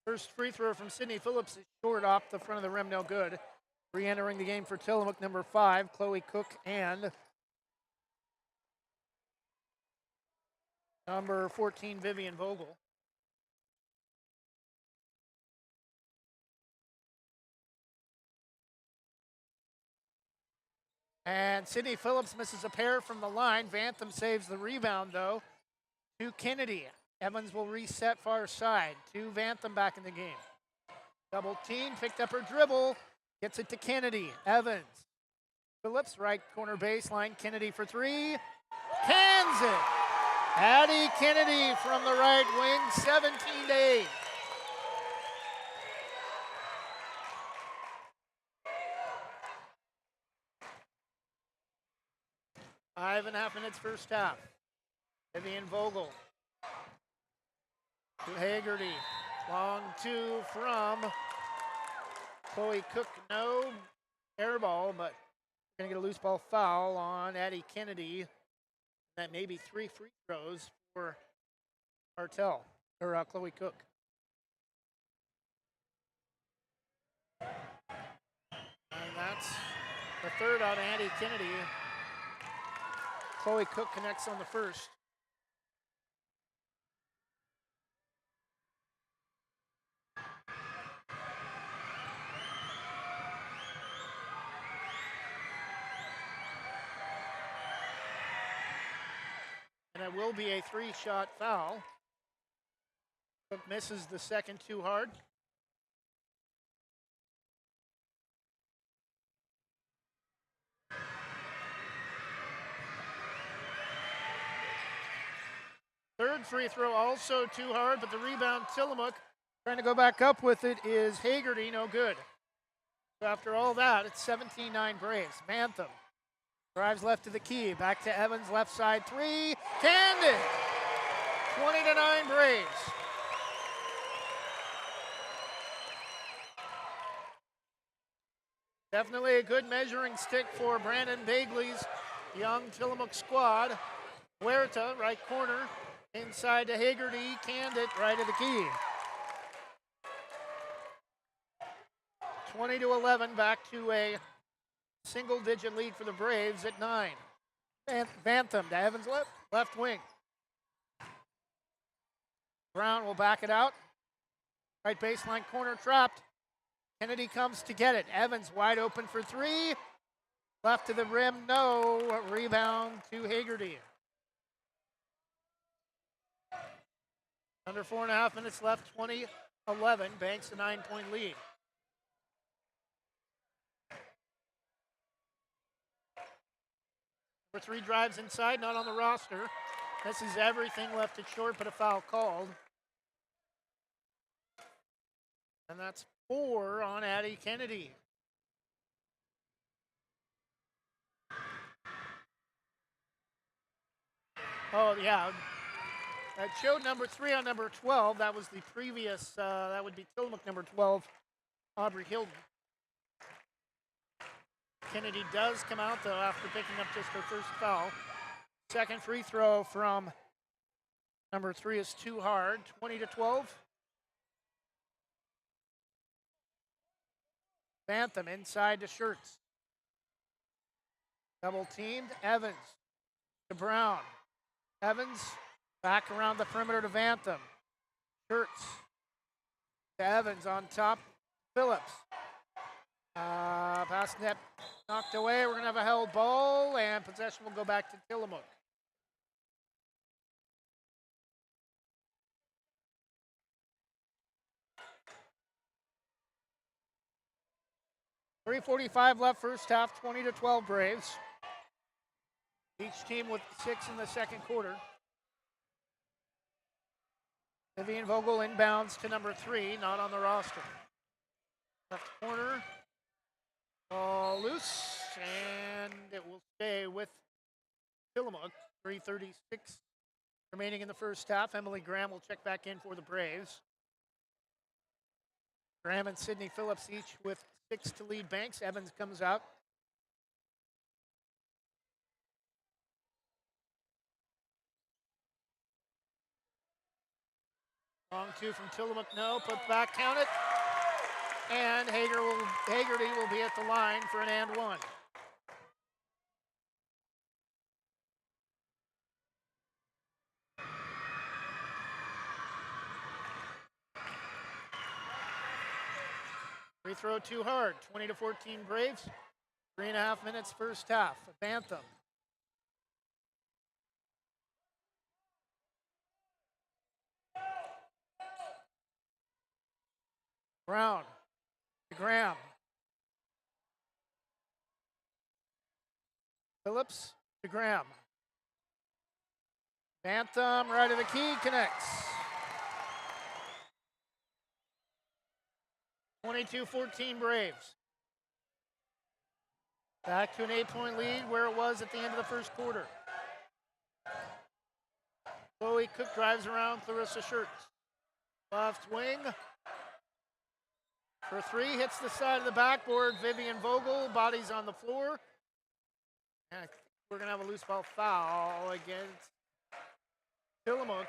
First free throw from Sydney Phillips is short off the front of the rim, no good. Re-entering the game for Tillamook, number 5, Chloe Cook, and number 14, Vivian Vogel. And Sydney Phillips misses a pair from the line. Vantham saves the rebound, though, to Kennedy. Evans will reset far side. To Vantham back in the game. Double team, picked up her dribble, gets it to Kennedy. Evans. Phillips, right corner baseline. Kennedy for 3. Cans it. Addie Kennedy from the right wing, 17-8. Five and a half minutes first half. Vivian Vogel to Hagerty. Long 2 from Chloe Cook. No air ball, but going to get a loose ball foul on Addie Kennedy. That may be 3 free throws for Chloe Cook. And that's the third on Addie Kennedy. Chloe Cook connects on the first. And it will be a 3-shot foul. Cook misses the second too hard. Third free throw also too hard, but the rebound Tillamook trying to go back up with it is Hagerty, no good. So after all that, it's 17-9 Braves. Vantham drives left to the key, back to Evans, left side 3, canned. 20-9 Braves. Definitely a good measuring stick for Brandon Bagley's young Tillamook squad. Huerta, right corner, inside to Hagerty, canned it right of the key. 20-11, back to a single-digit lead for the Braves at 9. Vantham to Evans left wing. Brown will back it out. Right baseline corner trapped. Kennedy comes to get it. Evans wide open for 3. Left to the rim, no. Rebound to Hagerty. Under 4.5 minutes left, 20-11. Banks a 9-point lead. Number 3 drives inside, not on the roster. This is everything, left it short, but a foul called. And that's 4 on Addie Kennedy. Oh, yeah. That showed number 3 on number 12. That was the previous, that would be Tillamook number 12, Aubrey Hilton. Kennedy does come out, though, after picking up just her first foul. Second free throw from number 3 is too hard, 20-12. Vantham inside to Schertz. Double teamed, Evans to Brown. Evans back around the perimeter to Vantham. Schertz to Evans on top, Phillips. Pass net knocked away. We're going to have a held ball, and possession will go back to Tillamook. .345 left first half, 20-12 Braves. Each team with 6 in the second quarter. Vivian Vogel inbounds to number 3, not on the roster. Left corner, ball loose, and it will stay with Tillamook. 3:36 remaining in the first half. Emily Graham will check back in for the Braves. Graham and Sydney Phillips each with 6 to lead Banks. Evans comes out. Long two from Tillamook, no, put back, count it. And Hagerty will be at the line for an and one. Free throw too hard, 20-14 Braves. 3.5 minutes first half. Bantham. Brown to Graham. Phillips to Graham. Bantham right of the key, connects. 22-14 Braves. Back to an 8-point lead where it was at the end of the first quarter. Chloe Cook drives around Clarissa Schertz. Left wing. For three, hits the side of the backboard. Vivian Vogel, bodies on the floor. And we're going to have a loose ball foul against Tillamook.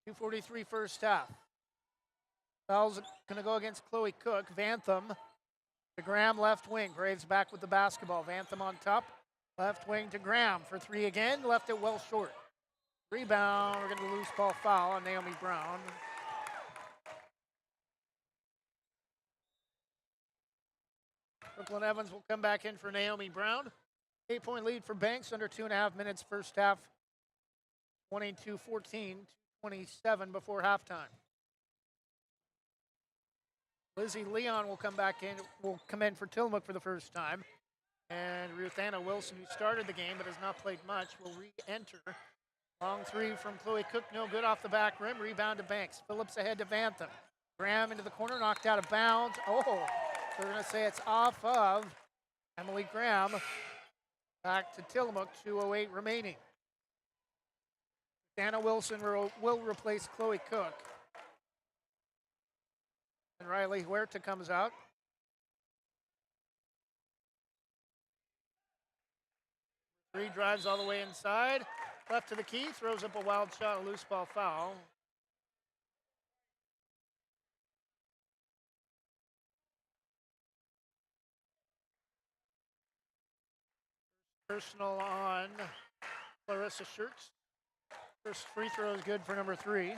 .243 first half. Foul's going to go against Chloe Cook. Vantham to Graham, left wing. Braves back with the basketball. Vantham on top. Left wing to Graham for three again. Left it well short. Rebound. We're going to lose ball foul on Naomi Brown. Brooklyn Evans will come back in for Naomi Brown. 8-point lead for Banks under 2.5 minutes first half. 22-14, 27 before halftime. Lizzie Leon will come in for Tillamook for the first time. And Ruth Anna Wilson, who started the game but has not played much, will re-enter. Long three from Chloe Cook, no good off the back rim. Rebound to Banks. Phillips ahead to Vantham. Graham into the corner, knocked out of bounds. Oh, they're going to say it's off of Emily Graham. Back to Tillamook, 2:08 remaining. Anna Wilson will replace Chloe Cook. And Riley Huerta comes out. Three drives all the way inside. Left to the key, throws up a wild shot, a loose ball foul. Personal on Clarissa Schertz. First free throw is good for number 3.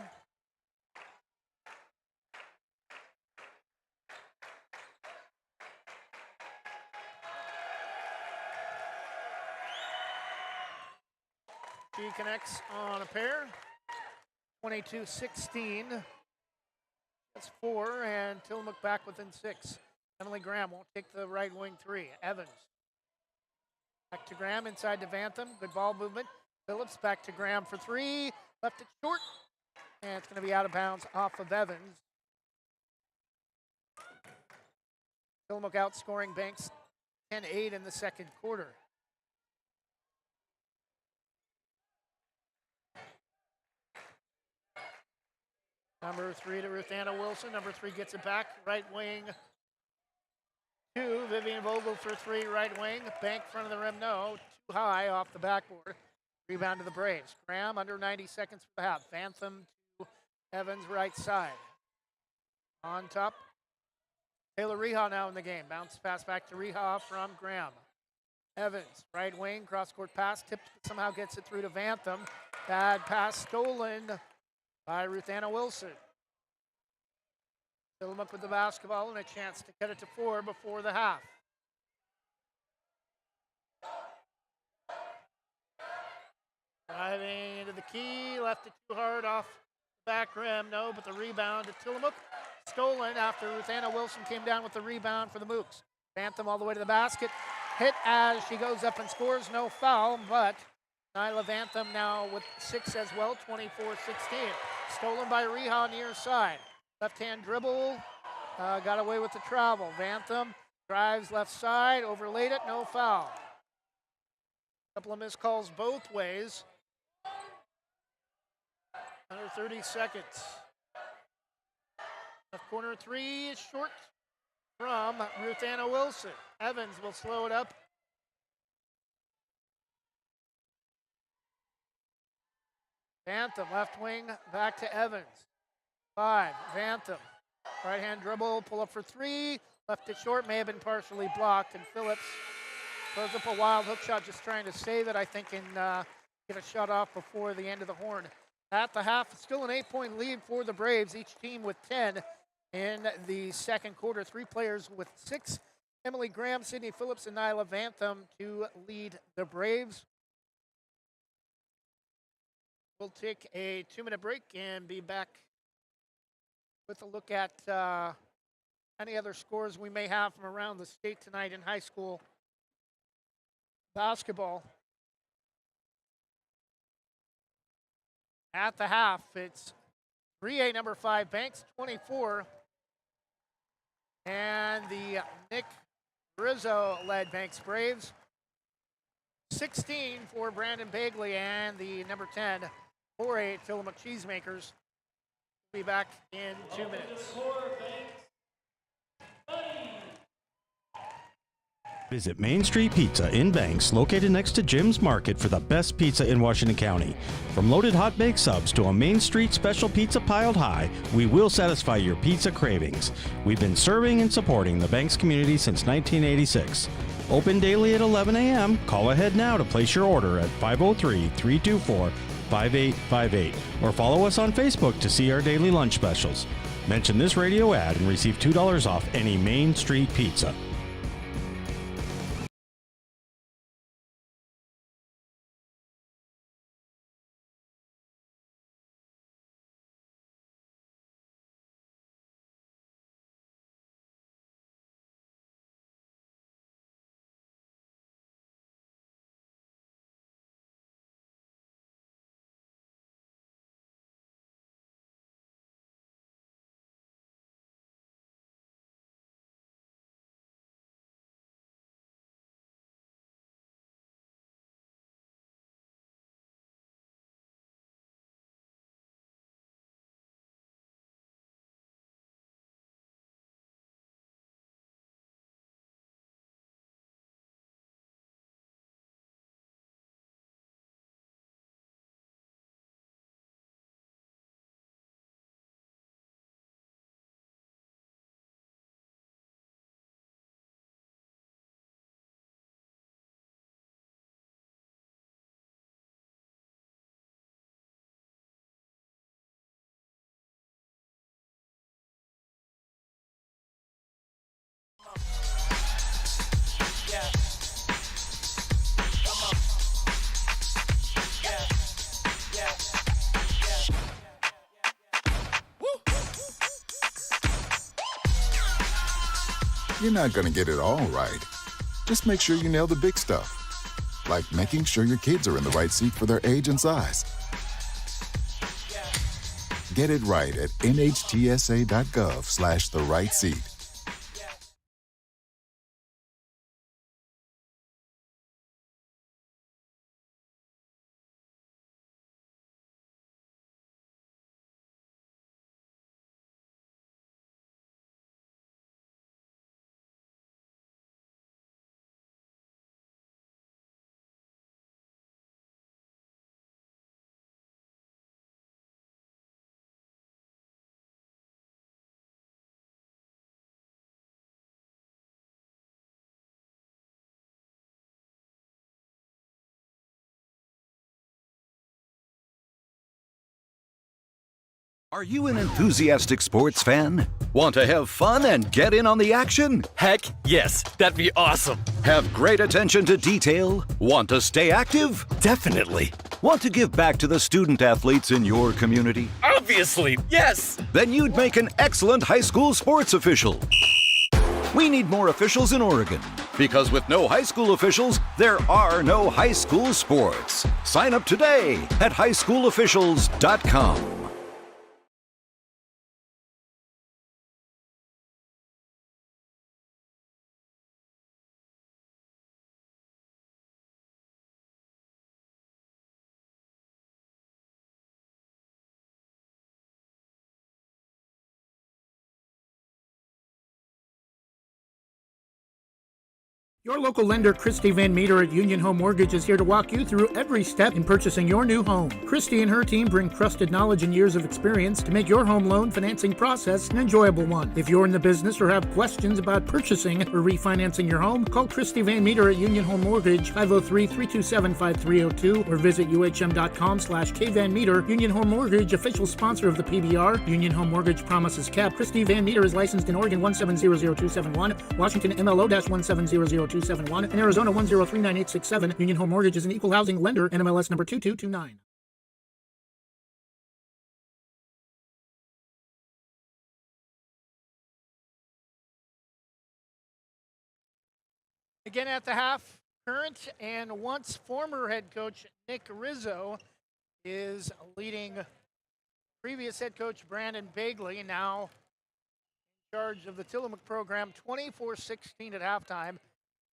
She connects on a pair. 22-16. That's 4, and Tillamook back within 6. Emily Graham won't take the right wing 3. Evans. Back to Graham, inside to Vantham. Good ball movement. Phillips back to Graham for 3. Left it short. And it's going to be out of bounds off of Evans. Tillamook outscoring Banks 10-8 in the second quarter. Number 3 to Ruth Anna Wilson. Number 3 gets it back. Right wing 2. Vivian Vogel for 3. Right wing. Bank front of the rim. No. Too high off the backboard. Rebound to the Braves. Graham under 90 seconds for the half. Vantham to Evans right side. On top. Taylor Reha now in the game. Bounce pass back to Reha from Graham. Evans, right wing, cross-court pass. Tipped, somehow gets it through to Vantham. Bad pass stolen by Ruth Anna Wilson. Tillamook with the basketball and a chance to cut it to 4 before the half. Driving into the key, left it too hard off the back rim. No, but the rebound to Tillamook. Stolen after Ruth Anna Wilson came down with the rebound for the Mooks. Vantham all the way to the basket. Hit as she goes up and scores. No foul, but Nyla Vantham now with 6 as well, 24-16. Stolen by Reha near side. Left-hand dribble, got away with the travel. Vantham drives left side, overlaid it, no foul. Couple of missed calls both ways. Under 30 seconds. Left corner 3 is short. from Ruth Anna Wilson. Evans will slow it up. Vantham, left wing, back to Evans. 5, Vantham. Right-hand dribble, pull up for 3. Left it short, may have been partially blocked. And Phillips throws up a wild hook shot, just trying to save it, I think, and get a shot off before the end of the horn. At the half, still an 8-point lead for the Braves, each team with 10 in the second quarter. 3 players with 6. Emily Graham, Sydney Phillips, and Nyla Vantham to lead the Braves. We'll take a 2-minute break and be back with a look at any other scores we may have from around the state tonight in high school basketball. At the half, it's 3A number 5, Banks 24, and the Nick Rizzo-led Banks Braves 16 for Brandon Bagley and the number 10 4A Tillamook Cheesemakers. We'll be back in 2 minutes. Visit Main Street Pizza in Banks, located next to Jim's Market, for the best pizza in Washington County. From loaded hot baked subs to a Main Street special pizza piled high, we will satisfy your pizza cravings. We've been serving and supporting the Banks community since 1986. Open daily at 11 a.m. Call ahead now to place your order at 503-324-5858 or follow us on Facebook to see our daily lunch specials. Mention this radio ad and receive $2 off any Main Street pizza. You're not going to get it all right. Just make sure you nail the big stuff, like making sure your kids are in the right seat for their age and size. Get it right at nhtsa.gov/the-right-seat. Are you an enthusiastic sports fan? Want to have fun and get in on the action? Heck yes, that'd be awesome. Have great attention to detail? Want to stay active? Definitely. Want to give back to the student athletes in your community? Obviously, yes. Then you'd make an excellent high school sports official. We need more officials in Oregon, because with no high school officials, there are no high school sports. Sign up today at highschoolofficials.com. Your local lender, Christy Van Meter at Union Home Mortgage, is here to walk you through every step in purchasing your new home. Christy and her team bring trusted knowledge and years of experience to make your home loan financing process an enjoyable one. If you're in the business or have questions about purchasing or refinancing your home, call Christy Van Meter at Union Home Mortgage, 503-327-5302, or visit uhm.com/kvanmeter. Union Home Mortgage, official sponsor of the PBR. Union Home Mortgage promises kept. Christy Van Meter is licensed in Oregon 1700271, Washington MLO-1700271, and Arizona 1039867. Union Home Mortgage is an equal housing lender, NMLS number 2229. Again at the half, current and once former head coach Nick Rizzo is leading previous head coach Brandon Bagley, now in charge of the Tillamook program, 24-16 at halftime.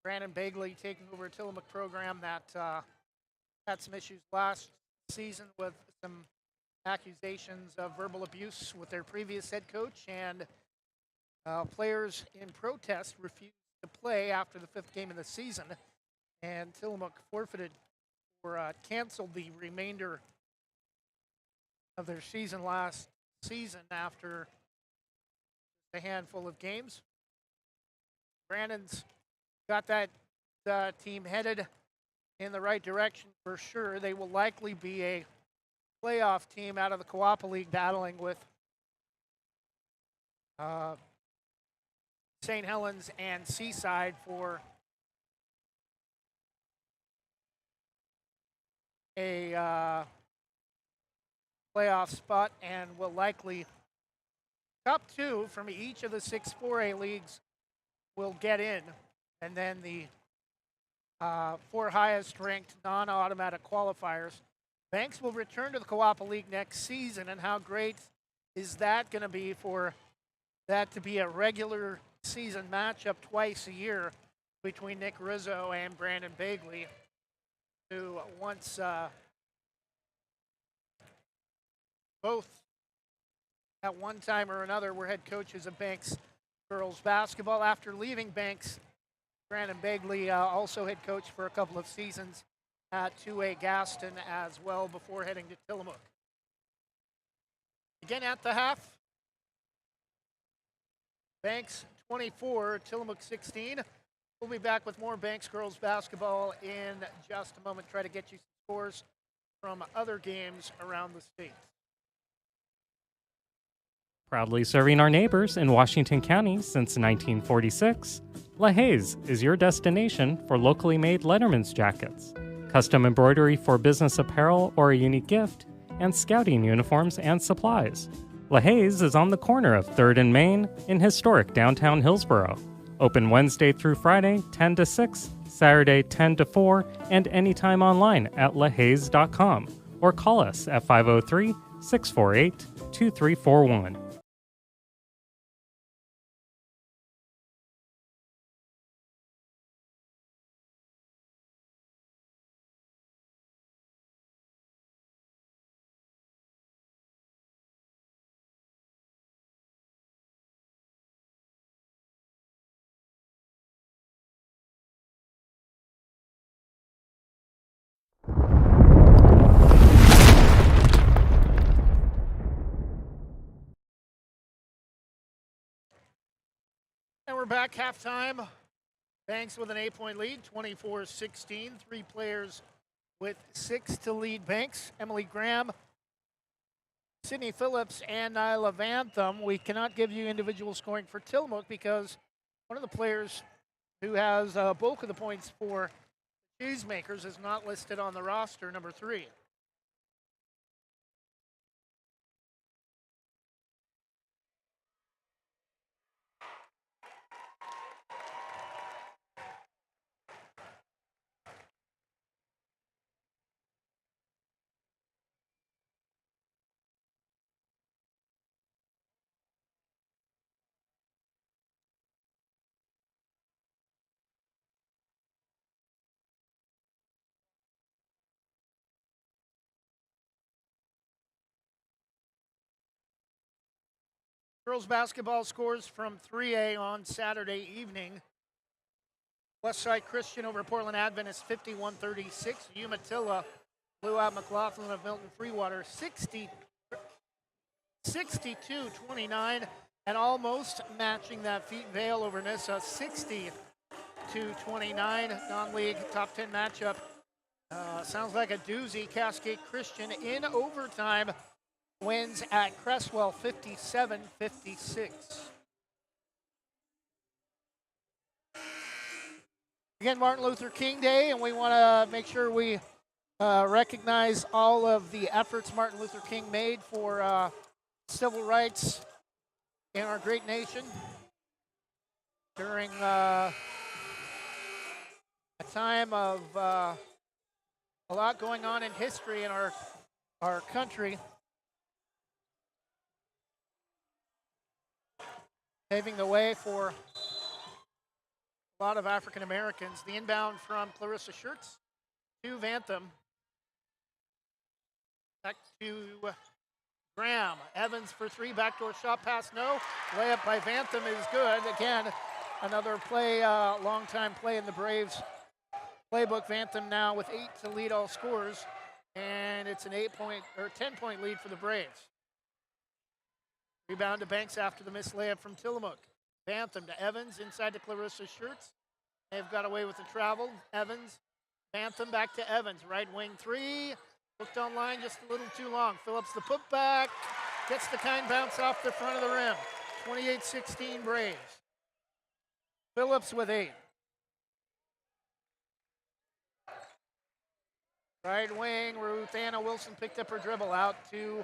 Brandon Bagley taking over a Tillamook program that had some issues last season with some accusations of verbal abuse with their previous head coach, and players in protest refused to play after the fifth game of the season, and Tillamook forfeited or canceled the remainder of their season last season after a handful of games. Brandon's got that team headed in the right direction for sure. They will likely be a playoff team out of the Coapa League, battling with St. Helens and Seaside for a playoff spot, and will likely top two from each of the 6 4A leagues will get in, and then the 4 highest ranked non-automatic qualifiers. Banks will return to the Coapa League next season, and how great is that going to be for that to be a regular season matchup twice a year between Nick Rizzo and Brandon Bagley, who once both at one time or another were head coaches of Banks girls basketball. After leaving Banks, Brandon Bagley also head coach for a couple of seasons at 2A Gaston as well before heading to Tillamook. Again at the half, Banks 24, Tillamook 16. We'll be back with more Banks girls basketball in just a moment. Try to get you some scores from other games around the state. Proudly serving our neighbors in Washington County since 1946, LaHaye's is your destination for locally made Letterman's jackets, custom embroidery for business apparel or a unique gift, and scouting uniforms and supplies. LaHaye's is on the corner of 3rd and Main in historic downtown Hillsboro. Open Wednesday through Friday, 10 to 6, Saturday, 10 to 4, and anytime online at lahayes.com, or call us at 503-648-2341. And we're back halftime. Banks with an 8-point lead, 24-16. 3 players with 6 to lead Banks. Emily Graham, Sydney Phillips, and Nyla Vantham. We cannot give you individual scoring for Tillamook because one of the players who has a bulk of the points for Cheesemakers is not listed on the roster, number 3. Girls basketball scores from 3A on Saturday evening. Westside Christian over Portland Adventist 51-36. Umatilla blew out McLaughlin of Milton Freewater 62-29, and almost matching that feat Vale over Nissa 60-29. Non-league top 10 matchup. Sounds like a doozy. Cascade Christian in overtime wins at Cresswell 57-56. Again, Martin Luther King Day, and we want to make sure we recognize all of the efforts Martin Luther King made for civil rights in our great nation during a time of a lot going on in history in our country. Paving the way for a lot of African Americans. The inbound from Clarissa Schertz to Vantham. Back to Graham. Evans for three. Backdoor shot pass, no. Layup by Vantham is good. Again, another play, long-time play in the Braves playbook. Vantham now with 8 to lead all scores. And it's an 10-point lead for the Braves. Rebound to Banks after the missed layup from Tillamook. Vantham to Evans, inside to Clarissa Schertz. They've got away with the travel. Evans, Vantham back to Evans. Right wing three. Hooked on line just a little too long. Phillips the putback. Gets the kind bounce off the front of the rim. 28-16 Braves. Phillips with 8. Right wing, Ruth Anna Wilson picked up her dribble out to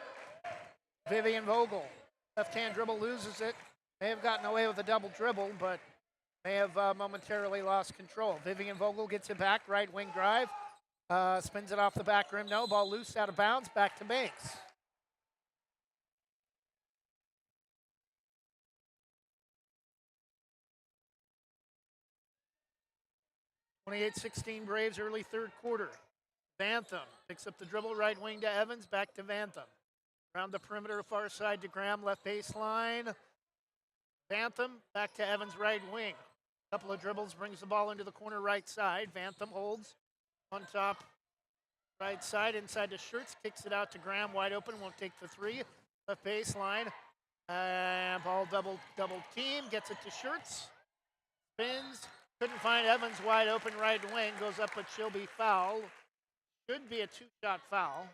Vivian Vogel. Left-hand dribble, loses it. They have gotten away with a double dribble, but they have momentarily lost control. Vivian Vogel gets it back, right wing drive. Spins it off the back rim. No, ball loose out of bounds. Back to Banks. (28-16) Braves early third quarter. Vantham picks up the dribble, right wing to Evans, back to Vantham. Around the perimeter, far side to Graham, left baseline. Vantham back to Evans, right wing. Couple of dribbles, brings the ball into the corner right side. Vantham holds on top right side, inside to Schertz, kicks it out to Graham, wide open, won't take the three. Left baseline, ball double team, gets it to Schertz. Spins, couldn't find Evans, wide open right wing, goes up, but she'll be fouled. Should be a two-shot foul.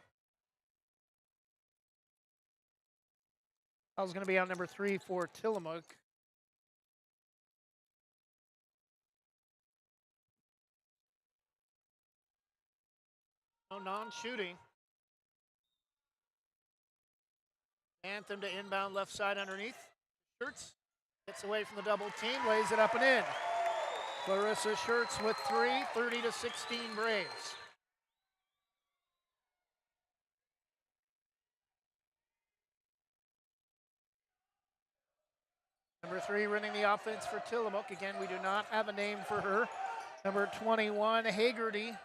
Foul's going to be on number 3 for Tillamook. No non-shooting. Anthem to inbound left side underneath. Schertz gets away from the double team, lays it up and in. Clarissa Schertz with 3, 30-16 Braves. Number 3 running the offense for Tillamook. Again, we do not have a name for her. Number 21, Hagerty.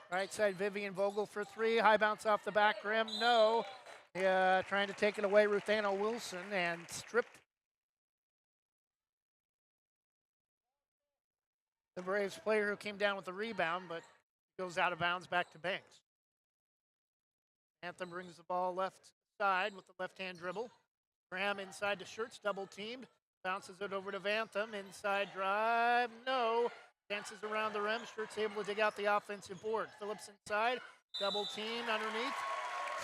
Right side, Vivian Vogel for 3. High bounce off the back rim. No. Trying to take it away, Ruthana Wilson, and stripped. The Braves player who came down with the rebound, but goes out of bounds back to Banks. Anthem brings the ball left side with the left-hand dribble. Graham inside to Schertz, double teamed. Bounces it over to Vantham. Inside drive, no. Dances around the rim. Schertz able to dig out the offensive board. Phillips inside, double teamed underneath.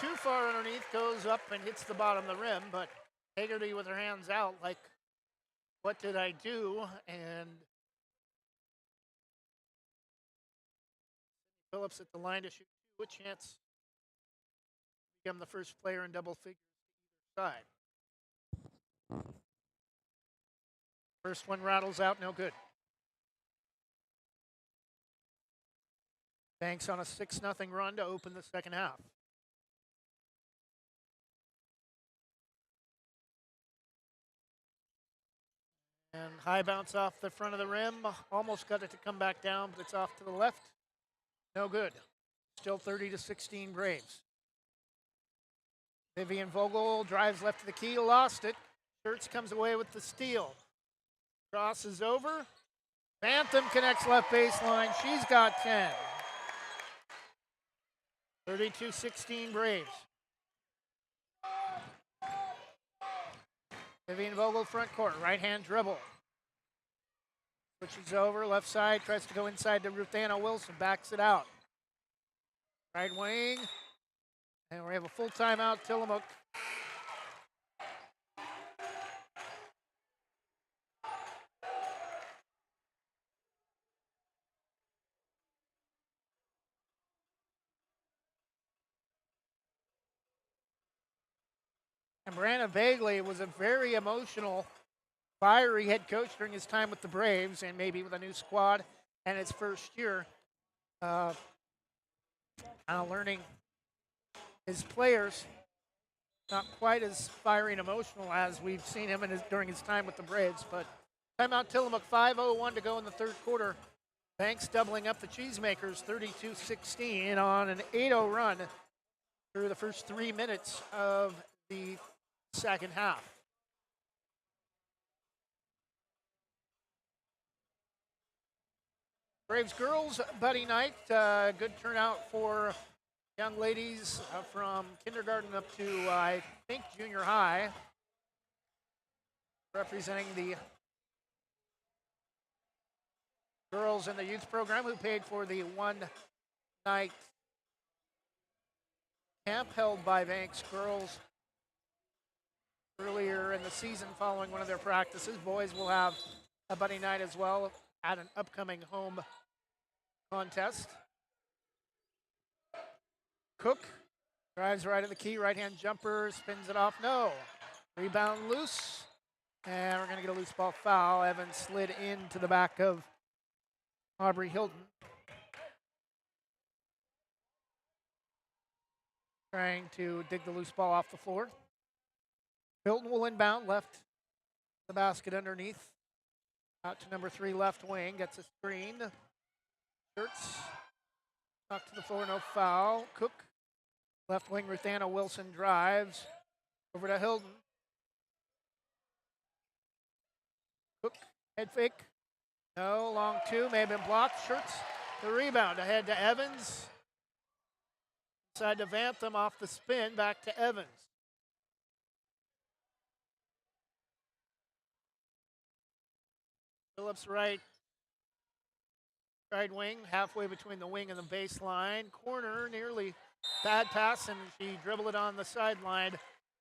Too far underneath, goes up and hits the bottom of the rim, but Hagerty with her hands out like, what did I do? And Phillips at the line to shoot 2, a chance to become the first player in double figures to either side. First one rattles out, no good. Banks on a 6-0 run to open the second half. And high bounce off the front of the rim. Almost got it to come back down, but it's off to the left. No good. Still 30-16 Braves. Vivian Vogel drives left to the key, lost it. Schertz comes away with the steal. Crosses over. Bantham connects left baseline. She's got 10. 32-16 Braves. Vivian Vogel front court, right-hand dribble. Switches over, left side, tries to go inside to Ruthana Wilson, backs it out. Right wing, and we have a full timeout, Tillamook. And Brandon Bagley was a very emotional, fiery head coach during his time with the Braves, and maybe with a new squad and his first year, learning his players. Not quite as fiery and emotional as we've seen him during his time with the Braves, but timeout Tillamook, 5:01 to go in the third quarter. Banks doubling up the Cheesemakers, 32-16 on an 8-0 run through the first 3 minutes of the second half. Braves girls buddy night, good turnout for young ladies from kindergarten up to, I think, junior high, representing the girls in the youth program who paid for the one-night camp held by Banks girls earlier in the season following one of their practices. Boys will have a buddy night as well at an upcoming home contest. Cook drives right at the key, right-hand jumper, spins it off, no. Rebound loose, and we're going to get a loose ball foul. Evans slid into the back of Aubrey Hilton. Trying to dig the loose ball off the floor. Hilton will inbound, left the basket underneath. Out to number 3, left wing, gets a screen. Shirts, knocked to the floor, no foul. Cook, left wing, Ruthana Wilson drives. Over to Hilton. Cook, head fake. No, long two, may have been blocked. Shirts, the rebound, ahead to Evans. Inside to Vantham, off the spin, back to Evans. Phillips right wing, halfway between the wing and the baseline. Corner, nearly bad pass, and she dribbled it on the sideline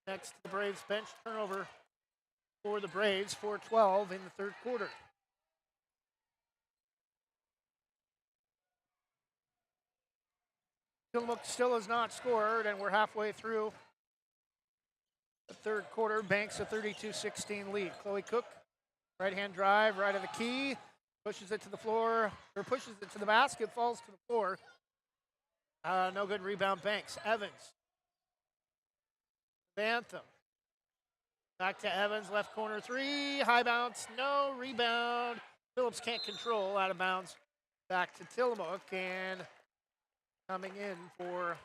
next to the Braves bench. Turnover for the Braves, 4:12 in the third quarter. Tillamook still has not scored, and we're halfway through the third quarter. Banks a 32-16 lead. Chloe Cook, right-hand drive, right of the key, pushes it to the floor, or pushes it to the basket, falls to the floor. No good rebound, Banks. Evans. Bantham. Back to Evans, left corner three, high bounce, no rebound. Phillips can't control, out of bounds. Back to Tillamook, and coming in for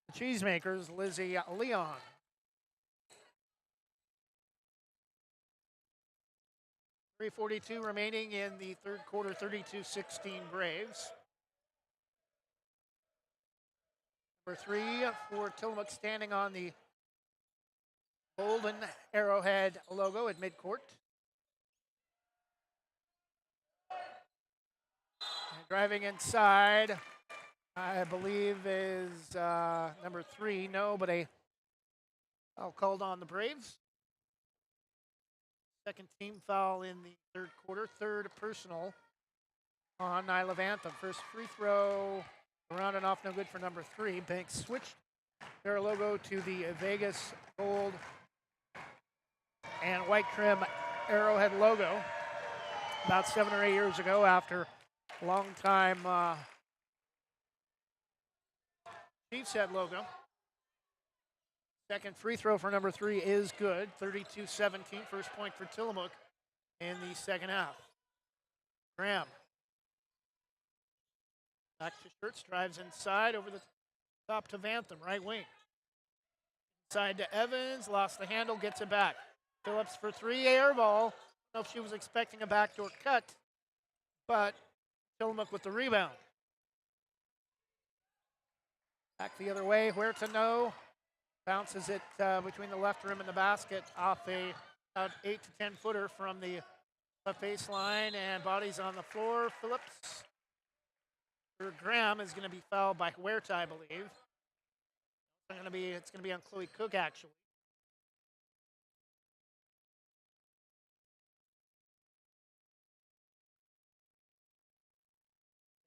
the Cheesemakers, Lizzie Leon. .342 remaining in the third quarter, 32-16 Braves. Number 3 for Tillamook, standing on the golden arrowhead logo at midcourt. And driving inside, I believe, is number 3. No, but a foul called on the Braves. Second team foul in the third quarter. Third personal on Nyla Vantham. First free throw around and off, no good for number 3. Banks switched their logo to the Vegas gold and white trim arrowhead logo about 7 or 8 years ago after a long time Chiefs head logo. Second free throw for number 3 is good. 32-17, first point for Tillamook in the second half. Graham. Back to Shirts, drives inside over the top to Vantham, right wing. Side to Evans, lost the handle, gets it back. Phillips for 3, air ball. I don't know if she was expecting a backdoor cut but Tillamook with the rebound. Back the other way, Huerta no. Bounces it between the left rim and the basket off about 8 to 10 footer from the left baseline, and bodies on the floor. Phillips or Graham is going to be fouled by Huerta, I believe. It's going to be on Chloe Cook, actually.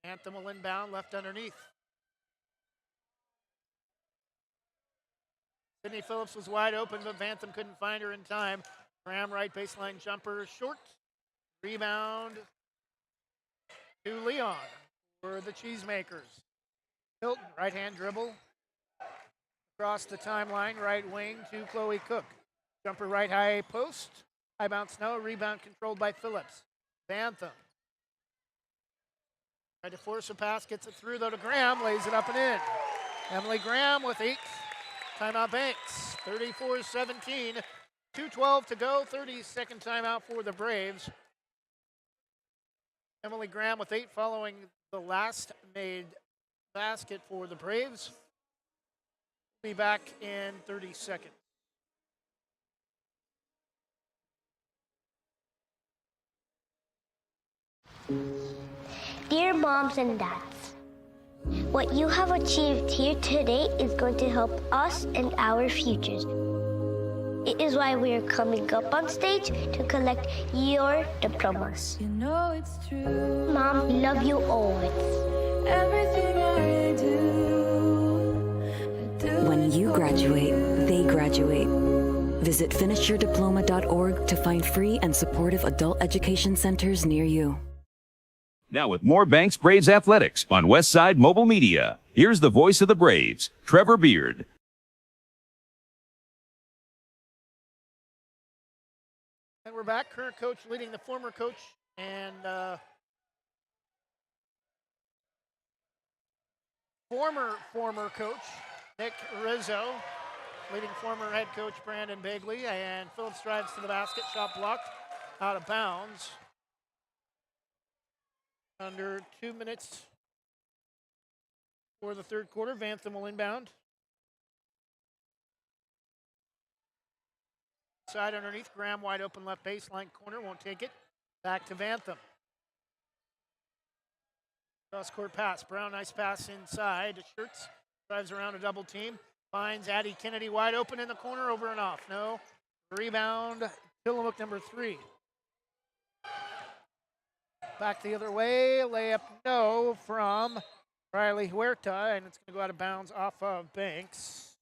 Anthem will inbound, left underneath. Sydney Phillips was wide open, but Vantham couldn't find her in time. Graham right baseline jumper, short. Rebound to Leon for the Cheesemakers. Hilton, right-hand dribble. Across the timeline, right wing to Chloe Cook. Jumper right high post. High bounce no, rebound controlled by Phillips. Vantham. Tried to force a pass, gets it through though to Graham, lays it up and in. Emily Graham with 8. Timeout Banks, 34-17. 2:12 to go, 30-second timeout for the Braves. Emily Graham with 8 following the last made basket for the Braves. Be back in 30 seconds. Dear moms and dads, what you have achieved here today is going to help us and our futures. It is why we are coming up on stage to collect your diplomas. You know it's true. Mom, we love you always. Everything I do. When you graduate, they graduate. Visit finishyourdiploma.org to find free and supportive adult education centers near you. Now with more Banks Braves Athletics on Westside Mobile Media, here's the voice of the Braves, Trevor Beard. And we're back. Current coach leading the former coach and former coach Nick Rizzo, leading former head coach Brandon Begley, and Phillips drives to the basket, shot blocked, out of bounds. Under 2 minutes for the third quarter. Vantham will inbound. Side underneath, Graham wide open left baseline corner, won't take it. Back to Vantham. Cross court pass. Brown, nice pass inside to Schertz. Drives around a double team. Finds Addie Kennedy wide open in the corner, over and off. No. Rebound, Tillamook number 3. Back the other way, layup no from Riley Huerta, and it's going to go out of bounds off of Banks.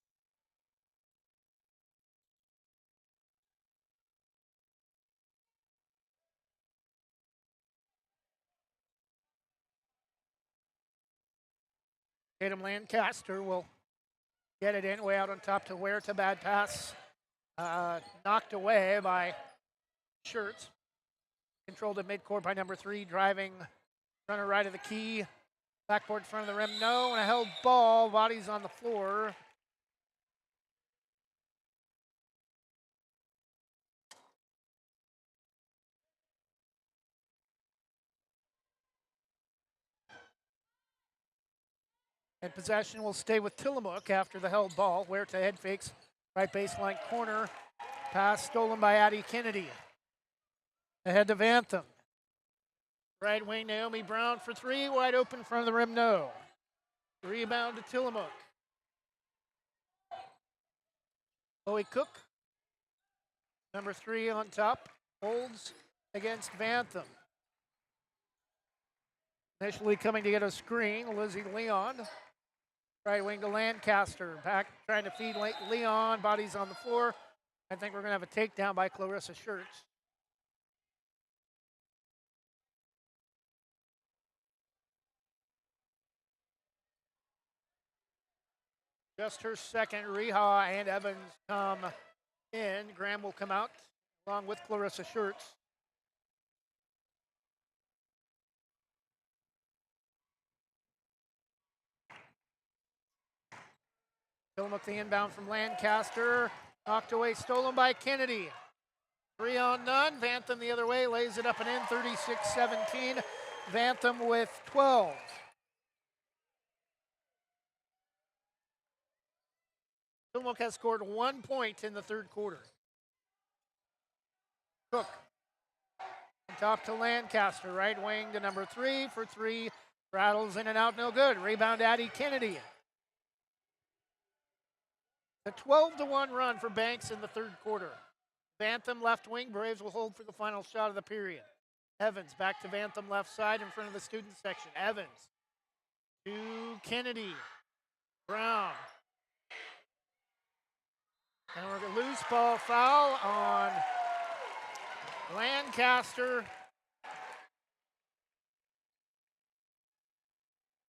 Tatum Lancaster will get it in, way out on top to Huerta. Bad pass, knocked away by Schertz. Controlled at midcourt by number 3, driving runner right of the key. Backboard in front of the rim, no, and a held ball. Bodies on the floor. And possession will stay with Tillamook after the held ball. Huerta head fakes, right baseline corner. Pass stolen by Addie Kennedy. Ahead to Vantham. Right wing, Naomi Brown for 3. Wide open in front of the rim, no. Rebound to Tillamook. Chloe Cook, number 3 on top, holds against Vantham. Initially coming to get a screen, Lizzie Leon. Right wing to Lancaster. Back trying to feed Leon. Bodies on the floor. I think we're going to have a takedown by Clarissa Schertz. Just her second. Reha and Evans come in. Graham will come out along with Clarissa Schertz. Tillamook the inbound from Lancaster. Knocked away, stolen by Kennedy. 3 on none. Vantham the other way, lays it up and in, 36-17. Vantham with 12. Tillamook has scored 1 point in the third quarter. Cook. Top to Lancaster, right wing to number 3 for 3. Rattles in and out, no good. Rebound, Addie Kennedy. A 12-1 run for Banks in the third quarter. Vantham left wing. Braves will hold for the final shot of the period. Evans back to Vantham left side in front of the student section. Evans to Kennedy. Brown. And we're going to loose ball foul on Lancaster.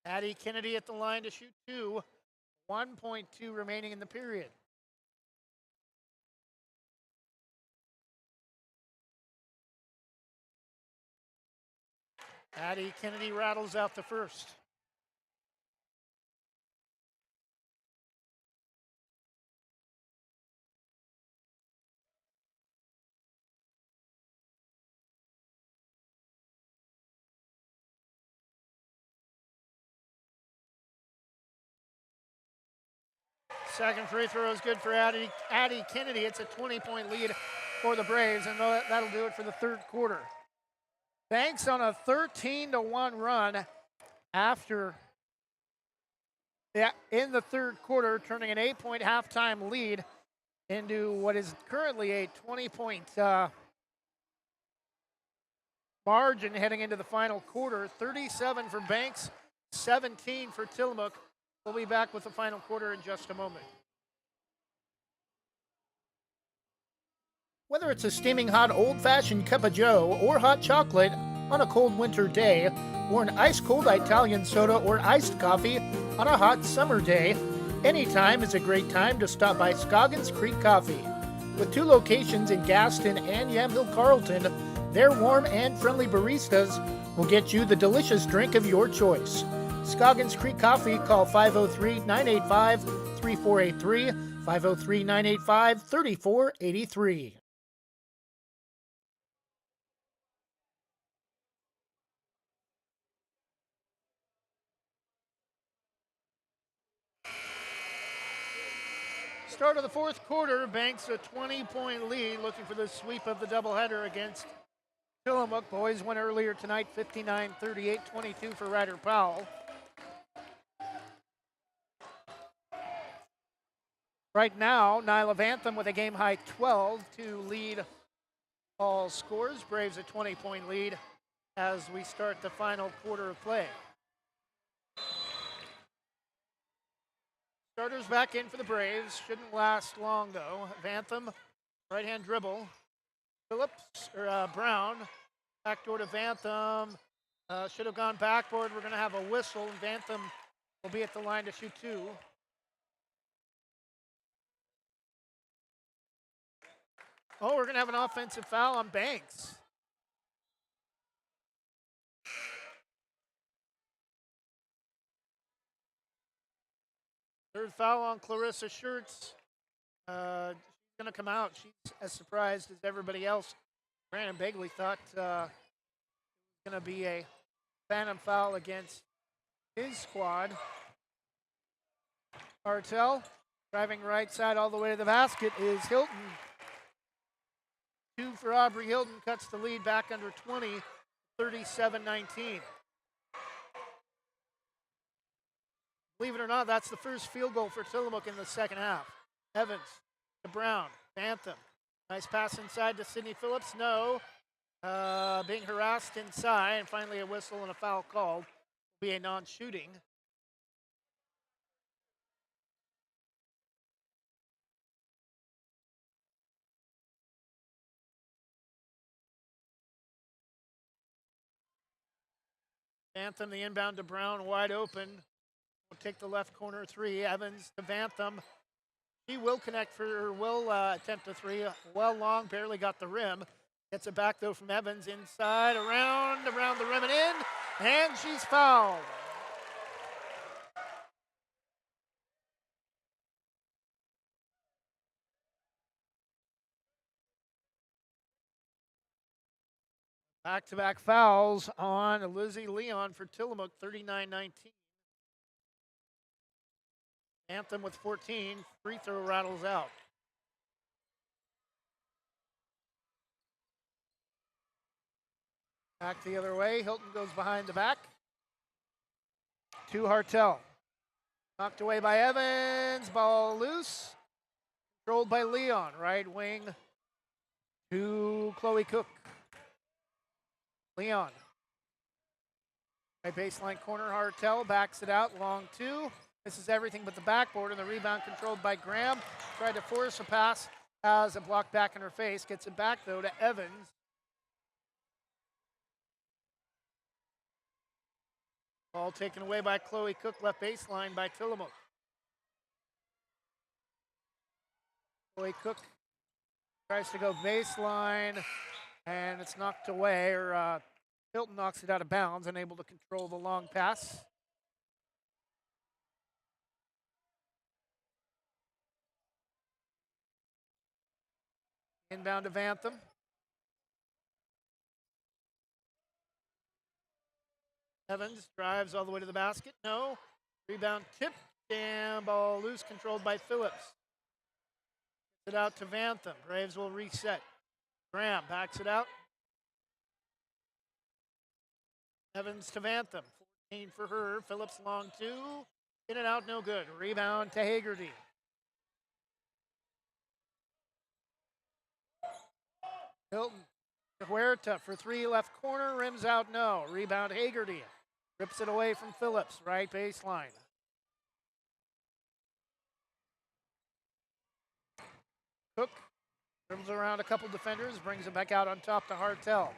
Addie Kennedy at the line to shoot 2. 1.2 remaining in the period. Addie Kennedy rattles out the first. Second free throw is good for Addie Kennedy. It's a 20-point lead for the Braves, and that'll do it for the third quarter. Banks on a 13-1 run in the third quarter, turning an 8-point halftime lead into what is currently a 20-point margin heading into the final quarter. 37 for Banks, 17 for Tillamook. We'll be back with the final quarter in just a moment. Whether it's a steaming hot old-fashioned cup of joe or hot chocolate on a cold winter day, or an ice-cold Italian soda or iced coffee on a hot summer day, anytime is a great time to stop by Scoggins Creek Coffee. With 2 locations in Gaston and Yamhill Carlton, their warm and friendly baristas will get you the delicious drink of your choice. Scoggins Creek Coffee, call 503-985-3483, 503-985-3483. Start of the fourth quarter, Banks a 20-point lead, looking for the sweep of the doubleheader against Tillamook. Boys won earlier tonight, 59-38, 22 for Ryder Powell. Right now, Nyla Vantham with a game-high 12 to lead all scores. Braves a 20-point lead as we start the final quarter of play. Starters back in for the Braves. Shouldn't last long, though. Vantham, right-hand dribble. Brown, backdoor to Vantham. Should have gone backboard. We're going to have a whistle, and Vantham will be at the line to shoot 2. Oh, we're going to have an offensive foul on Banks. Third foul on Clarissa Schertz. She's going to come out. She's as surprised as everybody else. Brandon Begley thought it was going to be a phantom foul against his squad. Hartel, driving right side all the way to the basket, is Hilton. 2 for Aubrey Hilton, cuts the lead back under 20, 37-19. Believe it or not, that's the first field goal for Tillamook in the second half. Evans to Brown, Vantham. Nice pass inside to Sydney Phillips. No. Being harassed inside, and finally a whistle and a foul called. Will be a non-shooting. Vantham, the inbound to Brown, wide open. Will take the left corner 3. Evans to Vantham. He will attempt a 3. Well long, barely got the rim. Gets it back though from Evans, inside, around the rim and in, and she's fouled. Back-to-back fouls on Lizzie Leon for Tillamook, 39-19. Anthem with 14. Free throw rattles out. Back the other way. Hilton goes behind the back. To Hartel. Knocked away by Evans. Ball loose. Controlled by Leon. Right wing to Chloe Cook. Leon. Right baseline corner. Hartel backs it out. Long two. This is everything but the backboard, and the rebound controlled by Graham. Tried to force a pass. Has a block back in her face. Gets it back, though, to Evans. Ball taken away by Chloe Cook, left baseline by Tillamook. Chloe Cook tries to go baseline, and it's knocked away, or Hilton knocks it out of bounds, unable to control the long pass. Inbound to Vantham. Evans drives all the way to the basket. No. Rebound tipped and ball loose, controlled by Phillips. Gets it out to Vantham. Braves will reset. Graham backs it out. Evans to Vantham. 14 for her. Phillips long two. In and out, no good. Rebound to Hagerty. Hilton. Huerta for three, left corner, rims out, no. Rebound Hagerty. Rips it away from Phillips, right baseline. Cook dribbles around a couple defenders, brings it back out on top to Hartel.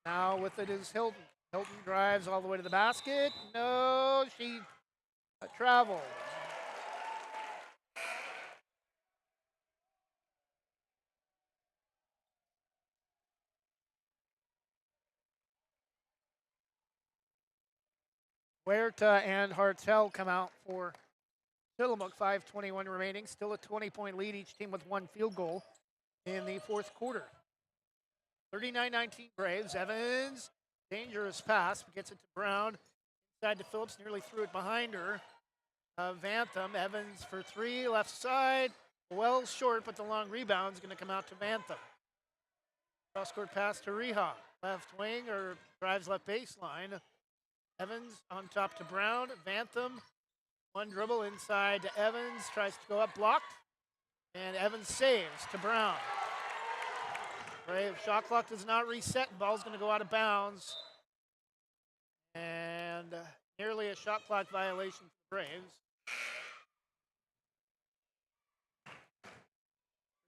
Now with it is Hilton. Hilton drives all the way to the basket. No, she travels. Huerta and Hartel come out for Tillamook, 5:21 remaining. Still a 20-point lead, each team with one field goal in the fourth quarter. 39-19 Braves. Evans, dangerous pass, gets it to Brown. Inside to Phillips, nearly threw it behind her. Vantham, Evans for three, left side. Well short, but the long rebound is going to come out to Vantham. Cross-court pass to Reha. Left wing, or drives left baseline. Evans on top to Brown. Vantham, one dribble inside to Evans. Tries to go up, blocked. And Evans saves to Brown. Brave shot clock does not reset. Ball's going to go out of bounds. And nearly a shot clock violation for the Braves.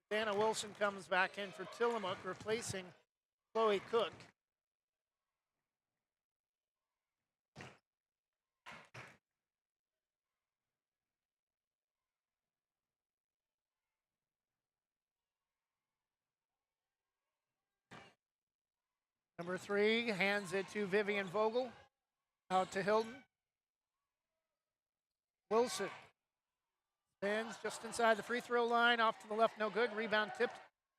Dana Wilson comes back in for Tillamook, replacing Chloe Cook. Number three hands it to Vivian Vogel. Out to Hilton. Wilson spins just inside the free throw line. Off to the left, no good. Rebound tipped.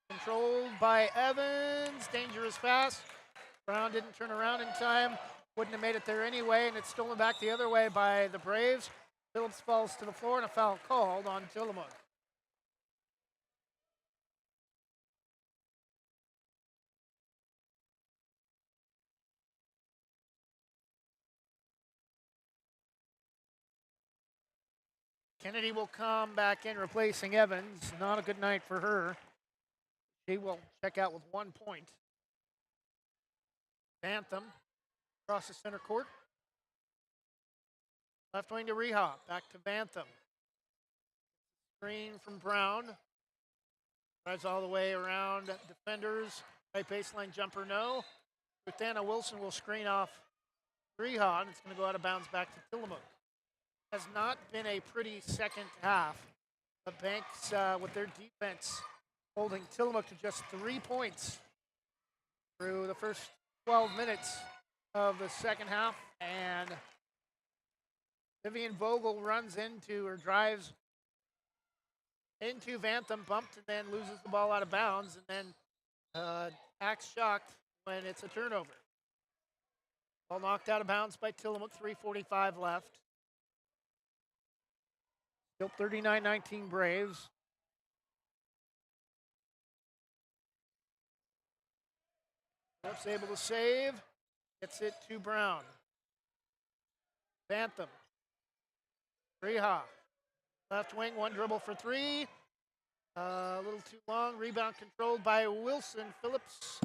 Controlled by Evans. Dangerous pass. Brown didn't turn around in time. Wouldn't have made it there anyway, and it's stolen back the other way by the Braves. Phillips falls to the floor, and a foul called on Tillamook. Kennedy will come back in, replacing Evans. Not a good night for her. She will check out with 1 point. Vantham across the center court. Left wing to Reha. Back to Vantham. Screen from Brown. Drives all the way around defenders. Right baseline jumper, no. Dana Wilson will screen off Reha, and it's going to go out of bounds back to Tillamook. Has not been a pretty second half. The Banks, with their defense, holding Tillamook to just 3 points through the first 12 minutes of the second half. And Vivian Vogel runs into, or drives into Vantham, bumped, and then loses the ball out of bounds, and then acts shocked, when it's a turnover. Ball knocked out of bounds by Tillamook, 3:45 left. Still 39-19 Braves. Phillips able to save. Gets it to Brown. Bantham. Reha. Left wing, one dribble for three. A little too long. Rebound controlled by Wilson. Phillips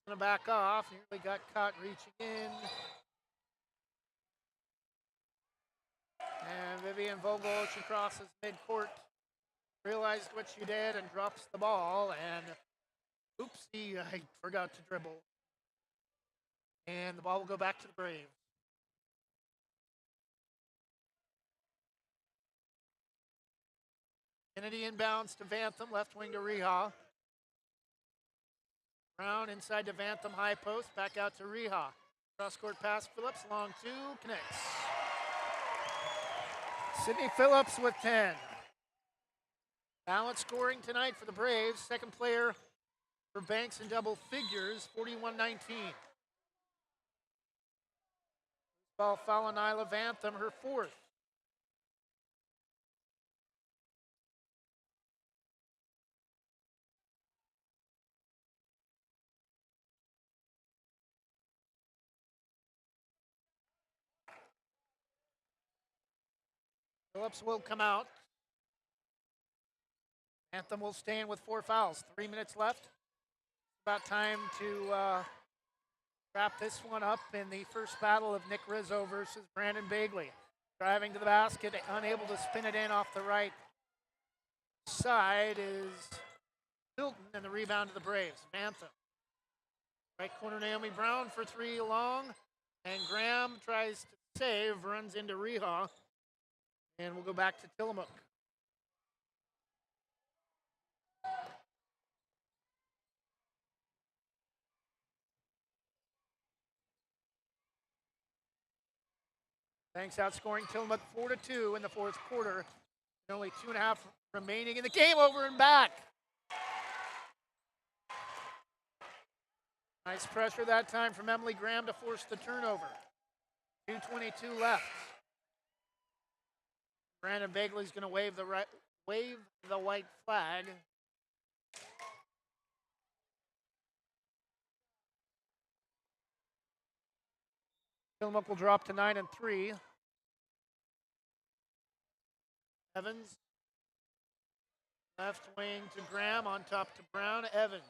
going to back off. Nearly got caught reaching in. And Vivian Vogel, she crosses midcourt. Realized what she did and drops the ball. And oopsie, I forgot to dribble. And the ball will go back to the Braves. Kennedy inbounds to Vantham, left wing to Reha. Brown inside to Vantham, high post, back out to Reha. Cross-court pass, Phillips, long two, connects. Sydney Phillips with 10. Balanced scoring tonight for the Braves. Second player for Banks in double figures, 41-19. Ball foul on Isla Vantham, her fourth. Phillips will come out. Anthem will stay in with 4 fouls. 3 minutes left. About time to wrap this one up in the first battle of Nick Rizzo versus Brandon Bagley. Driving to the basket, unable to spin it in off the right side is Hilton, and the rebound to the Braves. Vantham. Right corner, Naomi Brown for three long, and Graham tries to save, runs into Reha, and we'll go back to Tillamook. Banks outscoring Tillamook 4-2 in the fourth quarter. And only 2.5 remaining in the game, over and back. Nice pressure that time from Emily Graham to force the turnover. 2:22 left. Brandon Bagley's going to wave the white flag. Tillamook will drop to 9-3. Evans. Left wing to Graham, on top to Brown. Evans.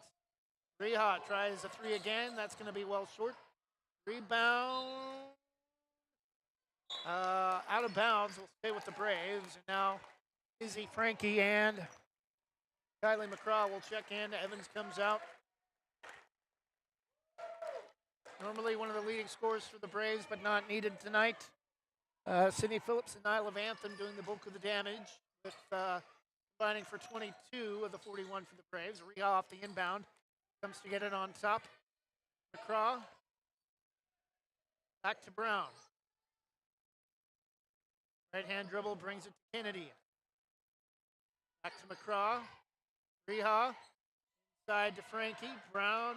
Reha tries a three again. That's going to be well short. Rebound. Out of bounds. We'll stay with the Braves. And now Izzy Frankie and Kylie McCraw will check in. Evans comes out. Normally one of the leading scorers for the Braves, but not needed tonight. Sydney Phillips and Nyla Vantham doing the bulk of the damage, with combining for 22 of the 41 for the Braves. Reha off the inbound, comes to get it on top. McCraw, back to Brown. Right-hand dribble brings it to Kennedy. Back to McCraw. Reha, side to Frankie. Brown.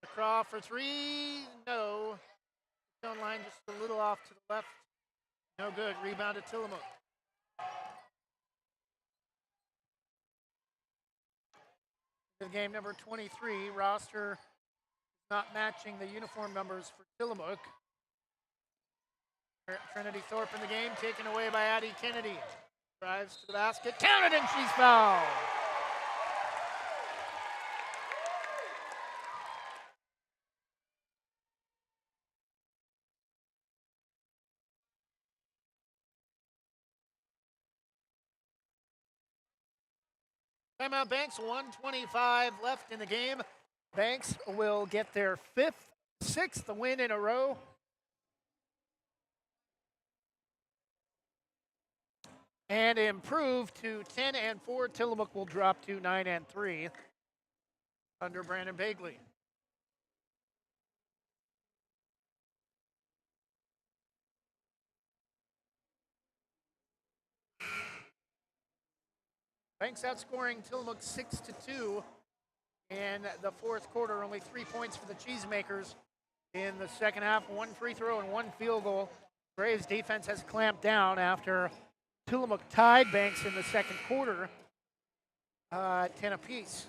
McCraw for three. No. Zone line just a little off to the left. No good. Rebound to Tillamook. Game number 23. Roster not matching the uniform numbers for Tillamook. Trinity Thorpe in the game, taken away by Addie Kennedy. Drives to the basket, counted, and she's fouled. Timeout Banks, 1:25 left in the game. Banks will get their sixth win in a row. And improve to 10-4. Tillamook will drop to 9-3 under Brandon Bagley. Banks outscoring Tillamook 6-2 in the fourth quarter. Only 3 points for the Cheesemakers in the second half. 1 free throw and 1 field goal. Braves defense has clamped down after Tillamook tied Banks in the second quarter, 10 apiece.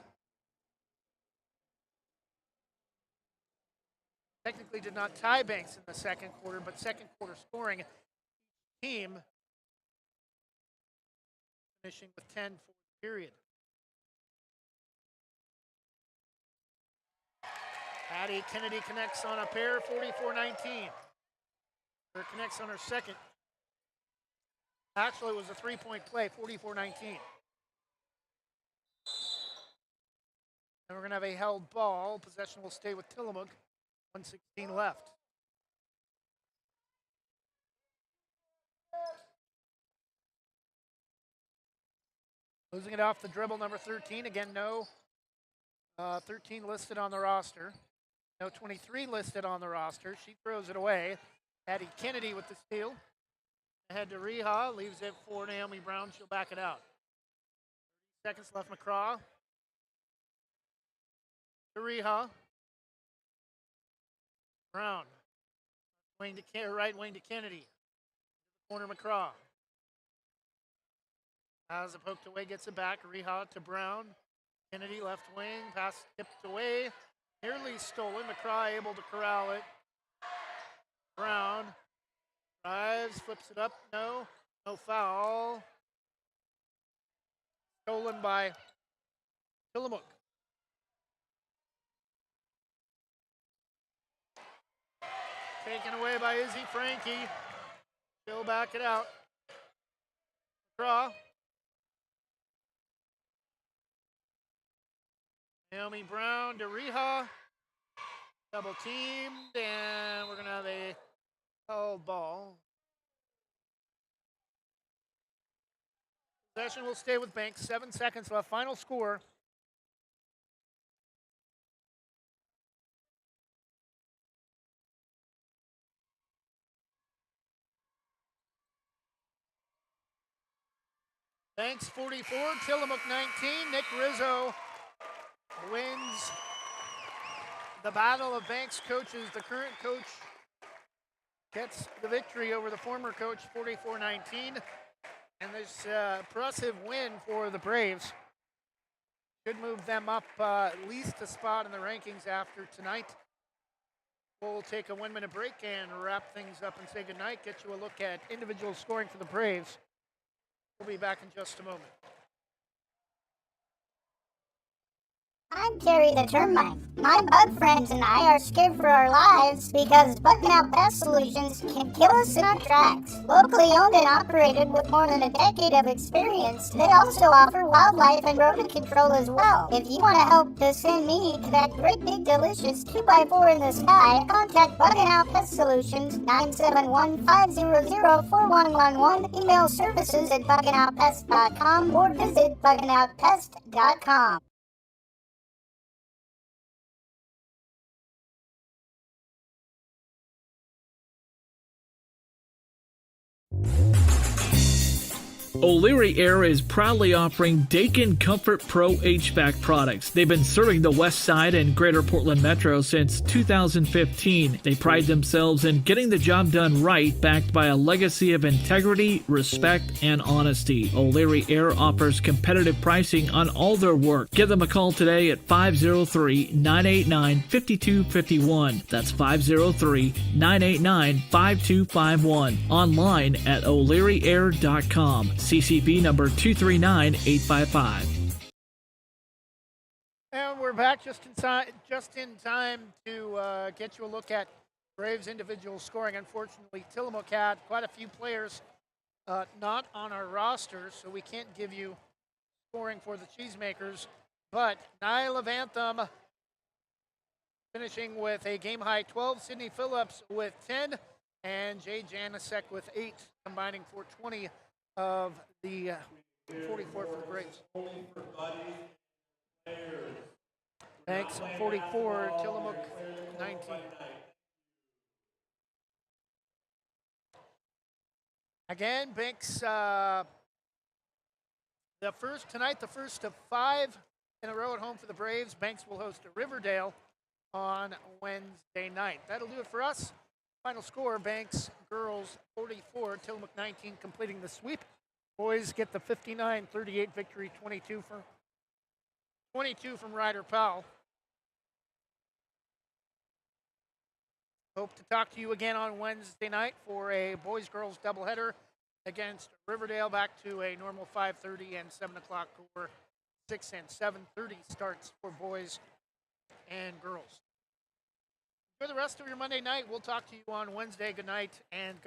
Technically did not tie Banks in the second quarter, but second quarter scoring team finishing with 10 for the period. Patty Kennedy connects on a pair, 44-19. Or connects on her second. Actually, it was a three-point play, 44-19. And we're going to have a held ball. Possession will stay with Tillamook. 1:16 left. Losing it off the dribble, number 13. Again, no 13 listed on the roster. No 23 listed on the roster. She throws it away. Patty Kennedy with the steal. Ahead to Reha. Leaves it for Naomi Brown. She'll back it out. 30 seconds left. McCraw. To Reha. Brown. Right wing to Kennedy. Corner McCraw. Has it poked away, gets it back. Reha to Brown. Kennedy left wing. Pass tipped away. Nearly stolen. McCraw able to corral it. Brown drives, flips it up. No foul. Stolen by Tillamook. Taken away by Izzy Frankie. She'll back it out. Draw. Naomi Brown to Reha. Double teamed, and we're going to have a held ball. Possession will stay with Banks. 7 seconds left. Final score. Banks 44, Tillamook 19. Nick Rizzo wins the battle of Banks coaches. The current coach gets the victory over the former coach, 44-19. And this impressive win for the Braves should move them up at least a spot in the rankings after tonight. We'll take a 1-minute break and wrap things up and say goodnight. Get you a look at individual scoring for the Braves. We'll be back in just a moment. I'm Terry the Termite. My bug friends and I are scared for our lives because bugging out pest solutions can kill us in our tracks. Locally owned and operated with more than a decade of experience, they also offer wildlife and rodent control as well. If you want to help to send me to that great big delicious 2x4 in the sky, contact Bugging Out Pest Solutions 971-500-4111, email services at buggingoutpest.com or visit buggingoutpest.com. O'Leary Air is proudly offering Daikin Comfort Pro HVAC products. They've been serving the West Side and Greater Portland Metro since 2015. They pride themselves in getting the job done right, backed by a legacy of integrity, respect, and honesty. O'Leary Air offers competitive pricing on all their work. Give them a call today at 503-989-5251. That's 503-989-5251. Online at o'learyair.com. CCP number 239855. And we're back just in time to get you a look at Braves individual scoring. Unfortunately, Tillamook had quite a few players not on our roster, so we can't give you scoring for the Cheesemakers. But Nyla Vantham finishing with a game-high 12, Sydney Phillips with 10, and Jay Janicek with 8, combining for 20 of the 44 for the Braves. Banks 44, Tillamook 19. Again, Banks, the first of 5 in a row at home for the Braves. Banks will host Riverdale on Wednesday night. That'll do it for us. Final score, Banks girls 44, Tillamook 19 completing the sweep. Boys get the 59-38 victory, 22 from Ryder Powell. Hope to talk to you again on Wednesday night for a boys-girls doubleheader against Riverdale, back to a normal 5:30 and 7 o'clock for 6 and 7:30 starts for boys and girls. For the rest of your Monday night, we'll talk to you on Wednesday. Good night and God.